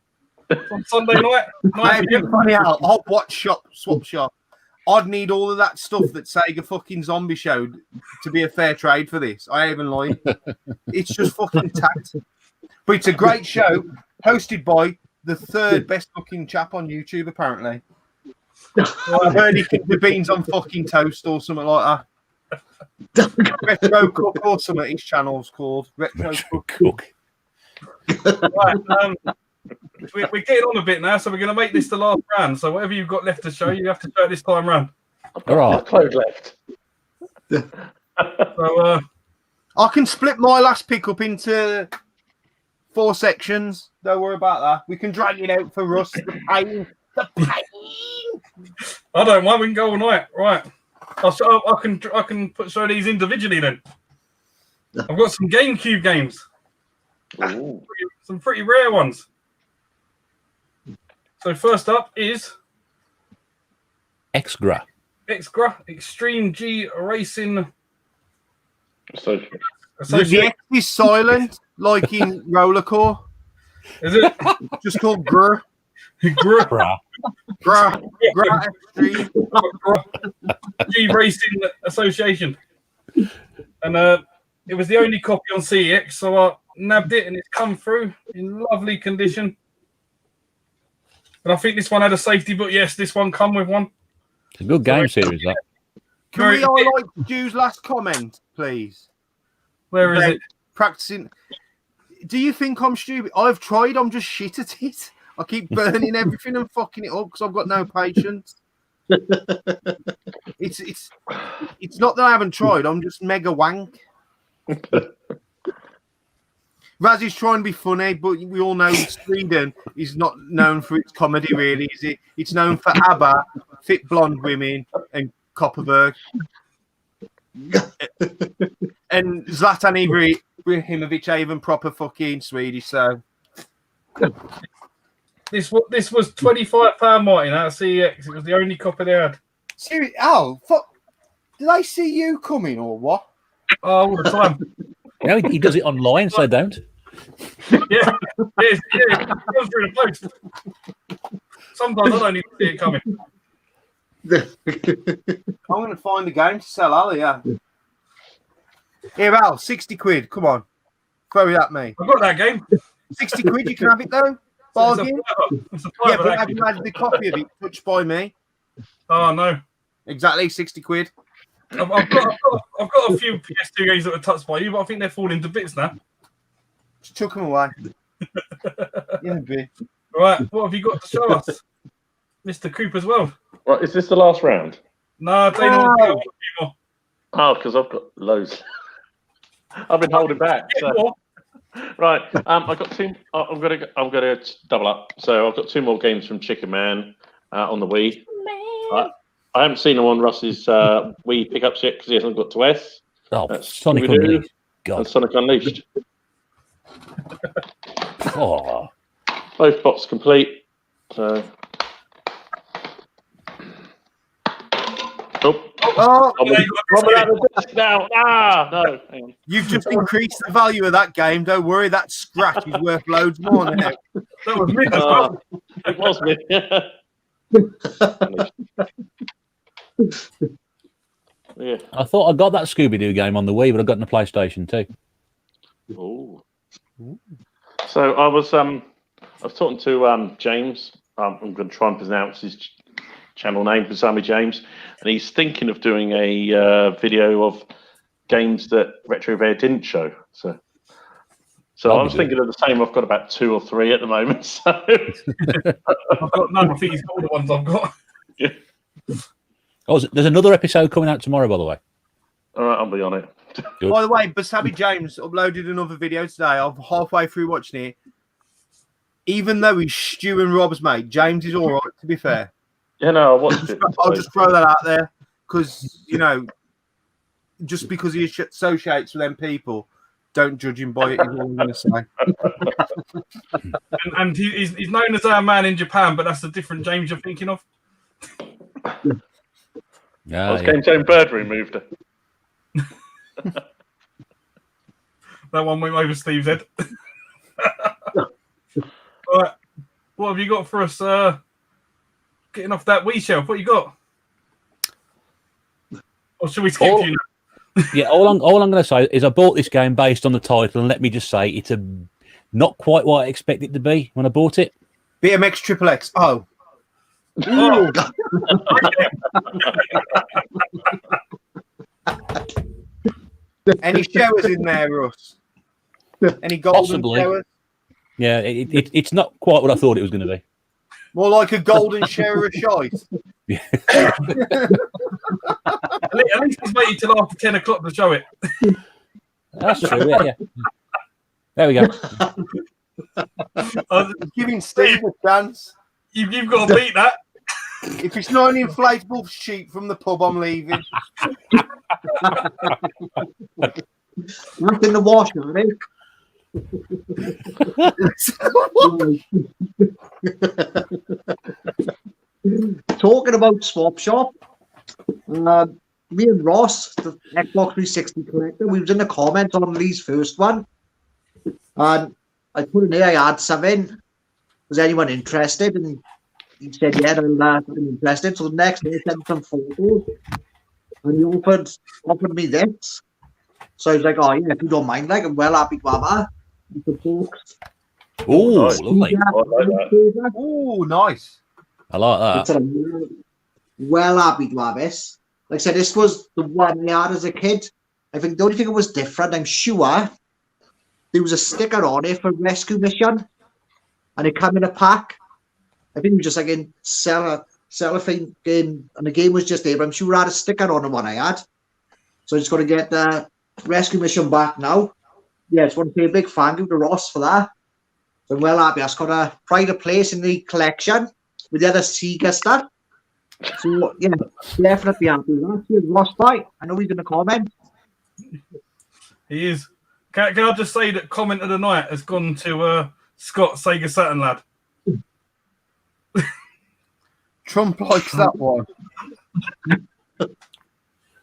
Sunday night. Funny how I'll watch Swap Shop. I'd need all of that stuff that Sega fucking Zombie showed to be a fair trade for this. I ain't even lying. It's just fucking tact. But it's a great show, hosted by the 3rd best looking chap on YouTube, apparently. I've heard he can do beans on fucking toast or something like that. Retro Cook or something his channel's called. Retro Cook. Right, we're getting on a bit now, so we're going to make this the last round. So whatever you've got left to show, you have to show it this time round. All right, clothes left. So I can split my last pickup into 4 sections. Don't worry about that. We can drag it out for Russ. The pain. I don't mind. We can go all night. Right. I can show these individually then. I've got some GameCube games. Some pretty rare ones. So first up is Exgra Extreme G Racing So The Associate. X is silent, like in Rollercore. Is it? Just called Grr. Bruh. Grr. Grr Extreme. G Racing Association. And it was the only copy on CEX, so I nabbed it and it's come through in lovely condition. And I think this one had a safety book. Yes, this one come with one. It's a good game series, that. Can we highlight Stu's last comment, please? Where is About it? Practicing. Do you think I'm stupid? I've tried. I'm just shit at it. I keep burning everything and fucking it up because I've got no patience. It's not that I haven't tried. I'm just mega wank. Raz is trying to be funny, but we all know Sweden is not known for its comedy, really, is it? It's known for ABBA, fit blonde women, and Kopparberg. And Zlatan Ibrahimovic even proper fucking Swedish, so. This was £25, Martin, out of CEX. It was the only copy they had. Seriously, Al, fuck. Did I see you coming or what? Oh, all the time. You know, he does it online, so don't. Yeah, it comes through the post. Sometimes I don't even see it coming. I'm going to find the game to sell, Al, yeah. Here, Al, 60 quid. Come on. Throw it at me. I've got that game. 60 quid, you can have it, though. Bargain. It's a Yeah, private but have game. you had the copy of it touched by me? Oh, no. Exactly, 60 quid. I've got a few PS2 games that were touched by you, but I think they're falling to bits now. Just chuck them away. Yeah, be. Right, what have you got to show us? Mr. Koopas World. right, is this the last round? No, Dana, Oh. I've got a few more. Oh, because I've got loads. I've been holding back. So. Right, I've got two. I'm gonna double up. So I've got two more games from Chicken Man on the Wii. I haven't seen them on Russ's Wii pickups yet because he hasn't got to S. Oh, That's Sonic Scooby-Doo Unleashed. and God. Sonic Unleashed. Oh, Both box complete. So. Oh, I'm out of the desk now. Ah, no. Hang on. you've just increased the value of that game. Don't worry, that scratch is worth loads more now. That was me as well. It was me. Yeah. I thought I got that Scooby-Doo game on the Wii, but I got it on the PlayStation too. Oh. So I was talking to James. I'm going to try and pronounce his channel name, Basami James, and he's thinking of doing a video of games that RetroBear didn't show. So I was thinking of the same. I've got about 2 or 3 at the moment. So I've got none. I think he's got all the ones I've got. yeah. Oh, there's another episode coming out tomorrow, by the way. All right, I'll be on it. Good. By the way, Basabi James uploaded another video today. I'm halfway through watching it. Even though he's Stu and Rob's mate, James is all right, to be fair. Yeah, no, I watched it. I'll just throw that out there because, you know, just because he associates with them people, don't judge him by it, is all I'm going to say. And he's known as our man in Japan, but that's a different James you're thinking of. Yeah, I was getting Jane Bird removed. That one went over Steve's head. All right. What have you got for us? Getting off that Wii shelf. What you got? Or should we skip you now? Yeah, all I'm going to say is I bought this game based on the title, and let me just say it's not quite what I expected it to be when I bought it. BMX Triple X. Oh. Oh. Any showers in there, Russ? Any golden Possibly. showers? Yeah, it's not quite what I thought it was going to be. More like a golden shower of shite. At least he's waiting till after 10 o'clock to show it. That's true. Yeah. There we go. Giving Steve a chance. You've got to beat that. If it's not an inflatable sheet from the pub, I'm leaving. Look in the washer, right? Talking about Swap Shop, me and Ross, the Xbox 360 collector, we was in the comments on Lee's first one, and I put in here I had something. Was anyone interested? And he said, yeah, I'm interested. So the next day, I sent some photos, and he offered me this. So I was like, oh yeah, if you don't mind, like, I'm well happy to have that. It's a box. Oh, nice. lovely. I like that. Oh, nice. I like that. It's well happy to have this. Like I said, this was the one I had as a kid. I think the only thing that was different, I'm sure, there was a sticker on it for rescue mission, and it came in a pack. I think it was just like in cellophane game, and the game was just there. But I'm sure I had a sticker on the one I had. So I just got to get the rescue mission back now. Yeah, I just want to say a big thank you to Ross for that. So I'm well happy. That's got a pride of place in the collection with the other Sega stuff. So yeah, definitely happy with that. Here's Ross Bite. I know he's in the comments. He is. Can I just say that comment of the night has gone to Scott Sega Saturn lad. Trump likes that one.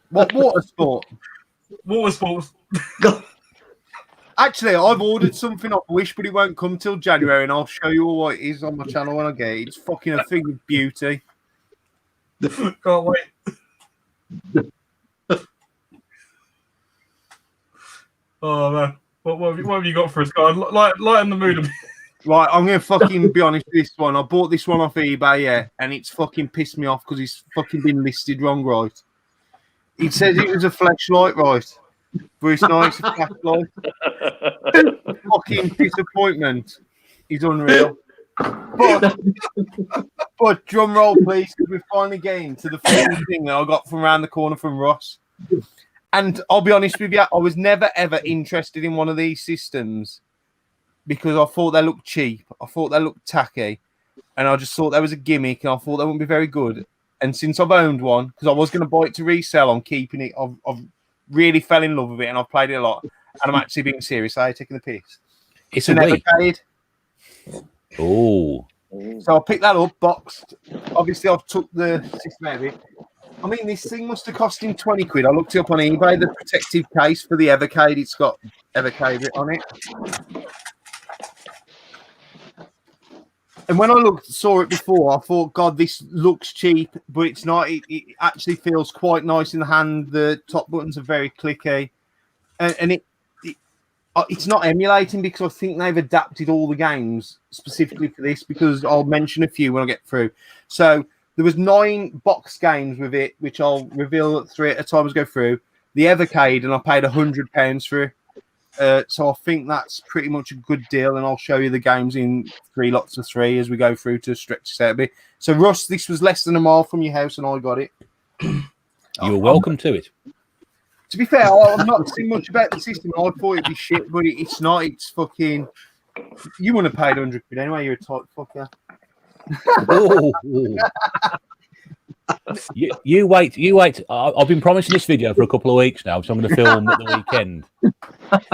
What water sport? Water sports. Actually, I've ordered something off Wish, but it won't come till January, and I'll show you all what it is on my channel when I get it. It's fucking a thing of beauty. Can't wait. Oh man, what have you got for us, guys? Lighten the mood a bit. Right, I'm going to fucking be honest with this one. I bought this one off eBay, yeah, and it's fucking pissed me off because it's fucking been listed wrong, right? It says it was a flashlight, right? But it's not, it's a flashlight. Fucking disappointment is unreal. But drum roll, please, because we're finally getting to the fucking thing that I got from around the corner from Ross. And I'll be honest with you, I was never ever interested in one of these systems because I thought they looked cheap. I thought they looked tacky. And I just thought that was a gimmick and I thought they wouldn't be very good. And since I've owned one, because I was going to buy it to resell, I'm keeping it. I've really fell in love with it and I've played it a lot. And I'm actually being serious. I'm taking the piss. It's a Wii. Evercade. Oh. So I picked that up, boxed. Obviously, I've took the system out of it. I mean, this thing must have cost him 20 quid. I looked it up on eBay, the protective case for the Evercade. It's got Evercade on it. And when I saw it before, I thought, God, this looks cheap, but it's not. It actually feels quite nice in the hand. The top buttons are very clicky. And it's not emulating because I think they've adapted all the games specifically for this because I'll mention a few when I get through. So there was 9 box games with it, which I'll reveal 3 at a time as I go through. The Evercade, and I paid £100 for it. So I think that's pretty much a good deal, and I'll show you the games in 3 lots of 3 as we go through to stretch this out a bit. So, Russ, this was less than a mile from your house, and I got it. You were welcome to it. To be fair, I've not seen much about the system. I thought it'd be shit, but it's not. It's fucking... You wouldn't have paid 100 quid anyway, you're a tight fucker. Oh. You wait. I've been promising this video for a couple of weeks now, so I'm going to film at the weekend.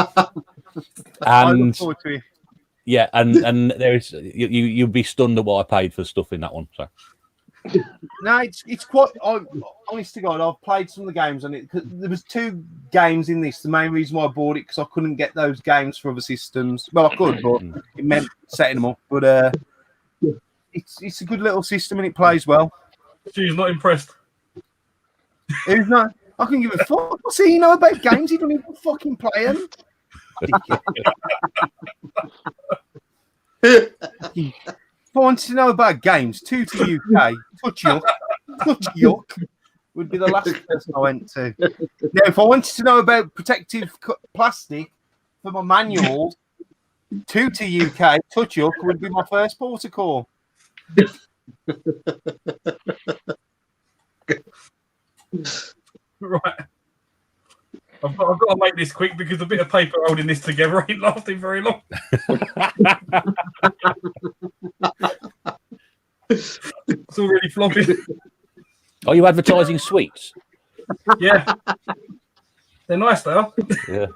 I look And forward to it. yeah, and there's you'll be stunned at what I paid for stuff in that one. So No, it's quite. Honest to God, I've played some of the games on it. There was 2 games in this. The main reason why I bought it because I couldn't get those games for other systems. Well, I could, but it meant setting them up. But it's a good little system and it plays well. She's not impressed. Who's not? I can give a fuck. What's he know about games? He don't even fucking play them. If I wanted to know about games, 2 to UK, Touch Yuck would be the last person I went to. Now, if I wanted to know about protective plastic for my manuals, 2 to UK, Touch Yuck would be my first protocol. Right. I've got to make this quick because the bit of paper holding this together ain't lasting very long. It's already floppy. are you advertising sweets? Yeah. They're nice, though. Yeah.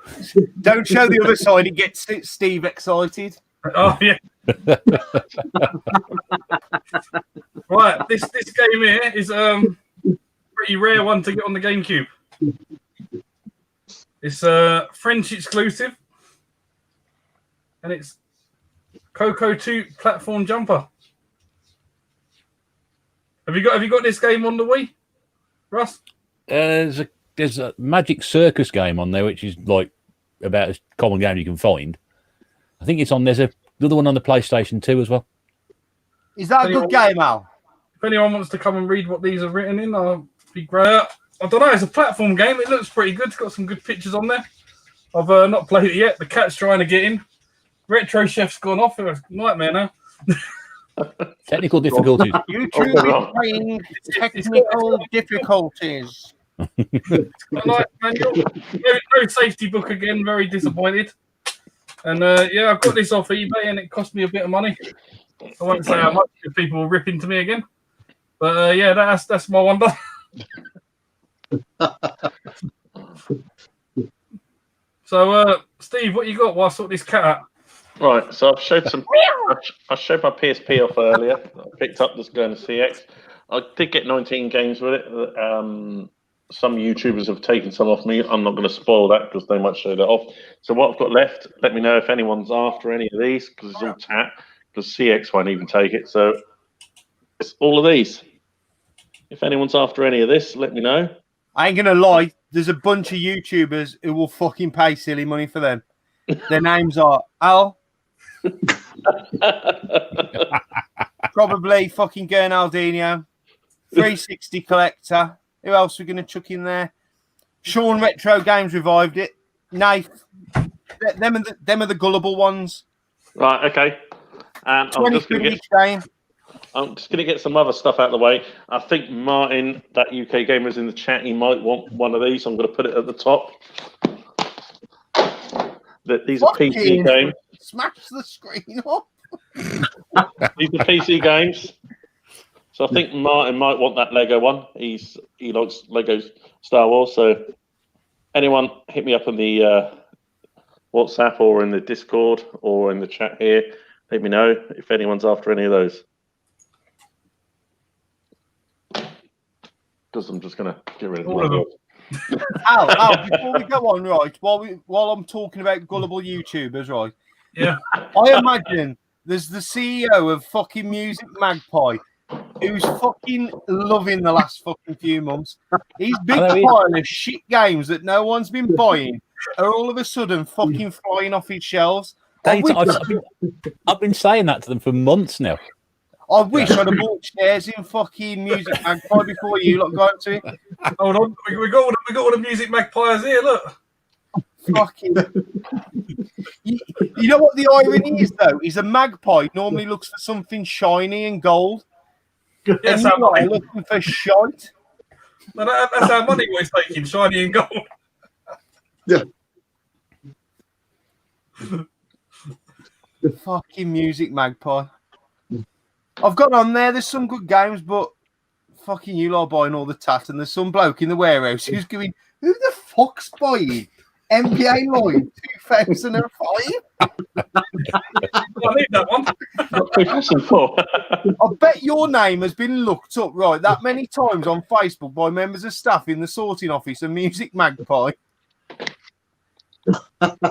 Don't show the other side, it gets Steve excited. Oh, yeah. Right, this game here is pretty rare one to get on the GameCube. It's a French exclusive, and it's Coco 2 platform jumper. Have you got this game on the Wii, Russ? There's a Magic Circus game on there, which is like about as common game you can find. I think it's on. There's another one on the PlayStation 2 as well. Is that a good game, Al? If anyone wants to come and read what these are written in, I'll be great. I don't know. It's a platform game. It looks pretty good. It's got some good pictures on there. I've not played it yet. The cat's trying to get in. Retro Chef's gone off. It's a nightmare now. Technical difficulties. YouTube is playing technical difficulties. Like manual. No safety book again. Very disappointed. And yeah, I've got this off eBay, and it cost me a bit of money. I won't say how much if people will rip into me again. But yeah, that's my one done. So, Steve, what you got while I sort this cat out? Right, so I've showed some. I showed my PSP off earlier. I picked up this going to CX. I did get 19 games with it. Some YouTubers have taken some off me. I'm not going to spoil that because they might show that off. So what I've got left, let me know if anyone's after any of these because it's all tat. Because CX won't even take it. So it's all of these. If anyone's after any of this, let me know. I ain't gonna lie. There's a bunch of YouTubers who will fucking pay silly money for them. Their names are Al. Probably fucking Gernaldinho. 360 Collector. Who else are we going to chuck in there? Sean Retro Games revived it. Nath. Them are the gullible ones. Right, okay. And I'm just going to get some other stuff out of the way. I think Martin, that UK gamer, is in the chat. He might want one of these. I'm going to put it at the top. These are PC games. Smash the screen up. These are PC games. So I think Martin might want that Lego one. He likes Lego Star Wars. So anyone hit me up on the WhatsApp or in the Discord or in the chat here. Let me know if anyone's after any of those. Because I'm just going to get rid of all of them. Al, before we go on, right, while I'm talking about gullible YouTubers, right? Yeah. I imagine there's the CEO of fucking Music Magpie who's fucking loving the last fucking few months. These big pile of shit games that no one's been buying are all of a sudden fucking flying off his shelves. I've been saying that to them for months now. I wish I'd have bought shares in fucking Music Magpie before you lot got to it. Hold on, we got all the Music Magpies here. Look, fucking. You know what the irony is though? Is a magpie normally looks for something shiny and gold. Yes, and you are looking for shite. No, that's our money we're taking, shiny and gold. Yeah. Fucking Music Magpie. I've got on there's some good games, but fucking you lot are buying all the tat, and there's some bloke in the warehouse who's going, who the fuck's buying NBA Live 2005? I need that one. I bet your name has been looked up right that many times on Facebook by members of staff in the sorting office of Music Magpie.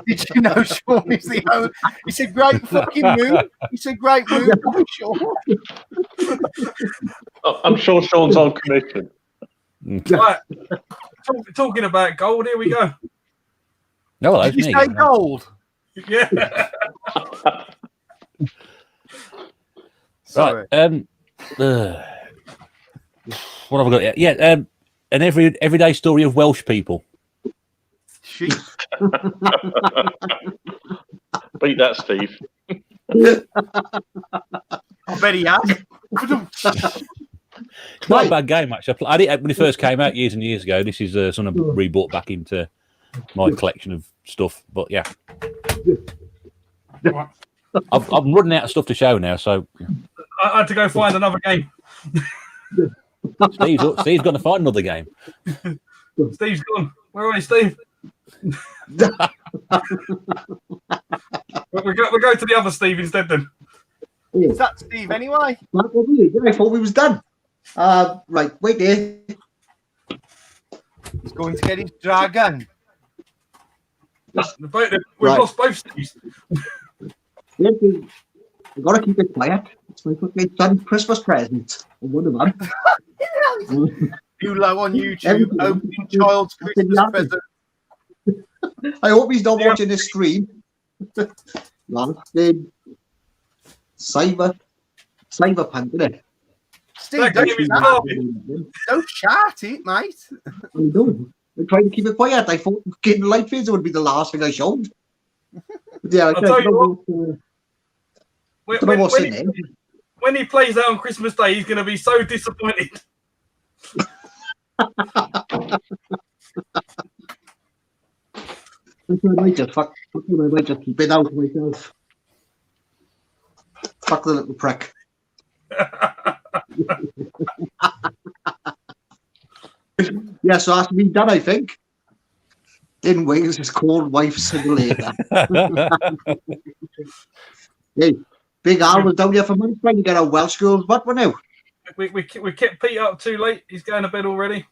Did you know Sean is the owner? It's a great fucking move. It's a great move, Sean. I'm sure Sean's on commission. Right. Talking about gold, here we go. No, Did you say gold? Yeah. Right. What have I got here? Yeah. An everyday story of Welsh people. Shit. Beat that, Steve. I bet he has. It's not a bad game, actually. I did it when it first came out years and years ago. This is something I rebought back into my collection of stuff. But yeah, I'm running out of stuff to show now. So I had to go find another game. Steve's going to find another game. Steve's gone. Where are you, Steve? We'll go to the other Steve instead then. Is that Steve anyway? I thought we was done. Right, wait there. He's going to get his dragon. We've Right. lost both Steves. We've got to keep it quiet. It's my fucking son's Christmas present. One of them. You low on YouTube, Everything. opening child's Christmas present. I hope he's not watching this stream. Cyberpunk, isn't it? Steve, That game is garbage. don't shout it, mate. I'm doing. I'm trying to keep it quiet. I thought getting light phaser would be the last thing I showed. But yeah, I'll tell you what. When he plays that on Christmas Day, he's going to be so disappointed. I might just keep it out myself. Fuck the little prick. Yeah, so that's been done, I think. In Wales, it's called Wife Simulator. Hey, Big Al was down here for months trying to get our Welsh girls, but we're now. We kept Pete up too late. He's going to bed already.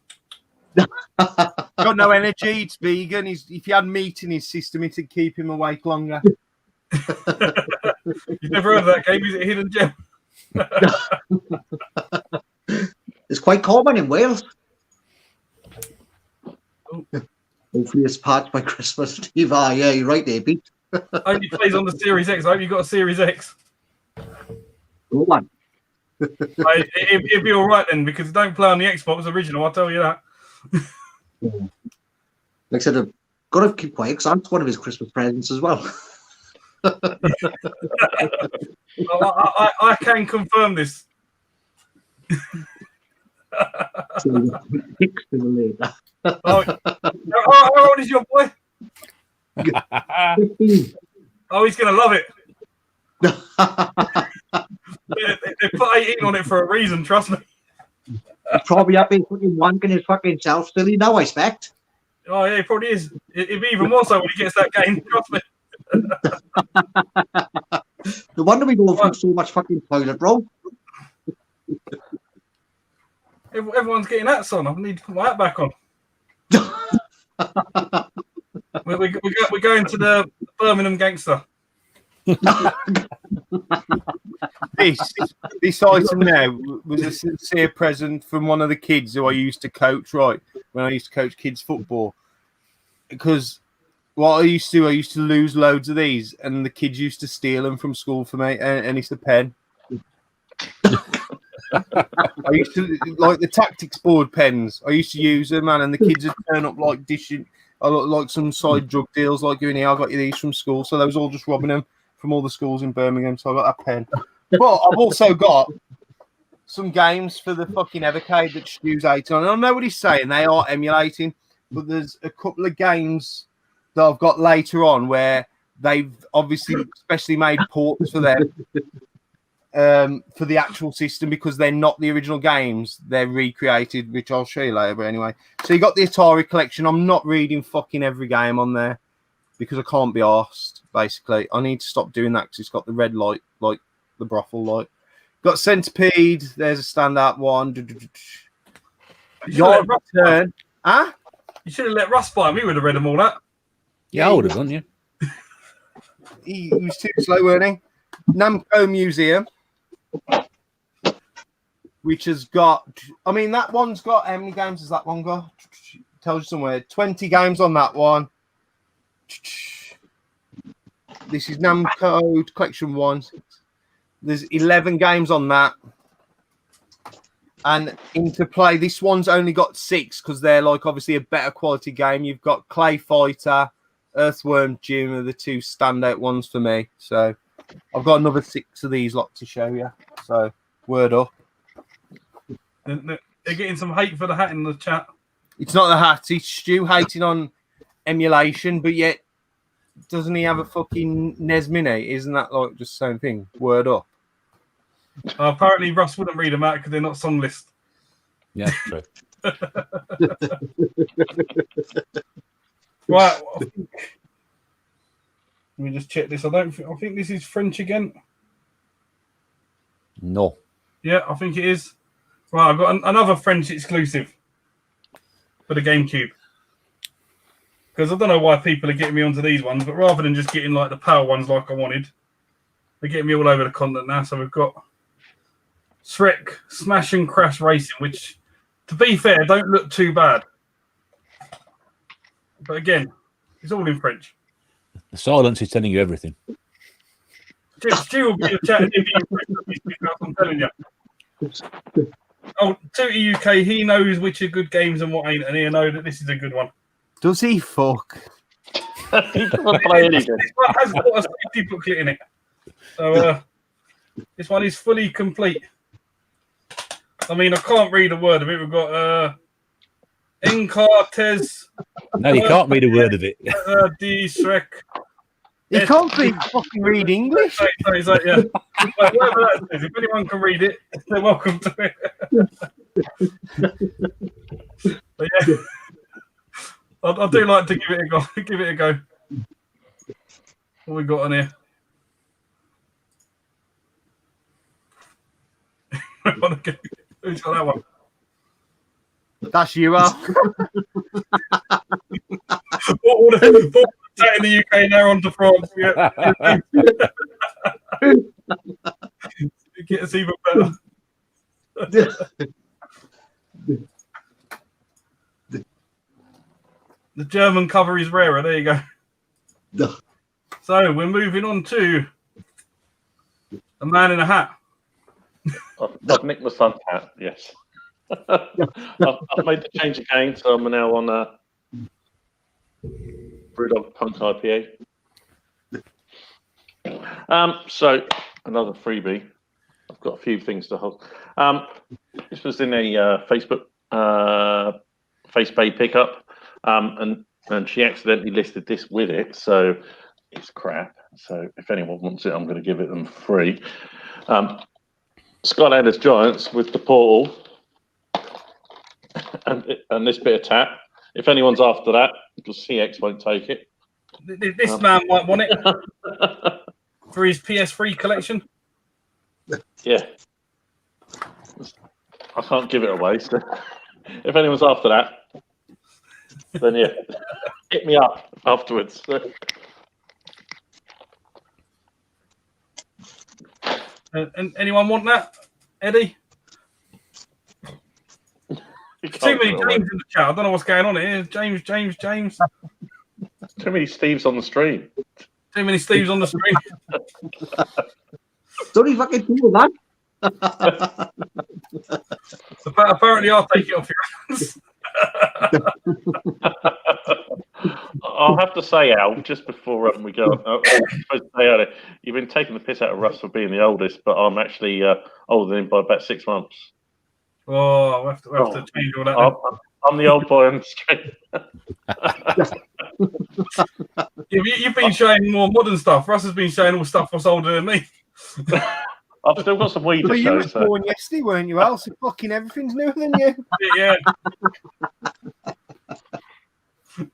Got no energy. It's vegan. If he had meat in his system, it'd keep him awake longer. You've never heard of that game? Is it Hidden Gem? It's quite common in Wales. Hopefully it's patched by Christmas, Steve. Ah, yeah, you're right there, Pete. Only plays on the Series X. I hope you got a Series X. Go on. It'd be all right then, because don't play on the Xbox original. I'll tell you that. Like I said, I've got to keep quiet because that's one of his Christmas presents as well. I can confirm this. How old is your boy? 15. Oh, he's going to love it. They put 18 on it for a reason, trust me. He's probably up in fucking wanking his fucking self still now, I expect. Oh, yeah, he probably is. It'd be even more so when he gets that game, trust me. No wonder we go through so much fucking toilet roll. Everyone's getting hats on. I need to put my hat back on. We're going to the Birmingham Gangster. This item now was a sincere present from one of the kids who I used to coach, right? When I used to coach kids football. Because what I used to lose loads of these, and the kids used to steal them from school for me, and it's a pen. I used to like the tactics board pens. I used to use them, man, and the kids would turn up like dishing, like some side drug deals, like going here. I got you these from school, so they was all just robbing them from all the schools in Birmingham. So I got that pen. But I've also got some games for the fucking Evercade that Stu's 18 on. I don't know what he's saying. They are emulating, but there's a couple of games that I've got later on where they've obviously especially made ports for them. For the actual system, because they're not the original games, they're recreated, which I'll show you later. But anyway, so you got the Atari collection. I'm not reading fucking every game on there because I can't be arsed. Basically, I need to stop doing that because it's got the red light, like the brothel light. Got Centipede. There's a standout one. Your turn, huh? You should have let Russ buy me. Would have read them all that. Yeah, I would have done. Yeah, he was too slow, weren't he? Namco Museum. Which has got, I mean, that one's got, how many games has that one got? Tells you somewhere. 20 games on that one. This is Namco Collection 1. There's 11 games on that. And Interplay, this one's only got 6 because they're like obviously a better quality game. You've got Clay Fighter, Earthworm Jim are the two standout ones for me. So I've got another 6 of these lot to show you. So word up. They're getting some hate for the hat in the chat. It's not the hat. It's Stu hating on emulation, but yet doesn't he have a fucking NES Mini? Isn't that like just the same thing? Word up. Apparently Russ wouldn't read them out because they're not song list. yeah, true. Right. Let me just check this. I think this is French again. No. Yeah, I think it is. Right, I've got another French exclusive for the GameCube. because I don't know why people are getting me onto these ones, but rather than just getting like the power ones like I wanted, they're getting me all over the continent now. So we've got Shrek Smash and Crash Racing, which, to be fair, don't look too bad. But again, it's all in French. The silence is telling you everything. Stu will be chatting in French, I'm telling you. Oh, Tootie UK, he knows which are good games and what ain't, and he'll know that this is a good one. Does he fuck? He doesn't play anything. This one has got a safety booklet in it. So this one is fully complete. I mean, I can't read a word of it. We've got Encartes. No, you can't read a word of it. D Shrek. He can't fucking read English. So he's like, yeah. Whatever that says, if anyone can read it, they're welcome to it. But yeah, I do like to give it a go. Give it a go. What we got on here? Who's got that one? That's you, Al. All the in the UK now on to France. Yeah. It gets even better. The German cover is rarer. There you go. So we're moving on to A Man in a Hat. I've nicked my son's hat, yes. I've made the change again, so I'm now on Brewdog Punk IPA. So another freebie. I've got a few things to hold. This was in a Facebook FacePay pickup, and she accidentally listed this with it, so it's crap. So if anyone wants it, I'm going to give it them free. Skylanders Giants with the portal and this bit of tap. If anyone's after that, because CX won't take it. This man might want it for his PS3 collection. Yeah. I can't give it away. So if anyone's after that, then yeah, hit me up afterwards. And anyone want that, Eddie? Too many James in the chat. I don't know what's going on here. James. Too many Steves on the stream. Too many Steves on the screen. Don't you fucking do that? Apparently, I'll take it off your hands. I'll have to say, Al, just before we go, you've been taking the piss out of Russ for being the oldest, but I'm actually older than him by about 6 months. Oh, we'll have to change all that. I'm the old boy on the street. You've been showing more modern stuff. Russ has been showing all stuff that's older than me. I've still got some weed to Well, show. you were born yesterday, weren't you, Al? So fucking everything's newer than you. Yeah.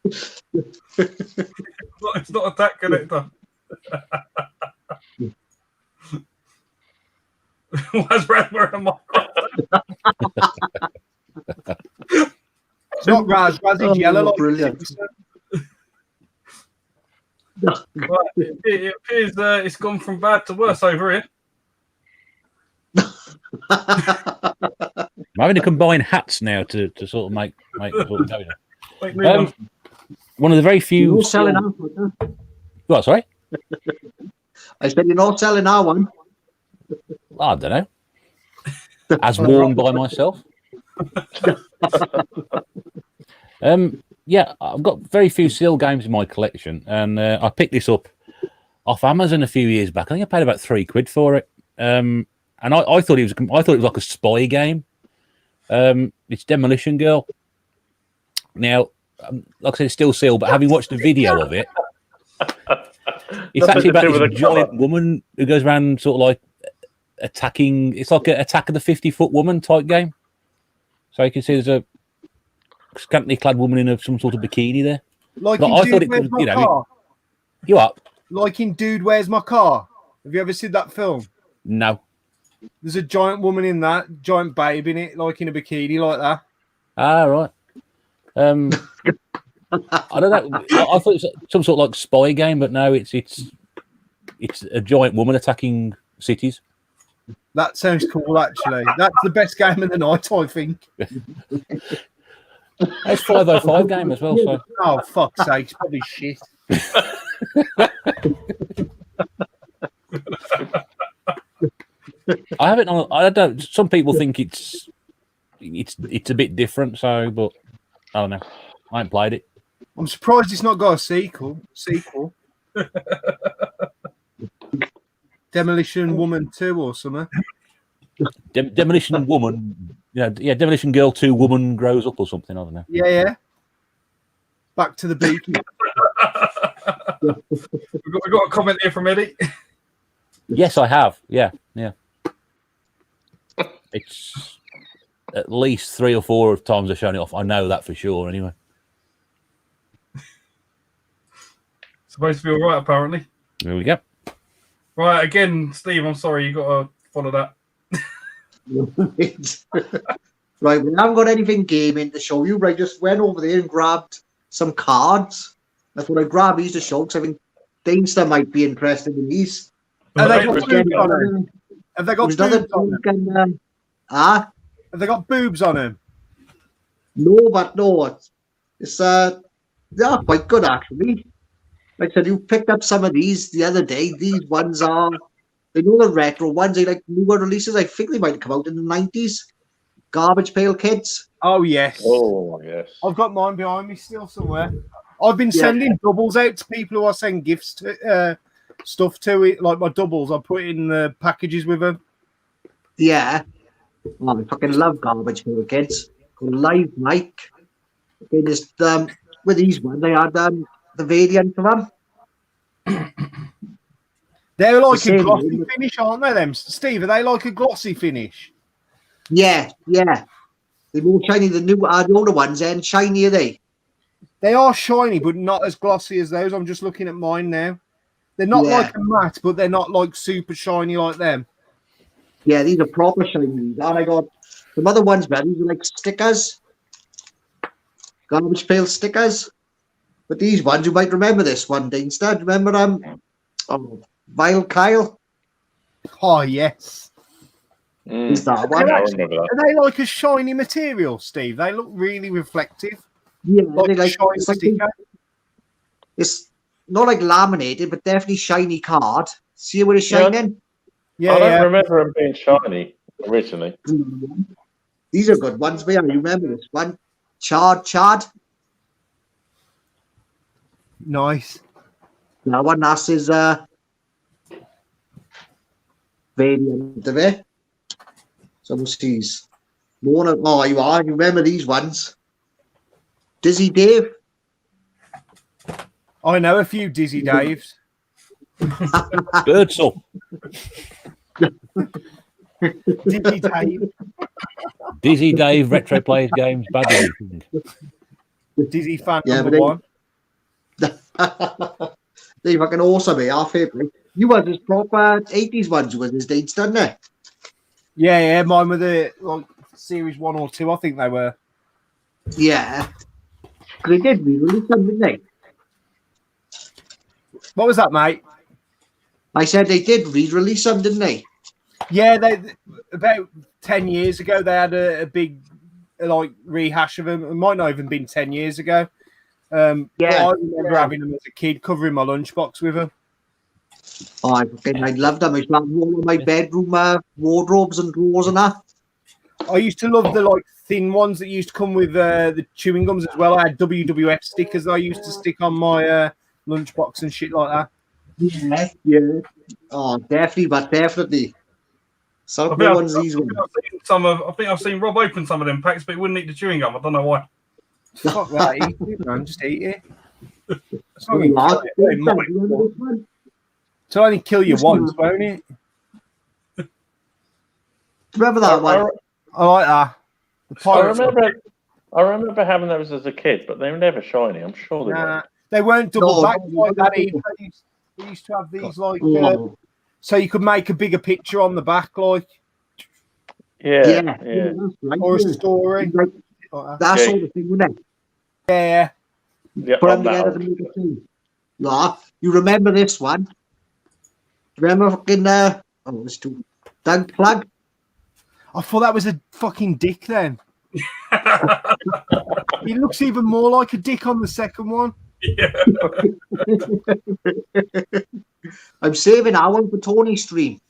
It's not a tack connector. Why's Brad wearing a microphone? It's not Raz, it's yellow. Like brilliant. Right, it appears it's gone from bad to worse over here. I'm having to combine hats now to sort of make sort of go Wait, one of the very few. You're selling our one. What? Sorry, I said you're not selling our one. I don't know. As worn by myself. Yeah, I've got very few seal games in my collection, and I picked this up off Amazon a few years back. I think I paid about £3 for it, and I thought it was like a spy game. It's Demolition Girl. Now, like I said, it's still sealed, but having watched the video of it, it's actually about this giant woman who goes around sort of like attacking. It's like an Attack of the 50-foot woman type game. So you can see there's a scantily clad woman in some sort of bikini there. Like But in I Dude, thought it Where's was, My you know, Car? You up? Like in Dude, Where's My Car? Have you ever seen that film? No. There's a giant woman in that, giant babe in it, like in a bikini like that. Ah, right. I don't know. I thought it was some sort of like spy game, but no, it's a giant woman attacking cities. That sounds cool, actually. That's the best game of the night, I think. It's 505 game as well. So Oh, fuck's sake, it's probably shit. I haven't. I don't. Some people think it's a bit different. So, but I don't know. I haven't played it. I'm surprised it's not got a sequel. Demolition Woman 2 or something. Demolition Woman. Yeah, Demolition Girl 2 Woman Grows Up or something. I don't know. Yeah. Back to the beach. We've got a comment here from Eddie. Yes, I have. Yeah. It's at least 3 or 4 times I've shown it off. I know that for sure. Anyway, Supposed to be all right, apparently. there we go. Right, again, Steve, I'm sorry, you got to follow that. Right, we haven't got anything gaming to show you. Right, just went over there and grabbed some cards. That's what I grabbed these to show, because I think Danester might be interested in these. Have they Right, got boobs on them? Have they got There's another boobs on them? token, Have they got boobs on them? No, it's they are quite good actually. Like I said, you picked up some of these the other day. These ones are, they know the retro ones. They like newer releases. I think they might have come out in the 90s. Garbage Pail Kids. Oh, yes. Oh, yes. I've got mine behind me still somewhere. I've been sending doubles out to people who I send gifts to, stuff to it, like my doubles. I put in the packages with them. Yeah. Oh, I fucking love Garbage Pail Kids. Got a live mic. Okay, just with these ones, they had the variant for them. They're like The a same, glossy isn't it? finish, aren't they, them? Steve, are they like a glossy finish? Yeah. They're more shiny than the older ones, and shiny are they? They are shiny, but not as glossy as those. I'm just looking at mine now. They're not Yeah. like a matte, but they're not like super shiny like them. Yeah, these are proper shiny. And I got some other ones, man. These are like stickers. Garbage pail stickers. But these ones, you might remember this one, Danester. Remember Vile Kyle? Oh, yes. Is that I one? remember that. Are they like a shiny material, Steve? They look really reflective. Yeah, Like they a shiny it's like sticker. it's not like laminated, but definitely shiny card. See where it's Yeah. shining? Yeah, I don't yeah. remember them being shiny originally. These are good ones, but yeah, you remember this one? Chad. Nice. That one, that's his variant of it. Some sees. You remember these ones? Dizzy Dave. I know a few Dizzy Daves. Birdsall. Dizzy Dave. Dizzy Dave Retro Players Games. Bad edition. Dizzy fan Yeah, number but they- one. They fucking awesome, our favorite. You was his proper 80s ones, was his dates, didn't it? Yeah. Mine were the like series 1 or 2, I think they were. Yeah. They did re-release them, didn't they? What was that, mate? I said they did re-release them, didn't they? Yeah, they about 10 years ago they had a big like rehash of them. It might not even been 10 years ago. But I remember having them as a kid, covering my lunchbox with them. Oh, I loved them. I used to have all of my bedroom wardrobes and drawers and that. I used to love the like thin ones that used to come with the chewing gums as well. I had WWF stickers I used to stick on my lunchbox and shit like that. Yeah. Oh, definitely. Some I good ones, these ones. I think I've seen Rob open some of them packs, but he wouldn't eat the chewing gum. I don't know why. Fuck that, eat it, man. Just eat it. It's Oh, only Lord. kill you, it might- it'll only kill you once, won't it? Remember that one? I like that. The pirates. I remember having those as a kid, but they were never shiny. I'm sure they Nah, weren't. they weren't double No, back no, like that no. either. They used to have these like Oh, so you could make a bigger picture on the back, like Yeah. that's right. or a Yeah. story. Like, Like that. that Yeah. sort of thing, wasn't it? Yeah. Yeah, Put them I'm together out. to make a team. Yeah, you remember this one? Remember fucking oh, it's too Doug Plug? I thought that was a fucking dick then. He looks even more like a dick on the second one. Yeah. I'm saving that one for Tony's stream.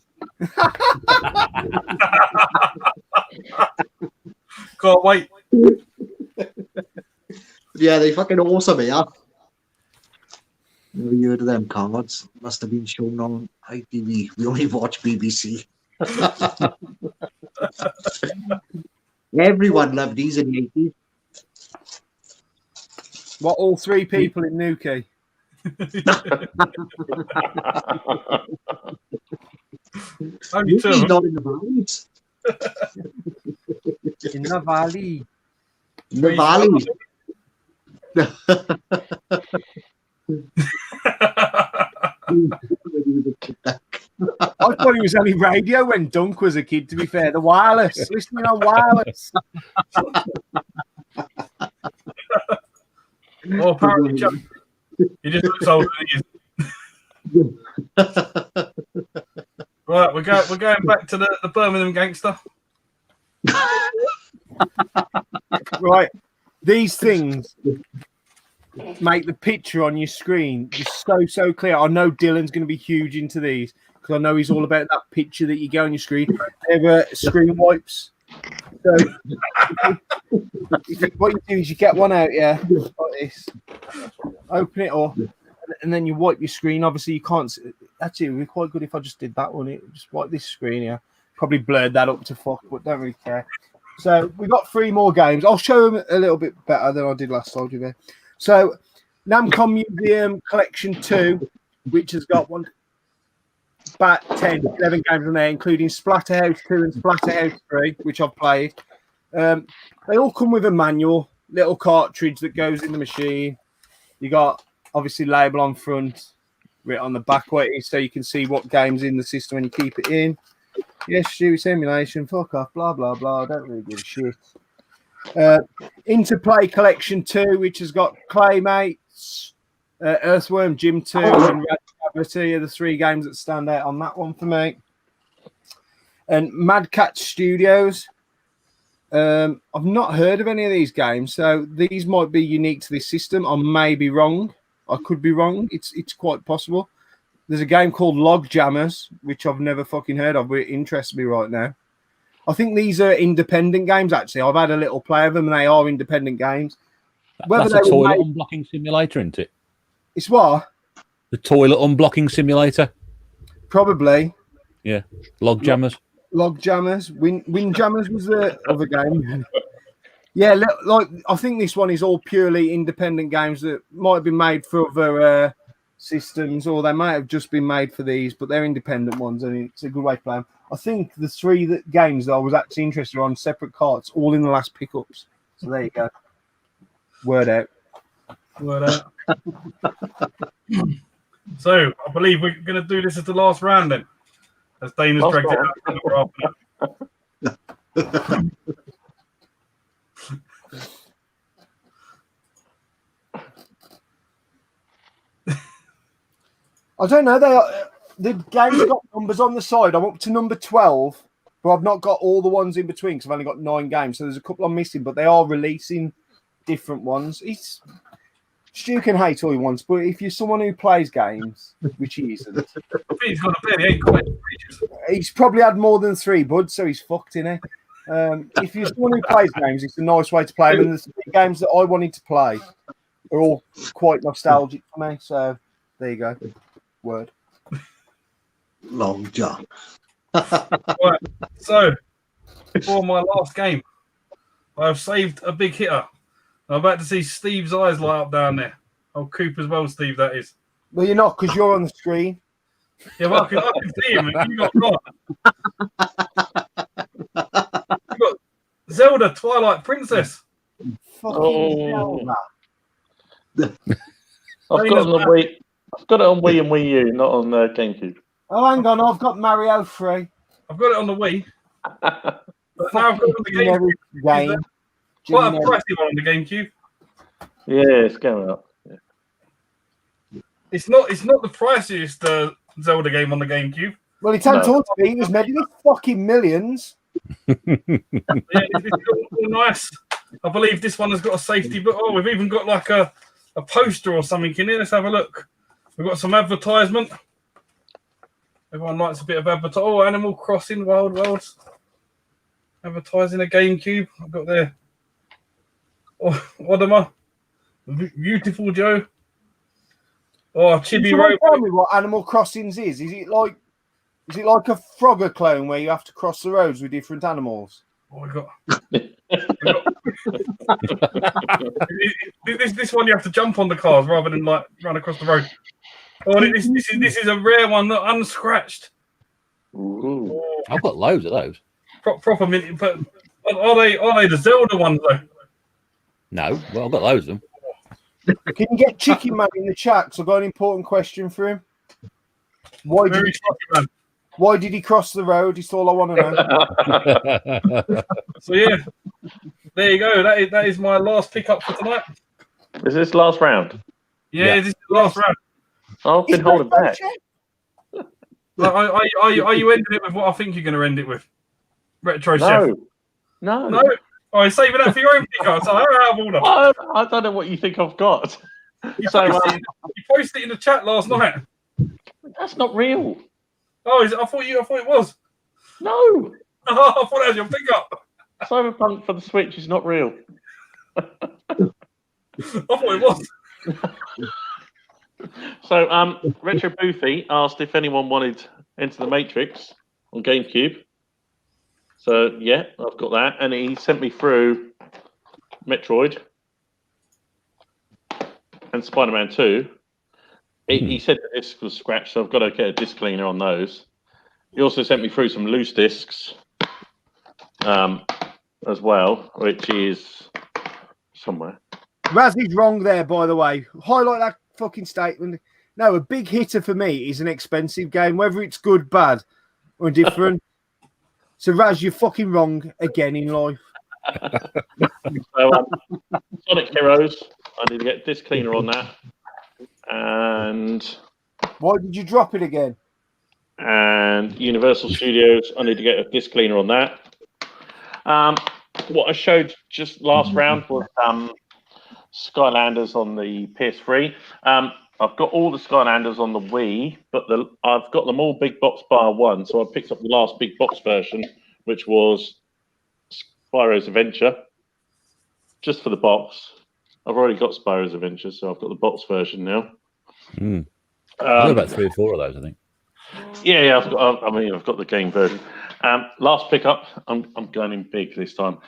Can't wait. Yeah, they fucking awesome, yeah. Never heard of them cards. Must have been shown on ITV. We only watch BBC. Everyone loved these in the 80s. What, all three people in Newquay? Only two of He's them. not in the valleys. In the valley. In the valley. I thought he was only radio when Dunk was a kid, to be fair. The wireless. Listening on wireless. Oh, apparently, Chuck, he just looks older than he is. Right, we're going back to the Birmingham gangster. Right. These things make the picture on your screen just so clear. I know Dylan's going to be huge into these because I know he's all about that picture that you get on your screen. They're screen wipes. So what you do is you get one out, yeah, like this. Open it up, and then you wipe your screen. Obviously, you can't. Actually, it would be quite good if I just did that one. Just wipe this screen, yeah. Probably blurred that up to fuck, but don't really care. So we've got 3 more games. I'll show them a little bit better than I did last time. So Namcom Museum Collection 2, which has got about 10, 11 games in there, including Splatterhouse 2 and Splatterhouse 3, which I've played. They all come with a manual, little cartridge that goes in the machine. You got, obviously, label on front, written on the back what it is, so you can see what game's in the system when you keep it in. Yes, shoot, emulation, fuck off, blah, blah, blah. I don't really give a shit. Interplay Collection 2, which has got Claymates, Earthworm Jim 2, and Red Gravity are the 3 games that stand out on that one for me. And Mad Cat Studios. I've not heard of any of these games, so these might be unique to this system. I may be wrong. I could be wrong. It's quite possible. There's a game called Log Jammers, which I've never fucking heard of, but it interests me right now. I think these are independent games, actually. I've had a little play of them, and they are independent games. Whether That's a they were toilet made... unblocking simulator, isn't it? It's what? The toilet unblocking simulator. Probably. Yeah. Log jammers. Log Jammers. Wind Jammers was the other game. Yeah, like I think this one is all purely independent games that might have been made for other systems, or they might have just been made for these, but they're independent ones, and it's a good way to play them. I think the 3 games that I was actually interested in on separate carts, all in the last pickups. So there you go. Word out. Word out. So I believe we're going to do this as the last round then, as Dana's dragged it out. I don't know. The games have got numbers on the side. I'm up to number 12, but I've not got all the ones in between because I've only got 9 games. So there's a couple I'm missing, but they are releasing different ones. Stu can hate all he wants, but if you're someone who plays games, which he isn't, I think he's got a bit. He ain't quite. he's probably had more than 3, bud, so he's fucked in it. If you're someone who plays games, it's a nice way to play them. And the 3 games that I wanted to play are all quite nostalgic for me. So there you go. Word. Long John. Right. So for my last game, I've saved a big hitter. I'm about to see Steve's eyes light up down there. Oh, Koopas World, Steve, that is. Well, you're not because you're on the screen. Yeah, well, I can see him. And you got you got Zelda Twilight Princess. Fucking hell, I've got it on the Wii. I've got it on Wii and Wii U, not on GameCube. Oh, hang on. I've got Mario 3. I've got it on the Wii. But now I've got it on the GameCube. Game. Quite a pricey one on the GameCube. Yeah, it's going up. It's not the priciest Zelda game on the GameCube. Well, he turned towards me. He was making his fucking millions. Yeah, it's all nice. I believe this one has got a safety, but we've even got like a poster or something in here. Let's have a look. We've got some advertisement. Everyone likes a bit of advertising. Oh, Animal Crossing, Wild Worlds. Advertising a GameCube. I've got there. Oh, what am I? Beautiful Joe. Oh, Chibi Can you Robo. tell me what Animal Crossings is? Is it like a Frogger clone where you have to cross the roads with different animals? Oh, we got this one. You have to jump on the cars rather than like run across the road. Oh, this is a rare one, not unscratched. Ooh. Oh, I've got loads of those. proper minute, but are they the Zelda ones though? No, well, I've got loads of them. Can you get Chicken Man in the chat? 'Cause I've got an important question for him. Why did he cross the road? It's all I want to know. So yeah, there you go. That is my last pickup for tonight. Is this last round? Yeah, this is the last round. I've been holding back. Are you ending it with what I think you're going to end it with? Retro Chef. No. Oh, you're saving that for your own pickup. So they're out of order. I don't know what you think I've got. You posted it in the chat last night. That's not real. Oh, I thought it was. No. Oh, I thought that was your pickup. Cyberpunk for the Switch is not real. I thought it was. So, Retro Boofy asked if anyone wanted Enter the Matrix on GameCube. So, yeah, I've got that. And he sent me through Metroid and Spider-Man 2. He said the disc was scratched, so I've got to get a disc cleaner on those. He also sent me through some loose discs as well, which is somewhere. Razzy's wrong there, by the way. Highlight that fucking statement. No, a big hitter for me is an expensive game, whether it's good, bad, or indifferent. So, Raz, you're fucking wrong again in life. So, Sonic Heroes, I need to get disc cleaner on that. And why did you drop it again? And Universal Studios, I need to get a disc cleaner on that. What I showed just last round was Skylanders on the PS3. I've got all the Skylanders on the Wii, but I've got them all big box bar one. So I picked up the last big box version, which was Spyro's Adventure, just for the box. I've already got Spyro's Adventure, so I've got the box version now. I've got about 3 or 4 of those, I think. Yeah, I've got the game version. Last pickup, I'm going in big this time,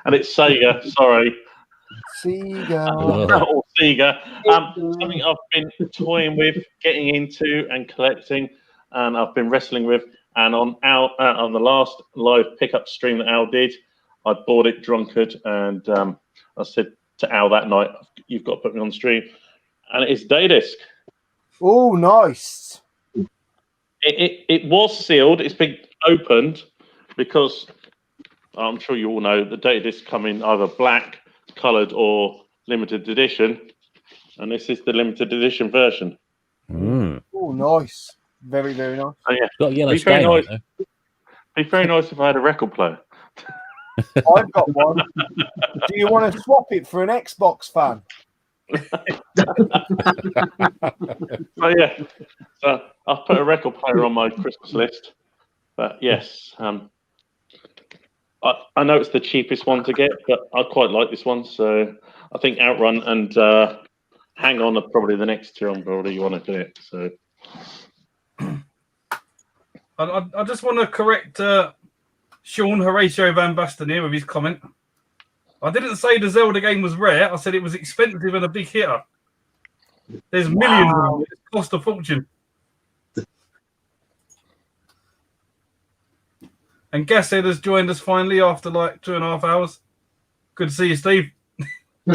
and it's Sega. Sorry, Sega. or Sega. Something I've been toying with, getting into, and collecting, and I've been wrestling with. And on the last live pickup stream that Al did, I bought it drunkard, and I said to Al that night, "You've got to put me on the stream," and it's Daydisc. Oh, nice. It was sealed. It's been opened because I'm sure you all know the Daydiscs come in either black, coloured, or limited edition, and this is the limited edition version. Oh, nice. Very, very nice. Oh, yeah. Got a yellow Be very stain on nice. it, though. Be very nice if I had a record player. I've got one. Do you want to swap it for an Xbox fan? So I've put a record player on my Christmas list, but yes, I know it's the cheapest one to get, but I quite like this one, so I think Outrun and Hang On are probably the next two I'm probably want to do it. So I just want to correct Sean Horatio Van Basten here with his comment. I didn't say the Zelda game was rare. I said it was expensive and a big hitter. There's millions of them. It cost a fortune. And Gashead has joined us finally after like 2.5 hours. Good to see you, Steve. He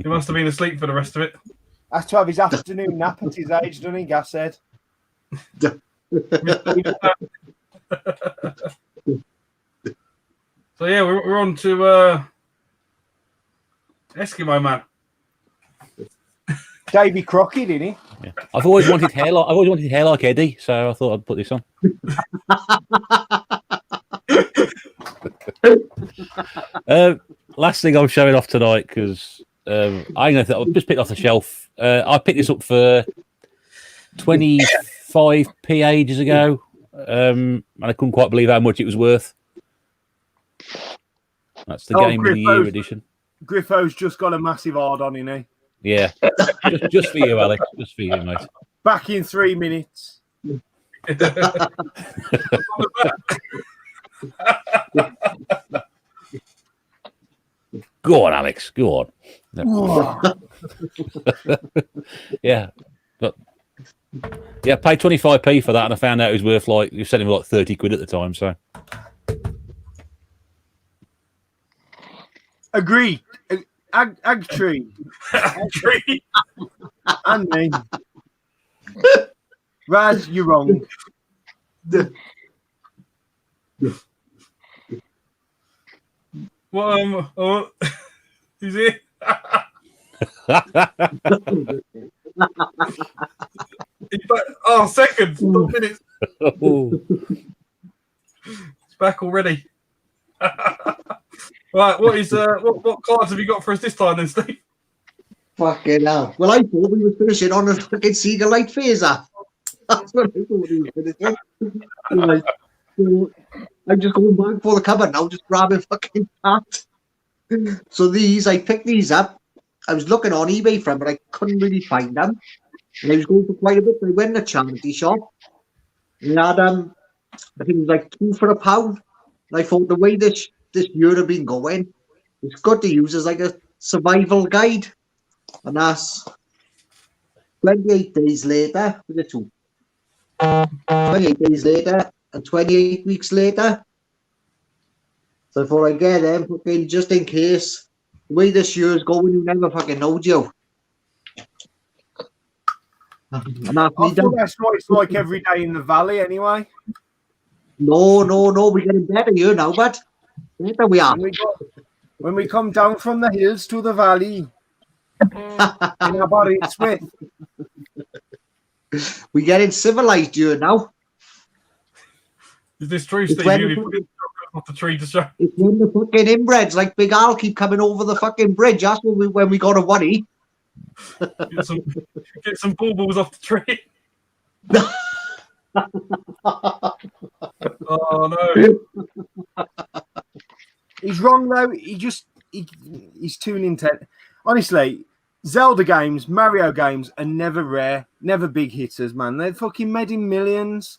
must have been asleep for the rest of it. Has to have his afternoon nap at his age, doesn't he, Gashead? So yeah, we're on to Eskimo Man. Davy Crockett, didn't he? Yeah. I've always wanted hair like Eddie, so I thought I'd put this on. Last thing I'm showing off tonight because I've just picked off the shelf. I picked this up for 25p ages ago, and I couldn't quite believe how much it was worth. That's the Game of the Year edition. Griffo's just got a massive hard on, innit? Yeah, just for you, Alex. Just for you, mate. Back in 3 minutes. Go on, Alex. Go on. No. Yeah. But, yeah, paid 25p for that, and I found out it was worth you said it was like 30 quid at the time. So Agreed. Ag tree. And me. Raz, you're wrong. What? Is it? Seconds, not minutes. It's back already. Right, what cards have you got for us this time then, Steve? Fucking hell. Well, I thought we were finishing on a fucking Seagull Light phaser. That's what I thought we were finishing. Right. So I'm just going back for the cupboard now, just grabbing fucking that. So I picked these up. I was looking on eBay for them, but I couldn't really find them. And I was going for quite a bit. I went to a charity shop. And had, I think it was like £2 for £1. And I thought the way this year had been going, it's good to use as like a survival guide. And that's 28 days later, was it 2? 28 days later and 28 weeks later. So I thought I'd get them fucking just in case. The way this year's going, you never fucking know, Joe. And I thought that's what it's like every day in the valley anyway. No, we're getting better here now, but better we are. When we come down from the hills to the valley, in about it's with. We're getting civilized here now. Is this true, Steve? You put it off the tree to show. It's when the fucking inbreds like Big Al keep coming over the fucking bridge. That's when we got to worry. Get some baubles off the tree. Oh no. He's wrong though. He's too intent. Honestly, Zelda games, Mario games are never rare, never big hitters, man. They're fucking made in millions.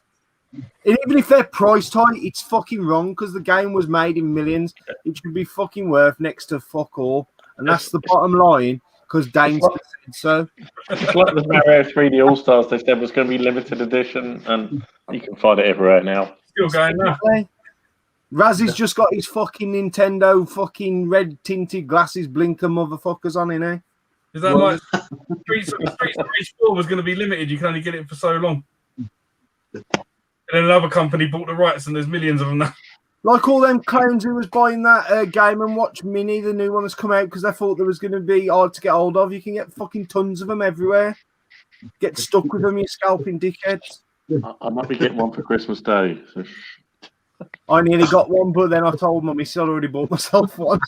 And even if they're priced high, it's fucking wrong because the game was made in millions. It should be fucking worth next to fuck all. And that's the bottom line because Dane's said so. It's like the Mario 3D All-Stars they said was going to be limited edition, and you can find it everywhere now. Still going now. Razzy's just got his fucking Nintendo fucking red tinted glasses blinker motherfuckers on in there. Is that like Streets of Rage 4 was going to be limited? You can only get it for so long. And then another company bought the rights, and there's millions of them now. Like all them clowns who was buying that Game & Watch Mini, the new one that's come out, because they thought there was going to be hard to get hold of. You can get fucking tons of them everywhere. Get stuck with them, you scalping dickheads. I might be getting one for Christmas Day. So. I nearly got one, but then I told Mum I'd already bought myself one.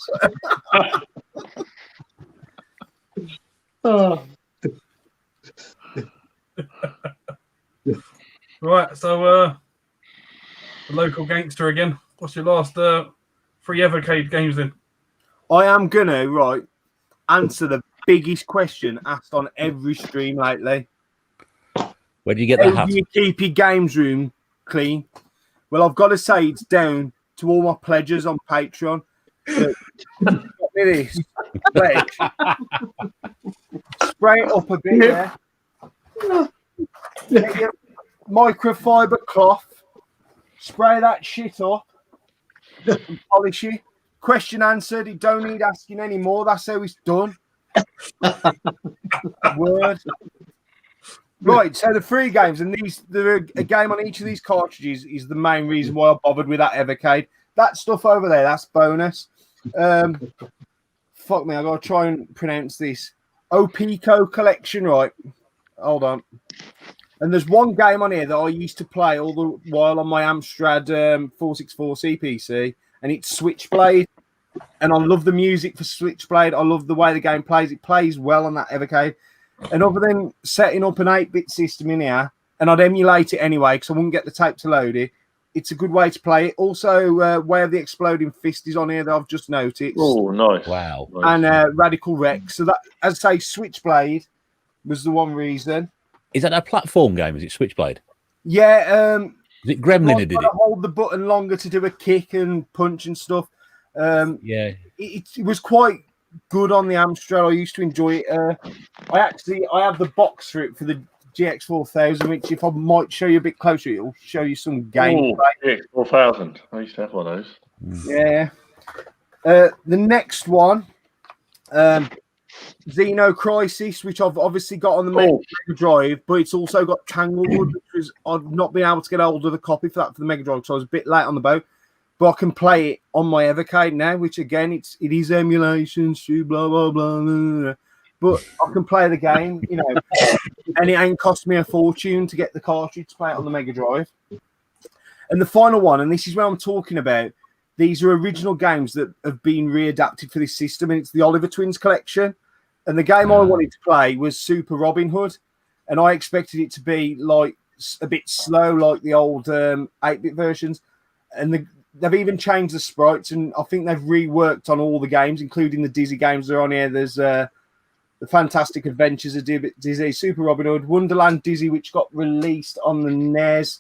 Oh. Right, so the local gangster again. What's your last 3 Evercade games then? I am gonna answer the biggest question asked on every stream lately. Where do you get that How hat? do you keep your games room clean? Well, I've got to say it's down to all my pledges on Patreon. Look, look at this pledge. Spray it up a bit there. Get your microfiber cloth. Spray that shit up and polish it. Question answered. You don't need asking anymore. That's how it's done. Word. Right, so the 3 games, and a game on each of these cartridges is the main reason why I bothered with that Evercade. That stuff over there, that's bonus. Fuck me, I gotta try and pronounce this. Opico collection, right? Hold on. And there's one game on here that I used to play all the while on my Amstrad 464 CPC, and it's Switchblade. And I love the music for Switchblade. I love the way the game plays. It plays well on that Evercade. And other than setting up an 8-bit system in here, and I'd emulate it anyway because I wouldn't get the tape to load it, it's a good way to play it. Also, Way of the Exploding Fist is on here that I've just noticed. Oh, nice. Wow. And Radical Rex. So that, as I say, Switchblade was the one reason. Is that a platform game? Is it Switchblade? Yeah. Is it Gremlin who did it? Hold the button longer to do a kick and punch and stuff. Yeah. It was quite good on the Amstrad. I used to enjoy it. I have the box for it for the GX4000, which if I might show you a bit closer, it'll show you some gameplay. GX4000. I used to have one of those. Yeah. The next one, Xeno Crisis, which I've obviously got on the Mega Drive, but it's also got Tanglewood, which was I've not been able to get hold of the copy for that for the Mega Drive, so I was a bit late on the boat. But I can play it on my Evercade now, which again, it is emulation, blah blah blah, blah, blah. But I can play the game, you know, and it ain't cost me a fortune to get the cartridge to play it on the Mega Drive. And the final one, and this is what I'm talking about. These are original games that have been readapted for this system, and it's the Oliver Twins collection. And the game I wanted to play was Super Robin Hood, and I expected it to be like a bit slow, like the old 8-bit versions. And they've even changed the sprites, and I think they've reworked on all the games, including the Dizzy games that are on here. There's the Fantastic Adventures of Dizzy, Super Robin Hood, Wonderland Dizzy, which got released on the NES,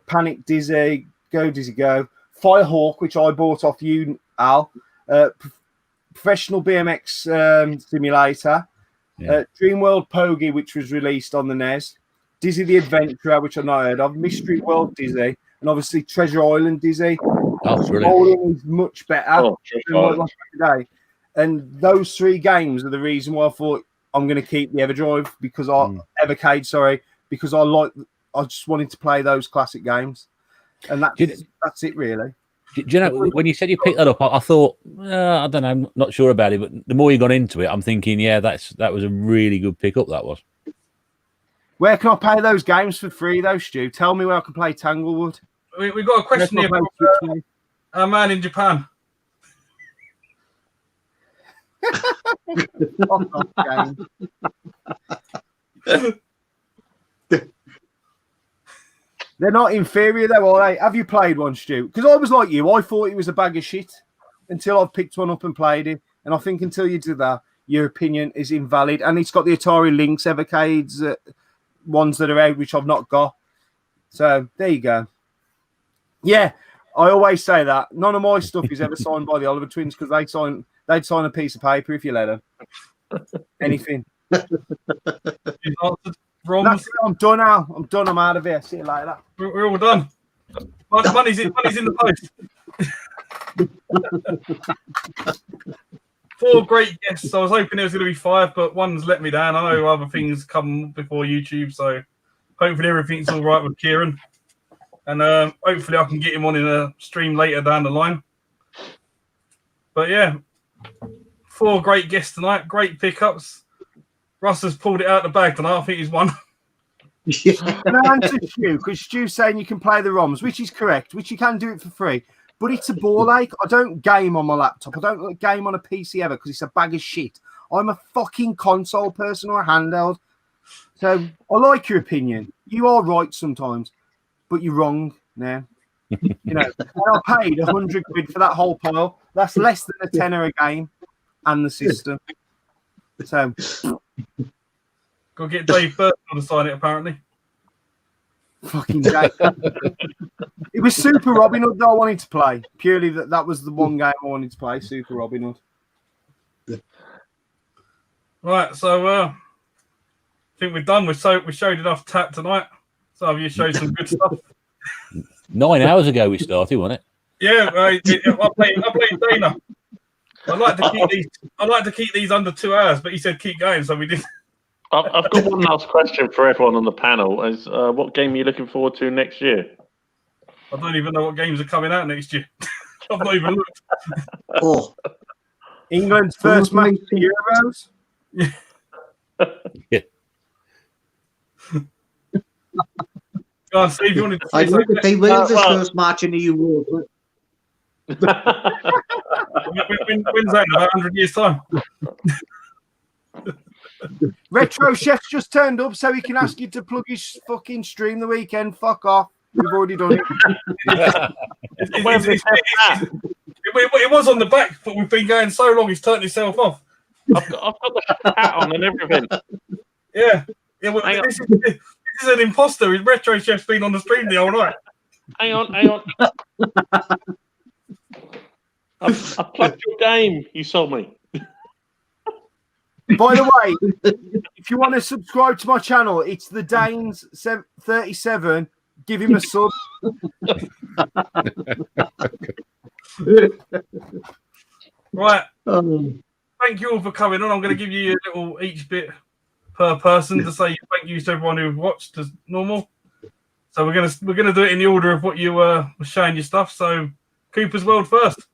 Panic Dizzy, Go Dizzy Go, Firehawk, which I bought off you, Al, Professional BMX Simulator, Dreamworld Pogie, which was released on the NES, Dizzy the Adventurer, which I've not heard of, Mystery World Dizzy, and obviously Treasure Island Dizzy. Oh, brilliant. Bowling is much better than what it was today. And those three games are the reason why I thought I'm going to keep the Evercade because because I just wanted to play those classic games, and that's it really. Do you know when you said you picked that up? I thought I don't know, I'm not sure about it, but the more you got into it, I'm thinking, yeah, that was a really good pickup. That was. Where can I play those games for free, though, Stu? Tell me where I can play Tanglewood. We've got a question here from a man in Japan. They're not inferior though, are they? Have you played one, Stu? Because I was like you, I thought it was a bag of shit until I picked one up and played it. And I think until you do that, your opinion is invalid. And it's got the Atari Lynx Evercades, ones that are out, which I've not got. So there you go. Yeah, I always say that. None of my stuff is ever signed by the Oliver Twins because they'd sign a piece of paper if you let them. Anything. I'm done now. I'm done. I'm out of here. See you later. We're all done. Money's in the post. 4 great guests. I was hoping there was going to be 5, but one's let me down. I know other things come before YouTube, so hopefully everything's all right with Kieran. And hopefully I can get him on in a stream later down the line. But yeah, 4 great guests tonight. Great pickups. Russ has pulled it out the bag tonight. I think he's won. Can I answer Stu? Because Stu's saying you can play the ROMs, which is correct, which you can do it for free. But it's a ball ache. I don't game on my laptop. I don't game on a PC ever because it's a bag of shit. I'm a fucking console person or a handheld. So I like your opinion. You are right sometimes, but you're wrong now. You know, I paid 100 quid for that whole pile. That's less than a tenner a game and the system. So go get Dave Burton to sign it, apparently. Fucking Dave. It was Super Robin Hood that I wanted to play. Purely that was the one game I wanted to play, Super Robin Hood. Right, so I think we're done. We showed enough tap tonight. Some of you showed some good stuff. 9 hours ago we started, wasn't it? Yeah, I played Dana. I like to keep these under 2 hours, but he said keep going, so we did. I've got one last question for everyone on the panel. Is what game are you looking forward to next year? I don't even know what games are coming out next year. I've not even looked. England's first match to Euros. Yeah. Go on, Steve, you wanted to I say like to something? say Wales' well- first match in the Euros. When's that? In about 100 years' time? Retro Chef's just turned up so he can ask you to plug his fucking stream the weekend. Fuck off. We've already done it. It was on the back, but we've been going so long, he's turned himself off. I've got the hat on and everything. Yeah. Well, Hang on. this is an imposter. His Retro Chef's been on the stream the whole night. Hang on. I plugged your game. You sold me. By the way, if you want to subscribe to my channel, it's the Danes 37. Give him a sub. Right. Um, Thank you all for coming on. I'm going to give you a little each bit per person to say thank you to everyone who watched as normal. So we're gonna do it in the order of what you were showing your stuff. So Koopas World first.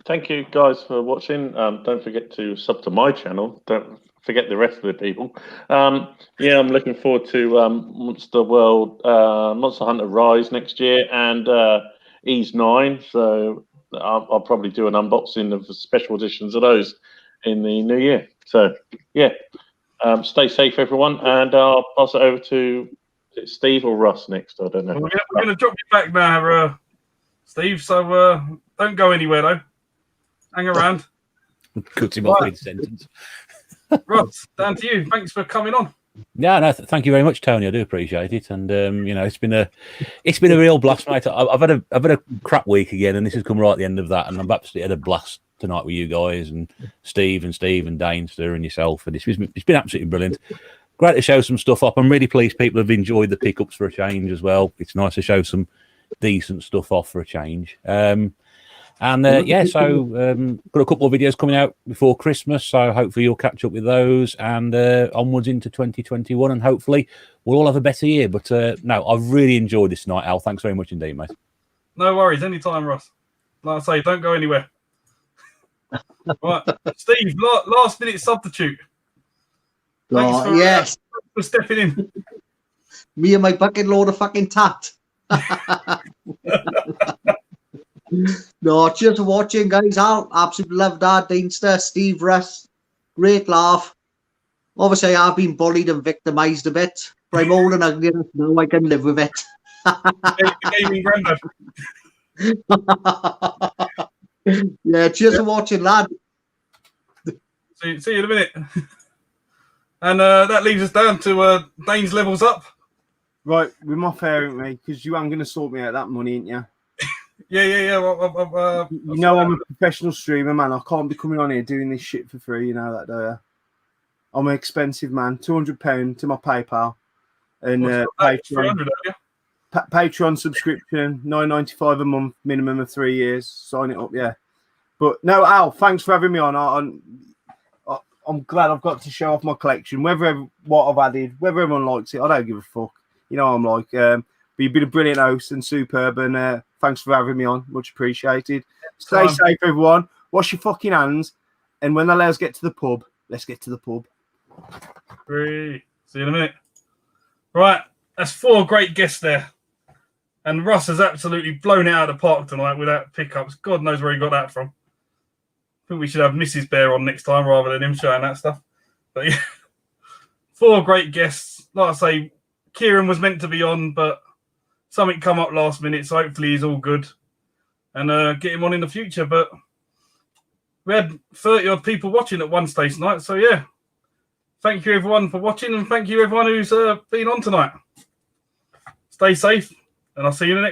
Thank you guys for watching. Don't forget to sub to my channel. Don't forget the rest of the people. Yeah, I'm looking forward to Monster World, Monster Hunter Rise next year, and Ease 9. So I'll probably do an unboxing of the special editions of those in the new year. So yeah, stay safe, everyone, and I'll pass it over to Steve or Russ next. I don't know. We're going to drop you back now, Steve. So don't go anywhere though. Hang around. Cut him off mid-sentence. Ross, down to you. Thanks for coming on. Yeah, no, thank you very much, Tony. I do appreciate it, and you know, it's been a real blast, mate. I've had a crap week again, and this has come right at the end of that, and I've absolutely had a blast tonight with you guys and Steve and Danester and yourself, and it's been absolutely brilliant. Great to show some stuff up. I'm really pleased people have enjoyed the pickups for a change as well. It's nice to show some decent stuff off for a change. Yeah, so got a couple of videos coming out before Christmas, so hopefully you'll catch up with those, and onwards into 2021, and hopefully we'll all have a better year. But no, I've really enjoyed this night, Al. Thanks very much indeed, mate. No worries, anytime, Ross. Like I say, don't go anywhere. Right, Steve, last minute substitute. Thanks for, yes, for stepping in. me and my bucket load of fucking tat. No, cheers for watching, guys. I absolutely love that. Danester, Steve, Russ, great laugh. Obviously, I've been bullied and victimized a bit, but I'm old and ugly enough now I can live with it. Gaming granddad. Yeah, cheers for watching, lad. See you in a minute. And that leaves us down to Dane's levels up. Right, with my parent, mate, because you aren't going to sort me out that money, ain't you? Yeah. You know I'm a professional streamer, man. I can't be coming on here doing this shit for free, you know that, do you? I'm an expensive man. £200 to my PayPal. And Patreon, Patreon subscription, $9.95 a month, minimum of 3 years. Sign it up, yeah. But no, Al, thanks for having me on. I'm glad I've got to show off my collection. Whether what I've added, whether everyone likes it, I don't give a fuck. You know what I'm like. But you've been a brilliant host and superb, and thanks for having me on. Much appreciated. Stay safe, everyone. Wash your fucking hands. And when they let us get to the pub, let's get to the pub. See you in a minute. Right, that's 4 great guests there. And Russ has absolutely blown it out of the park tonight without pickups. God knows where he got that from. I think we should have Mrs. Bear on next time rather than him showing that stuff. But yeah, 4 great guests. Like I say, Kieran was meant to be on, but something come up last minute, so hopefully he's all good. And get him on in the future. But we had 30-odd people watching at one stage tonight, so yeah. Thank you, everyone, for watching, and thank you, everyone who's been on tonight. Stay safe, and I'll see you in the next